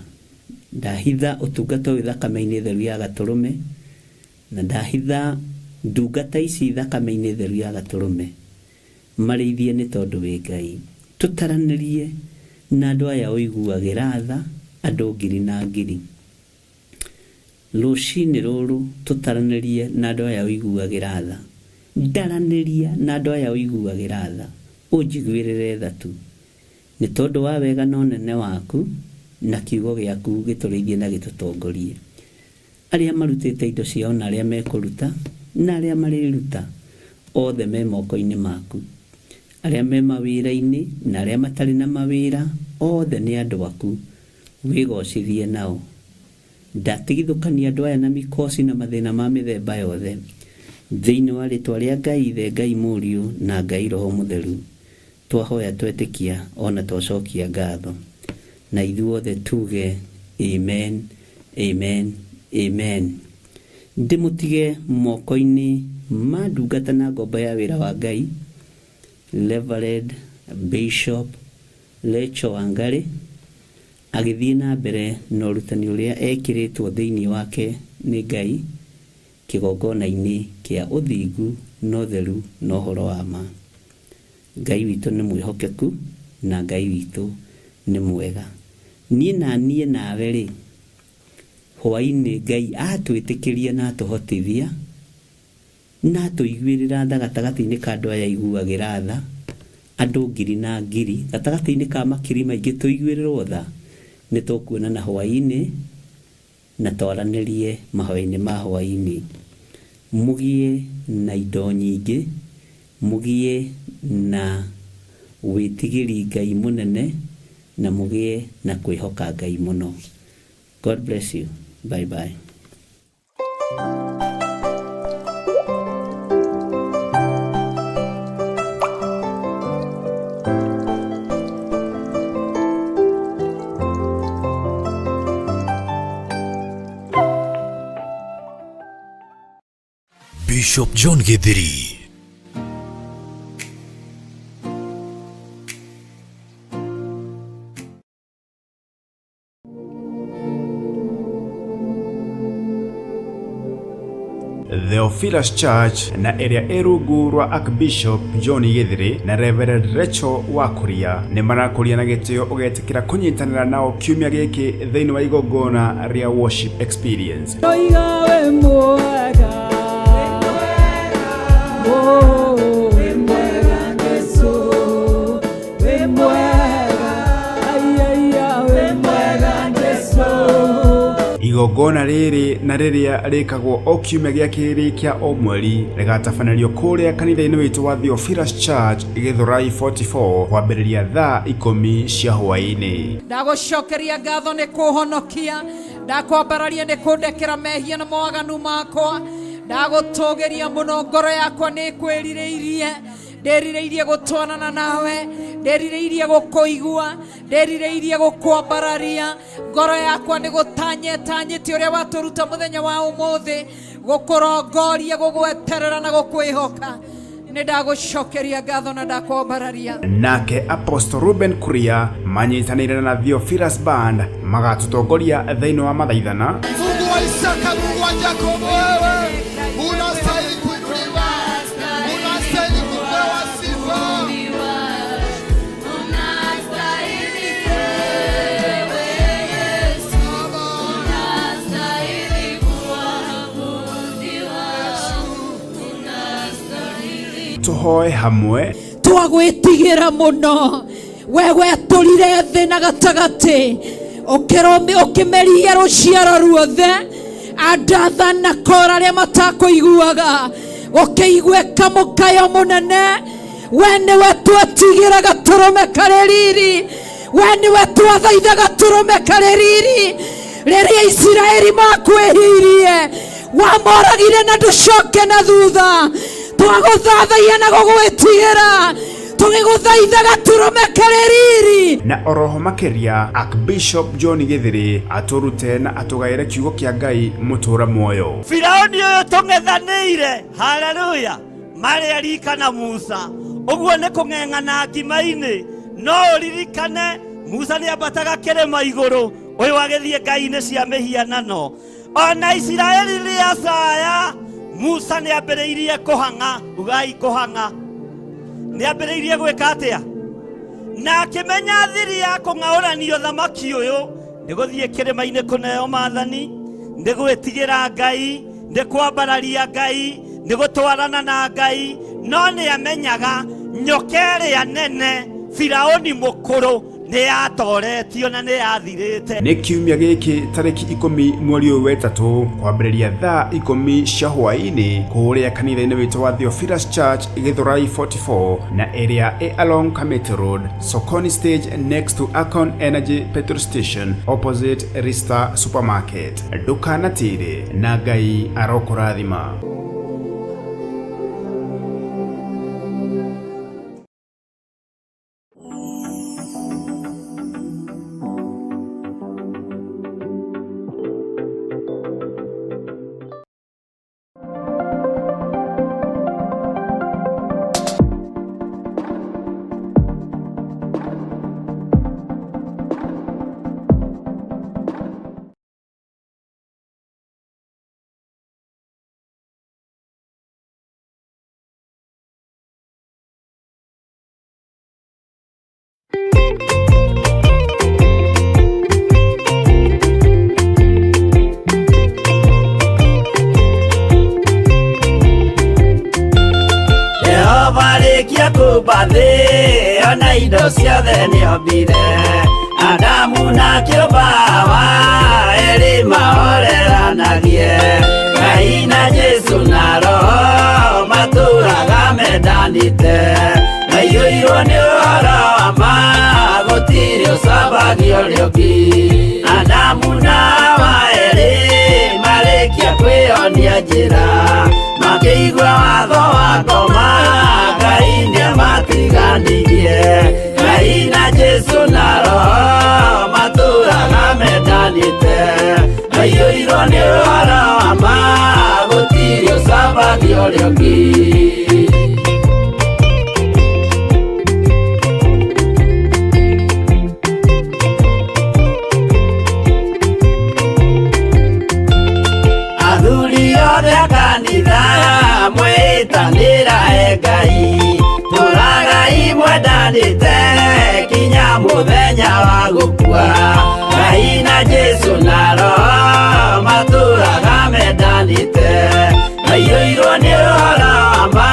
Ndahitha ũtungata ũyũ thakame-inĩ theru ya Gatũrũme, na ndahitha ndungata ici thakame-inĩ theru ya Gatũrũme marĩithie nĩ tondũ wĩ Ngai. Tũtaranĩrie na andũ aya ũiguagĩra tha, andũ ngiri na ngiri. Rũcinĩ rũrũ tũtaranĩrie na andũ aya ũiguagĩra tha, ndaranĩria na andũ aya ũiguagĩra tha, ũnjiguĩrĩre tha tu, nĩ tondũ wa wega na ũnene waku na kiugo gĩaku gĩtũrĩithie na gĩtũtongorie. Arĩa marutĩte indo ciao na arĩa mekũruta na arĩa marĩruta othe me moko-inĩ maku. Arĩa me mawĩra-inĩ na arĩa matarĩ na mawĩra othe nĩ andũ aku, wĩgocithie nao. Ndatigithũkania andũ aya na mikosi na mathĩna ma mĩthemba yothe thĩinĩ wa rĩtwa rĩa Ngai Ithe, Ngai Mũriũ na Ngai Roho Mũtheru. Twahoya twetĩkia ona twacokia ngatho, na ithuothe tuge amen, amen, amen. Ndĩmũtige moko-inĩ ma ndungata na ngombo ya wĩra wa Ngai Reverend Bishop Lecho Wangari, agĩthiĩ na mbere na ũrutani ũrĩa ekĩrĩtwo thĩinĩ wake nĩ Ngai kĩgongona-inĩ kĩa ũthingu na ũtheru na ũhoro wa ma. Ngai witũ nĩ mwĩhokeku na Ngai witũ nĩ mwega. Niĩ nawe rĩ, hwaĩ-inĩ Ngai atwĩtĩkĩria na atũhotithia na atũiguĩrĩra tha gatagatĩ-inĩ ka andũ aya iguagĩra tha, andũ ngiri na ngiri, gatagatĩ-inĩ ka makiri maingĩ tũiguĩrĩrwo tha. Nĩ tũkuonana hwaĩ-inĩ na twaranĩrie mahoya-inĩ ma hwaĩ-inĩ. Mũgĩe na indo nyingĩ, mũgĩe na wĩtigĩri Ngai mũnene, na mũgĩe na kwĩhoka Ngai mũno. God bless you. Bye bye.
Bishop John Githiri.
Theophilus Church na ĩrĩa ĩ rungu rwa Archbishop John Githiri na Reverend Rachel Wakuria nĩ marakũria na gĩtĩo ũgetĩkĩra kũnyitanĩra nao kiumia gĩkĩ thĩinĩ wa igongona rĩa worship experience. Igongona rĩrĩ na rĩrĩa rĩkagwo o kiumia gĩa kerĩ kĩa o mweri rĩgatabanĩrio kũrĩa kanitha-inĩ witũ wa Theophilus Church Githurai 44 kwambĩrĩria thaa 10 cia hwaĩ-inĩ.
Ndagũcokeria ngatho nĩ kũhonokia, ndakwambararia nĩ kũndekera mehia na mawaganu makwa, ndagũtũgĩria mũno, ngoro yakwa nĩ kwĩrirĩirie, ndĩrirĩirie gũtwarana nawe, ndĩrirĩirie gũkũigua, ndĩrirĩirie gũkwambararia, ngoro yakwa nĩ gũtanyĩte ũrĩa watũruta mũthenya wa ũmũthĩ, gũkũrongoria, gũgweterera na gũkwĩhoka. Nĩ ndagũcokeria ngatho na ndakwambararia.
Nake Apostle Ruben Kuria manyitanĩire na Theophilus Band magatũtongoria thĩinĩ wa mathaithana.
Mungu wa Isaka, Mungu wa Jacobo, wewe unastahili kuinuliwa, unastahili kupewa sifa.
Tuhoe hamwe.
Twagwĩtigĩra mũno, we wetũrire thĩ na gatagatĩ, ũkĩmeria rũciaro ruothe, andatha na kora arĩa matakũiguaga, ũkĩigwĩka mũkayo mũnene. We nĩwe twetigĩra Gatũrũme karĩ riri, we nĩwe twathaitha Gatũrũme karĩ riri. Rĩrĩa Isiraeli makwĩhirie, wamoragire na ndũcoke na thutha. Twagũthathaiya na gũgwĩtigĩra, tũgĩgũthaitha Gatũrũme karĩ riri.
Na oroho makĩria Archbishop John Githiri atũrute na atũgaĩre kiugo kĩa Ngai mũtũra muoyo.
Firaoni ũyũ tũng'ethanĩire, haleluya, marĩ arika na Musa, ũguo nĩ kũng'eng'ana ngima-inĩ, no ũririkane Musa nĩ ambataga kĩrĩma igũrũ, ũyũ agĩthiĩ ngai-inĩ cia mĩhianano. Ona Isiraeli rĩacaya Musa nĩ ambĩrĩirie kũhang'a, ugai kũhang'a. Nĩ ambĩrĩirie gwĩka atĩa? Na akĩmenya thiri ya kũng'aũranio thamaki ũyũ nĩ gũthiĩ kĩrĩma-inĩ kũneo maathani, nĩ gwĩtigĩra Ngai, nĩ kwambararia Ngai, nĩ gũtwarana na Ngai. No nĩ amenyaga nyoka ĩrĩa nene Firaũni mũkũrũ nĩ yatoretio na nĩ yathirĩte.
Nĩ kiumia gĩkĩ tarĩki 10 mweri wa wetatũ kwambĩrĩria thaa 10 cia hwaĩ-inĩ kũrĩa kanitha-inĩ witũ wa Theophilus Church Githurai 44 na area along Kamete Road, Sokoni Stage next to Akon Energy Petrol Station opposite Rista Supermarket. Ndũkanatĩre na Ngai arokũrathima.
Kubathi ona indo ciothe nĩombire Adamu na kĩũmba wa erĩ mahoreranagie Ngai na Jesu na Roho matũraga mendanĩte maiyũirwo nĩ ũhoro wa ma gũtirĩ ũcambagio rĩũngĩ Adamu na wa erĩ marĩkia kwĩyonia njĩra makĩigua watho wa ngoma Ngai nĩamatiganirie Ngai na Jesu na Roho matũraga mendanĩte maiyũirwo nĩ ũhoro wa ma gũtirĩ ũcambagio rĩũngĩ Athuri othe a kanitha mwĩtanĩra Ngai tũragai mwendanĩte kinya mũthenya wa gũkua Ngai na Jesu na Roho matũraga mendanĩte maiyũirwo nĩ ũhoro wa ma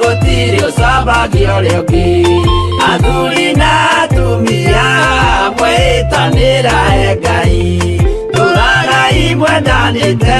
gũtirĩ ũcambagio rĩũngĩ athuri na atumia mwĩtanĩra Ngai tũragai mwendanĩte